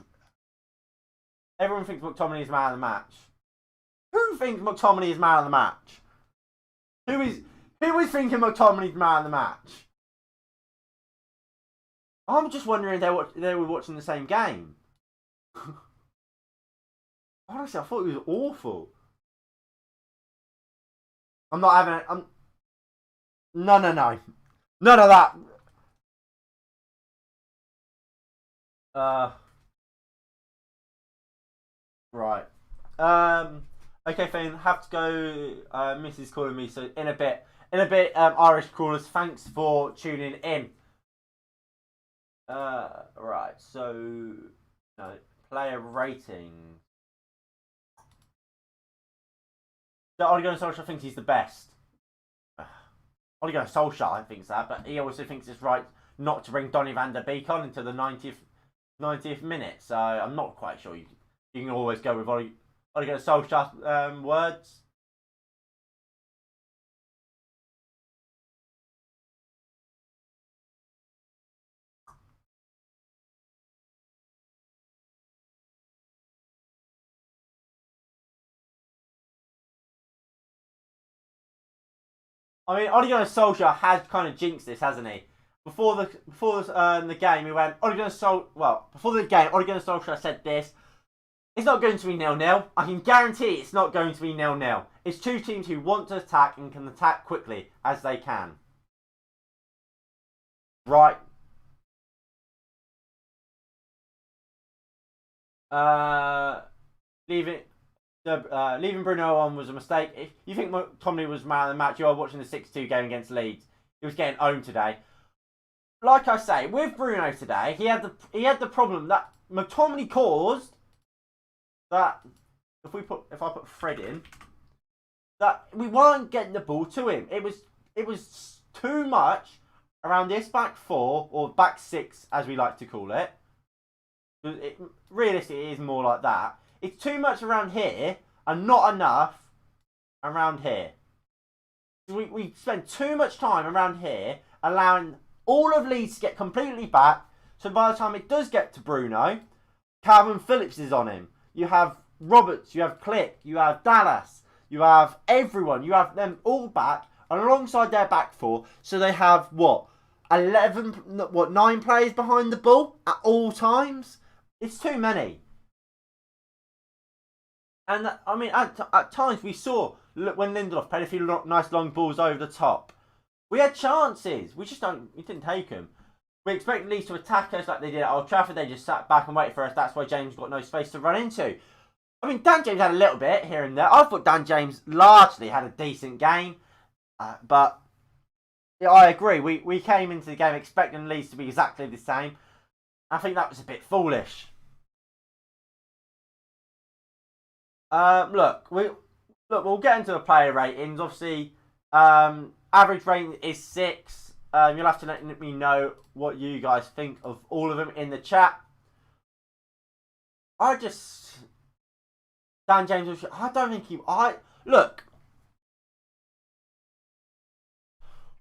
Everyone thinks McTominay is man of the match. Who thinks McTominay is man of the match? Who is thinking McTominay's man of the match? I'm just wondering if they were watching the same game. Honestly, I thought it was awful. I'm not having it. No. None of that. Right. Okay, Fane, have to go. Mrs. calling me, so in a bit, Irish callers, thanks for tuning in. Right, so, no, player rating. Ole Gunnar Solskjaer thinks he's the best. Ole Gunnar Solskjaer thinks that, but he also thinks it's right not to bring Donny van der Beek on until the 90th minute. So I'm not quite sure. You can always go with Ole Gunnar Solskjaer's words. I mean, Ole Gunnar Solskjaer has kind of jinxed this, hasn't he? Before the game, he went, before the game, Ole Gunnar Solskjaer said this: it's not going to be 0-0. I can guarantee it's not going to be 0-0. It's two teams who want to attack and can attack quickly as they can. Right. Leaving Bruno on was a mistake. If you think McTominay was man of the match, you are watching the 6-2 game against Leeds. He was getting owned today. Like I say, with Bruno today, he had the problem that McTominay caused. That if I put Fred in, that we weren't getting the ball to him. It was too much around this back 4 or back 6, as we like to call it. Realistically, it is more like that. It's too much around here and not enough around here. We spend too much time around here, allowing all of Leeds to get completely back. So by the time it does get to Bruno, Calvin Phillips is on him. You have Roberts, you have Click, you have Dallas, you have everyone. You have them all back and alongside their back 4. So they have, 9 players behind the ball at all times? It's too many. And I mean, at times we saw, look, when Lindelof played a few nice long balls over the top. We had chances. We didn't take them. We expected Leeds to attack us like they did at Old Trafford. They just sat back and waited for us. That's why James got no space to run into. I mean, Dan James had a little bit here and there. I thought Dan James largely had a decent game. But yeah, I agree. We came into the game expecting Leeds to be exactly the same. I think that was a bit foolish. We'll get into the player ratings. Obviously, average rating is 6. You'll have to let me know what you guys think of all of them in the chat. I just Dan James was. I don't think he. I look.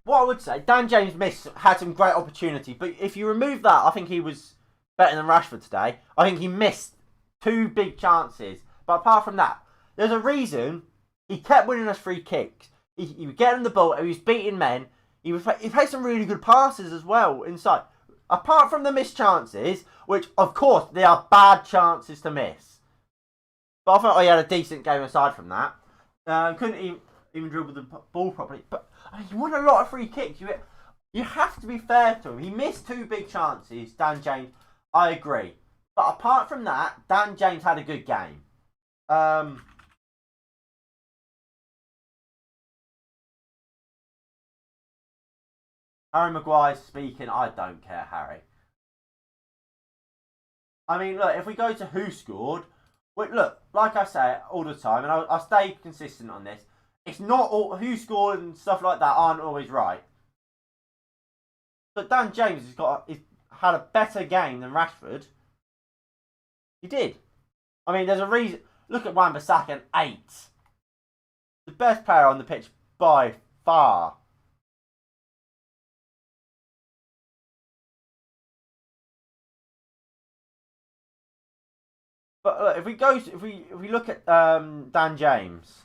What I would say, Dan James had some great opportunity, but if you remove that, I think he was better than Rashford today. I think he missed 2 big chances, but apart from that, there's a reason he kept winning us free kicks. He was getting the ball, he was beating men. He played some really good passes as well inside. Apart from the missed chances, which of course they are bad chances to miss, but I thought he had a decent game aside from that. Couldn't even dribble the ball properly, but I mean, he won a lot of free kicks. You have to be fair to him. He missed 2 big chances, Dan James. I agree. But apart from that, Dan James had a good game. Harry Maguire speaking, I don't care, Harry. I mean, look, if we go to who scored, look, like I say all the time, and I'll stay consistent on this, it's not all who scored and stuff like that aren't always right. But Dan James he's had a better game than Rashford. He did. I mean, there's a reason. Look at Wan-Bissaka, 8. The best player on the pitch by far. But look, if we look at Dan James,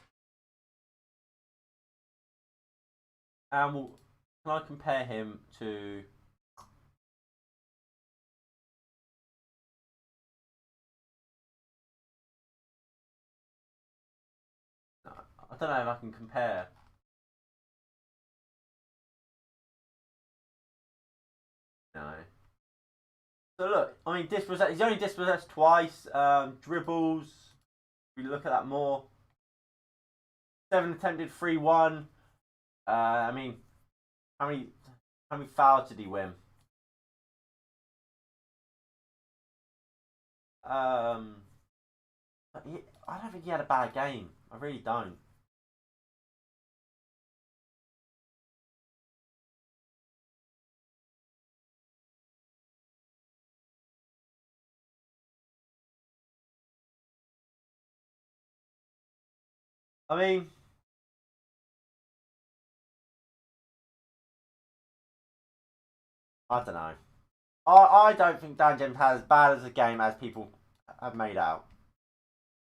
and can I compare him to? I don't know if I can compare. No. So look, I mean, he's only dispossessed twice. Dribbles. If we look at that more. 7 attempted, 3-1. I mean, how many fouls did he win? I don't think he had a bad game. I really don't. I mean, I don't know. I don't think Dan James had as bad as a game as people have made out.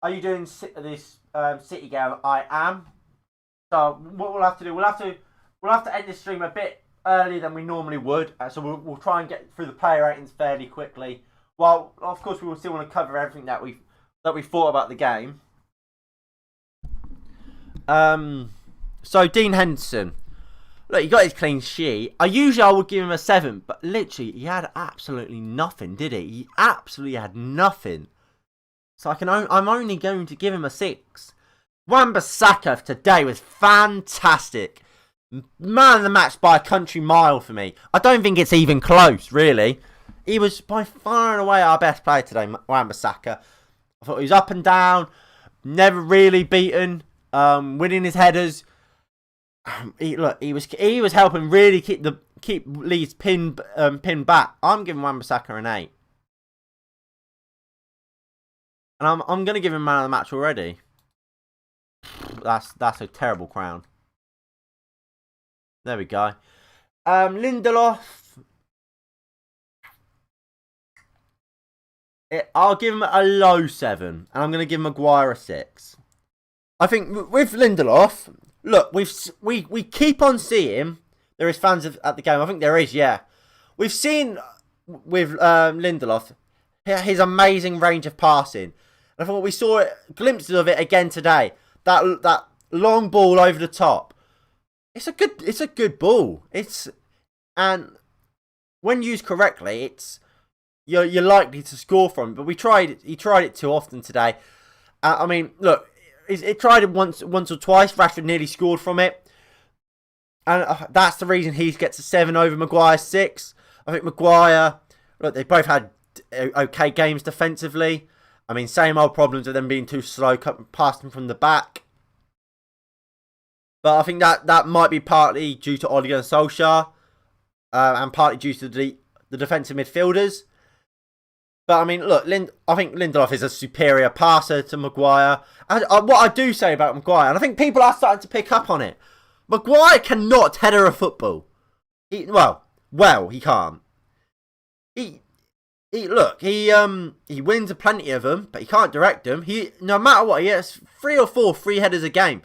Are you doing this City game? I am. So what we'll have to do, we'll have to end this stream a bit earlier than we normally would. So we'll try and get through the player ratings fairly quickly. Well, of course, we will still want to cover everything that we thought about the game. So Dean Henderson. Look, he got his clean sheet. I would give him a 7, but literally he had absolutely nothing, did he? He absolutely had nothing. So I'm only going to give him a 6. Wan-Bissaka today was fantastic. Man of the match by a country mile for me. I don't think it's even close, really. He was by far and away our best player today, Wan-Bissaka. I thought he was up and down, never really beaten, winning his headers. He was helping really keep Leeds pinned back. I'm giving Wan-Bissaka an 8. And I'm going to give him man of the match already. That's a terrible crown. There we go. Lindelof. I'll give him a low 7. And I'm going to give Maguire a 6. I think with Lindelof, look, we keep on seeing there is fans at the game. I think there is, yeah. We've seen with Lindelof his amazing range of passing. And I thought we saw glimpses of it again today. That long ball over the top. It's a good ball. And when used correctly, you're likely to score from it. But he tried it too often today. I mean, look, it tried it once or twice. Rashford nearly scored from it. And that's the reason he gets a 7 over Maguire's 6. I think Maguire, look, they both had okay games defensively. I mean, same old problems of them being too slow, passing from the back. But I think that might be partly due to Ole Gunnar Solskjaer and partly due to the defensive midfielders. But I mean, look, I think Lindelof is a superior passer to Maguire. What I do say about Maguire, and I think people are starting to pick up on it, Maguire cannot header a football. He can't. He wins plenty of them, but he can't direct them. No matter what, he has 3 or 4 free headers a game.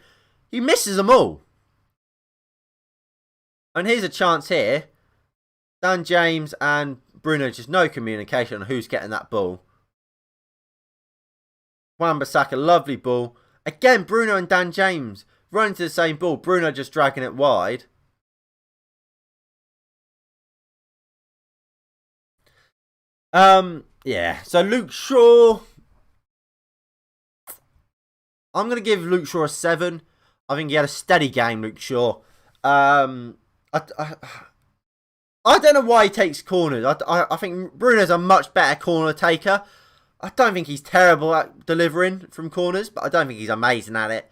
He misses them all. And here's a chance here. Dan James and Bruno, just no communication on who's getting that ball. Wan-Bissaka, lovely ball. Again, Bruno and Dan James running to the same ball. Bruno just dragging it wide. Yeah. So Luke Shaw, I'm going to give Luke Shaw a 7. I think he had a steady game, Luke Shaw. I don't know why he takes corners. I think Bruno's a much better corner taker. I don't think he's terrible at delivering from corners, but I don't think he's amazing at it.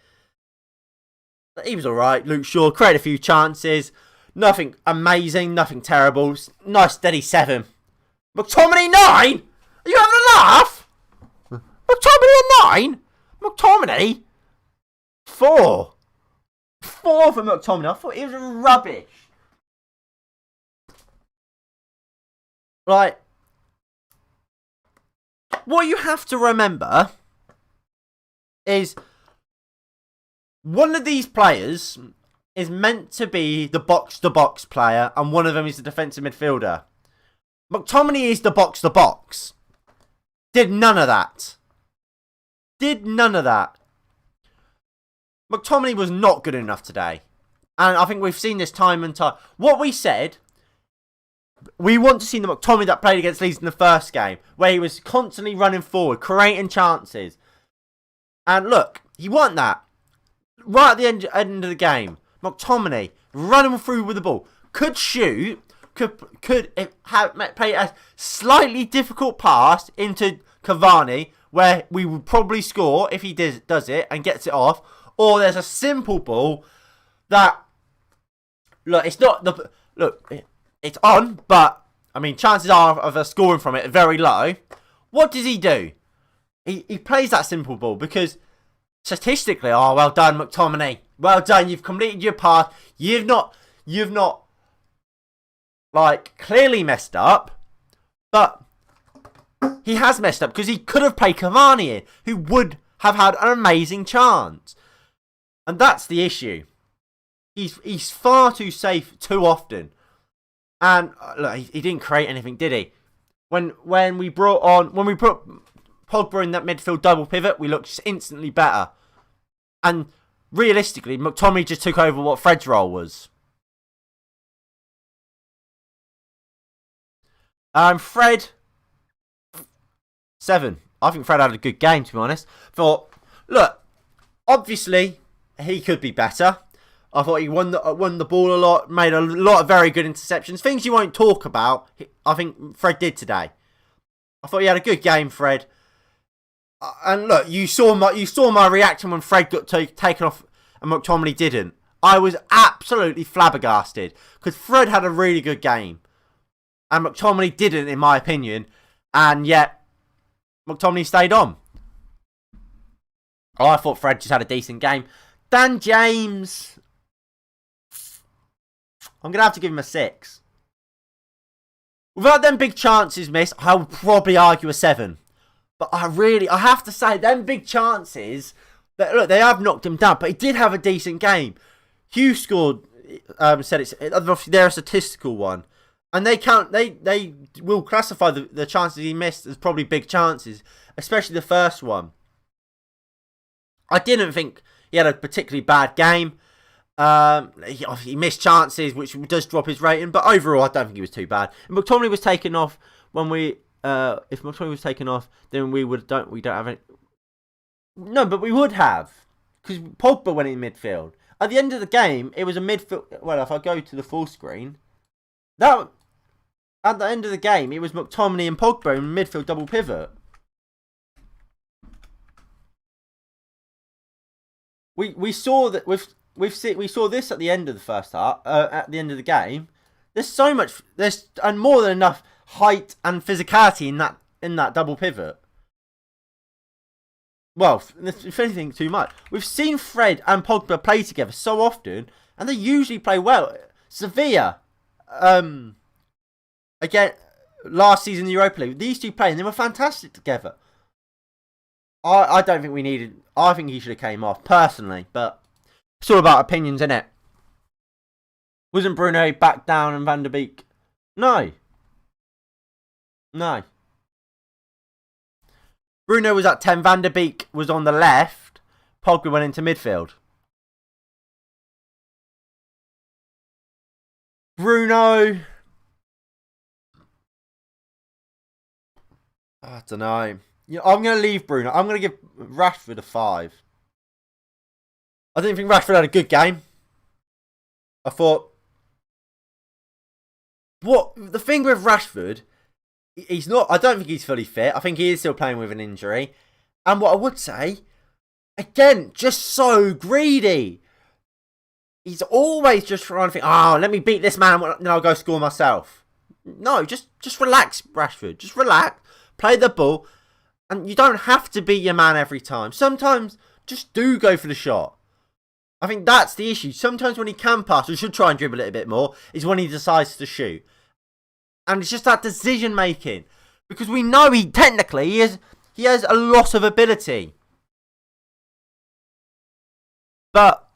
But he was alright. Luke Shaw created a few chances. Nothing amazing, nothing terrible. Nice steady 7. McTominay 9? Are you having a laugh? McTominay a 9? McTominay 4. 4 for McTominay. I thought he was rubbish. Right. What you have to remember is one of these players is meant to be the box-to-box player, and one of them is the defensive midfielder. McTominay is the box-to-box. Did none of that. McTominay was not good enough today. And I think we've seen this time and time. What we said, we want to see the McTominay that played against Leeds in the first game, where he was constantly running forward, creating chances. And look, he wasn't that. Right at the end of the game, McTominay running through with the ball, could shoot, could play a slightly difficult pass into Cavani, where we would probably score if he does it and gets it off. Or there's a simple ball that, look, it's not the it's on, but I mean, chances are of us scoring from it are very low. What does he do? He plays that simple ball because statistically, oh, well done, McTominay. Well done, you've completed your pass. You've not like clearly messed up, but he has messed up because he could have played Cavani in, who would have had an amazing chance. And that's the issue. He's far too safe too often. And look, he didn't create anything, did he? When we put Pogba in that midfield double pivot, we looked instantly better. And realistically, McTominay just took over what Fred's role was. Fred 7. I think Fred had a good game, to be honest. Thought, look, obviously he could be better. I thought he won the ball a lot, made a lot of very good interceptions. Things you won't talk about, I think Fred did today. I thought he had a good game, Fred. And look, you saw my reaction when Fred got taken off and McTominay didn't. I was absolutely flabbergasted because Fred had a really good game and McTominay didn't, in my opinion. And yet McTominay stayed on. I thought Fred just had a decent game. Dan James, I'm going to have to give him a 6. Without them big chances missed, I would probably argue a 7. But I have to say, them big chances, look, they have knocked him down, but he did have a decent game. Hugh scored, said it's, obviously they're a statistical one. And they will classify the chances he missed as probably big chances, especially the first one. I didn't think he had a particularly bad game. He missed chances, which does drop his rating, but overall, I don't think he was too bad. And McTominay was taken off when we. If McTominay was taken off, then we don't have any. No, but we would have, because Pogba went in midfield. At the end of the game, it was a midfield. Well, if I go to the full screen, at the end of the game, it was McTominay and Pogba in midfield double pivot. We saw that we saw this at the end of the first half, at the end of the game. There's so much, and more than enough height and physicality in in that double pivot. Well, if anything, too much. We've seen Fred and Pogba play together so often, and they usually play well. Sevilla, again, last season in the Europa League, these two played and they were fantastic together. I don't think we needed. I think he should have came off personally, but it's all about opinions, isn't it? Wasn't Bruno back down and Van der Beek? No. Bruno was at 10. Van der Beek was on the left. Pogba went into midfield. Bruno. I don't know. I'm going to leave Bruno. I'm going to give Rashford a 5. I didn't think Rashford had a good game. I thought... The thing with Rashford... He's not... I don't think he's fully fit. I think he is still playing with an injury. And what I would say... Again, just so greedy. He's always just trying to think, let me beat this man and then I'll go score myself. No, just relax, Rashford. Just relax. Play the ball. And you don't have to beat your man every time. Sometimes, just do go for the shot. I think that's the issue. Sometimes when he can pass, or should try and dribble it a bit more, is when he decides to shoot. And it's just that decision making. Because we know he has a lot of ability. But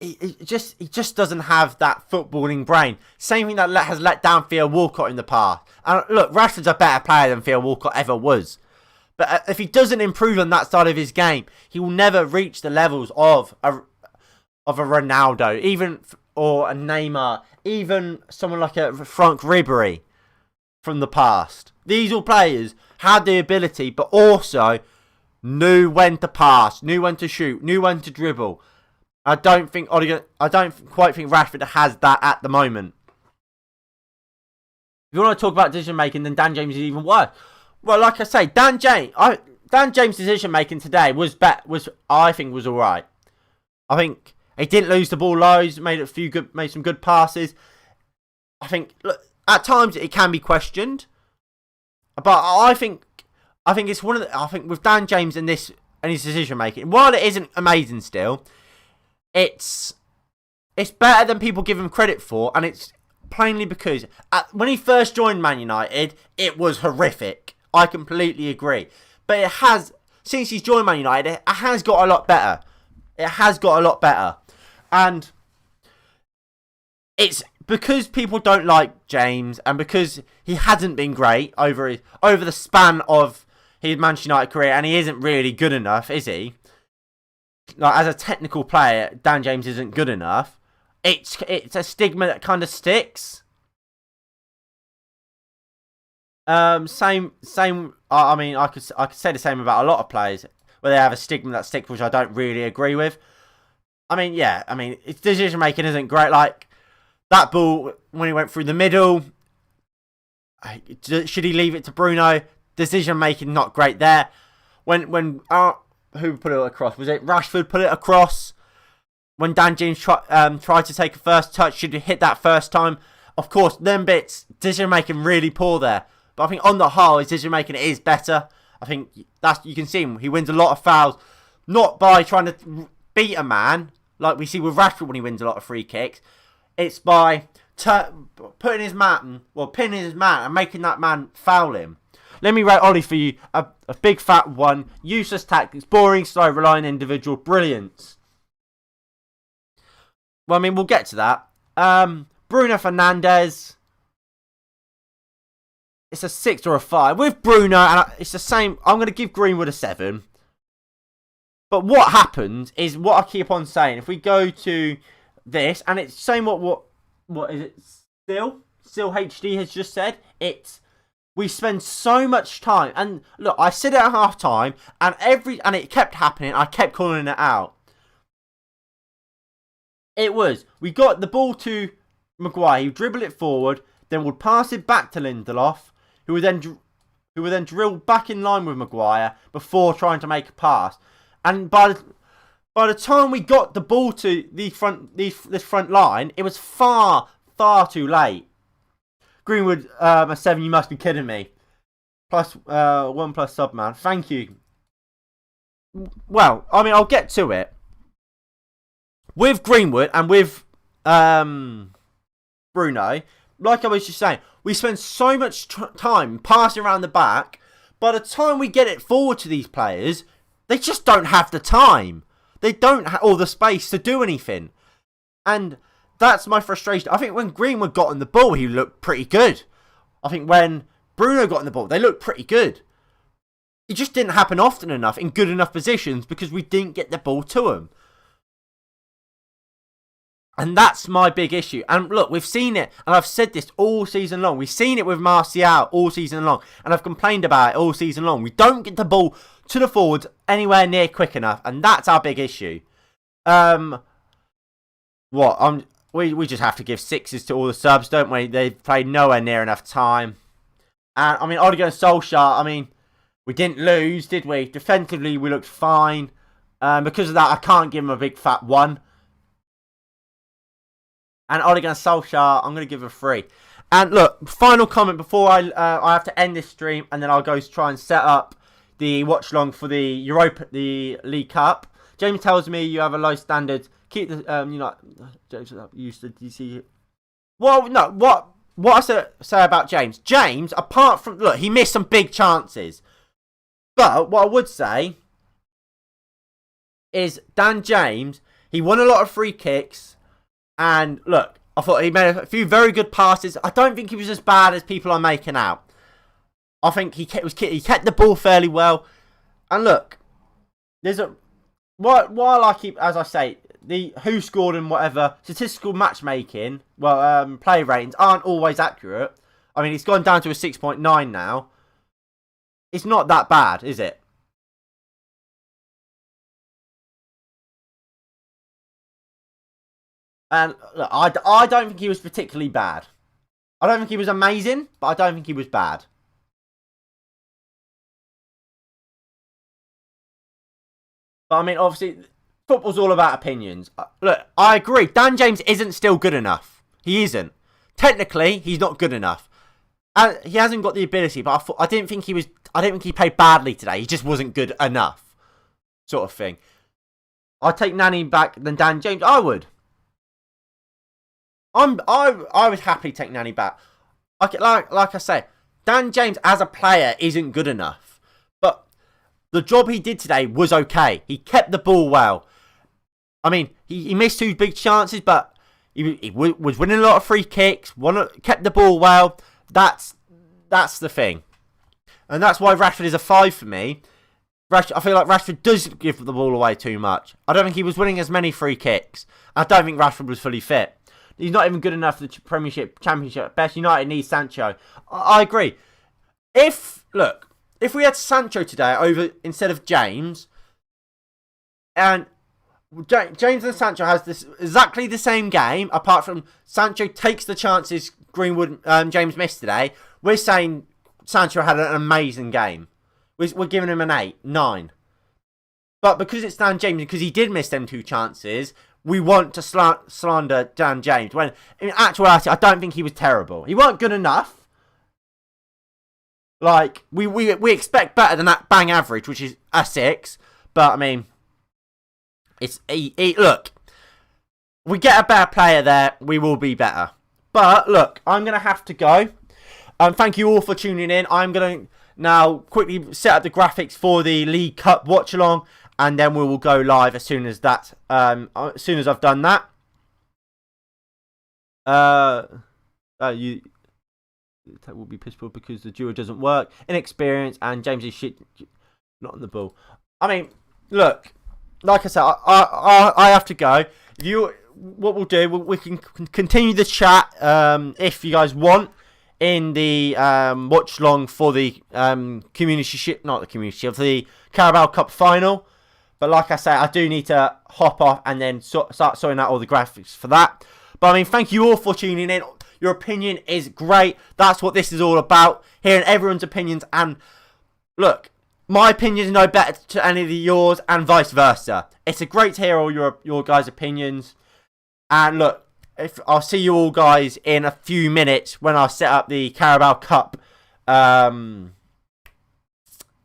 he just doesn't have that footballing brain. Same thing that has let down Theo Walcott in the past. And look, Rashford's a better player than Theo Walcott ever was. But if he doesn't improve on that side of his game, he will never reach the levels of a Ronaldo, or a Neymar, even someone like a Franck Ribéry from the past. These all players had the ability, but also knew when to pass, knew when to shoot, knew when to dribble. I don't quite think Rashford has that at the moment. If you want to talk about decision making, then Dan James is even worse. Well, like I say, Dan James' decision making today was I think was alright. I think he didn't lose the ball loads, made some good passes. I think at times it can be questioned, but I think it's I think with Dan James and his decision making, while it isn't amazing still, it's better than people give him credit for, and it's plainly because when he first joined Man United, it was horrific. I completely agree. But since he's joined Man United, it has got a lot better. And it's because people don't like James, and because he hasn't been great over the span of his Manchester United career, and he isn't really good enough, is he? Like, as a technical player, Dan James isn't good enough. It's a stigma that kind of sticks. Same. I mean, I could say the same about a lot of players where they have a stigma that sticks, which I don't really agree with. I mean, yeah. I mean, his decision making isn't great. Like that ball when he went through the middle. Should he leave it to Bruno? Decision making not great there. When who put it across? Was it Rashford put it across? When Dan James tried to take a first touch, should he hit that first time? Of course, them bits, decision making really poor there. But I think on the whole, his decision making is better. I think you can see him. He wins a lot of fouls, not by trying to beat a man like we see with Rashford when he wins a lot of free kicks. It's by pinning his man and making that man foul him. Let me rate Ollie for you a big fat 1. Useless tactics, boring, slow, relying on individual brilliance. Well, I mean, we'll get to that. Bruno Fernandes. It's a 6 or a 5. With Bruno, and it's the same. I'm going to give Greenwood a 7. But what happens is what I keep on saying. If we go to this, and it's saying what is it? Still HD has just said. We spend so much time, and look, I said it at half time, and it kept happening. I kept calling it out. We got the ball to Maguire. He would dribble it forward, then would pass it back to Lindelof, who would then drill back in line with Maguire before trying to make a pass. And by the time we got the ball to this front line, it was far too late. Greenwood, a 7. You must be kidding me. plus 1+ sub, man. Thank you. Well, I mean, I'll get to it. With Greenwood and with Bruno, like I was just saying, we spend so much time passing around the back. By the time we get it forward to these players, they just don't have the time. They don't have all the space to do anything. And that's my frustration. I think when Greenwood got on the ball, he looked pretty good. I think when Bruno got on the ball, they looked pretty good. It just didn't happen often enough in good enough positions because we didn't get the ball to them. And that's my big issue. And look, we've seen it, and I've said this all season long. We've seen it with Martial all season long, and I've complained about it all season long. We don't get the ball to the forwards anywhere near quick enough, and that's our big issue. We just have to give sixes to all the subs, don't we? They've played nowhere near enough time. And I mean, Odegaard and Solskjaer, I mean, we didn't lose, did we? Defensively, we looked fine. Because of that, I can't give them a big fat 1. And Odegaard and Solskjaer, I'm going to give a 3. And look, final comment before I have to end this stream, and then I'll go try and set up the watch long for the the League Cup. James tells me you have a low standard. Keep the James used to DC. Well, no, what I say about James? James, apart from look, he missed some big chances. But what I would say is Dan James, he won a lot of free kicks. And look, I thought he made a few very good passes. I don't think he was as bad as people are making out. I think he kept the ball fairly well. And look, there's a while I keep, as I say, the who scored and whatever statistical matchmaking, play ratings aren't always accurate. I mean, it's gone down to a 6.9 now. It's not that bad, is it? And look, I don't think he was particularly bad. I don't think he was amazing, but I don't think he was bad. But I mean, obviously, football's all about opinions. Look, I agree. Dan James isn't still good enough. He isn't. Technically, he's not good enough. And he hasn't got the ability, but I didn't think he played badly today. He just wasn't good enough. Sort of thing. I'd take Nani back than Dan James. I would. I would happily take Nani back. Like I say, Dan James as a player isn't good enough. But the job he did today was okay. He kept the ball well. I mean, he missed 2 big chances, but he was winning a lot of free kicks. Kept the ball well. That's the thing. And that's why Rashford is a 5 for me. I feel like Rashford does give the ball away too much. I don't think he was winning as many free kicks. I don't think Rashford was fully fit. He's not even good enough for the Premiership, Championship. Best United needs Sancho. I agree. If we had Sancho today instead of James, and James and Sancho has exactly the same game, apart from Sancho takes the chances James missed today, we're saying Sancho had an amazing game. We're giving him an 8, 9. But because it's Dan James, because he did miss them 2 chances, we want to slander Dan James. When in actuality, I don't think he was terrible. He weren't good enough. Like, we expect better than that bang average, which is a 6. But, I mean, look, we get a better player there, we will be better. But, look, I'm going to have to go. Thank you all for tuning in. I'm going to now quickly set up the graphics for the League Cup watch-along. And then we will go live as soon as I've done that. You will be pissed off because the duo doesn't work. Inexperience and James is shit, not on the ball. I mean, look, like I said, I have to go. What we'll do, we can continue the chat if you guys want in the watch long for the of the Carabao Cup final. But like I say, I do need to hop off and then start sorting out all the graphics for that. But I mean, thank you all for tuning in. Your opinion is great. That's what this is all about. Hearing everyone's opinions. And look, my opinion is no better to any of yours and vice versa. It's a great to hear all your guys' opinions. And look, I'll see you all guys in a few minutes when I set up the Carabao Cup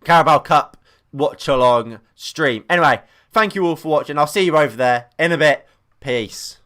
Carabao Cup watch along stream. Anyway, thank you all for watching. I'll see you over there in a bit. Peace.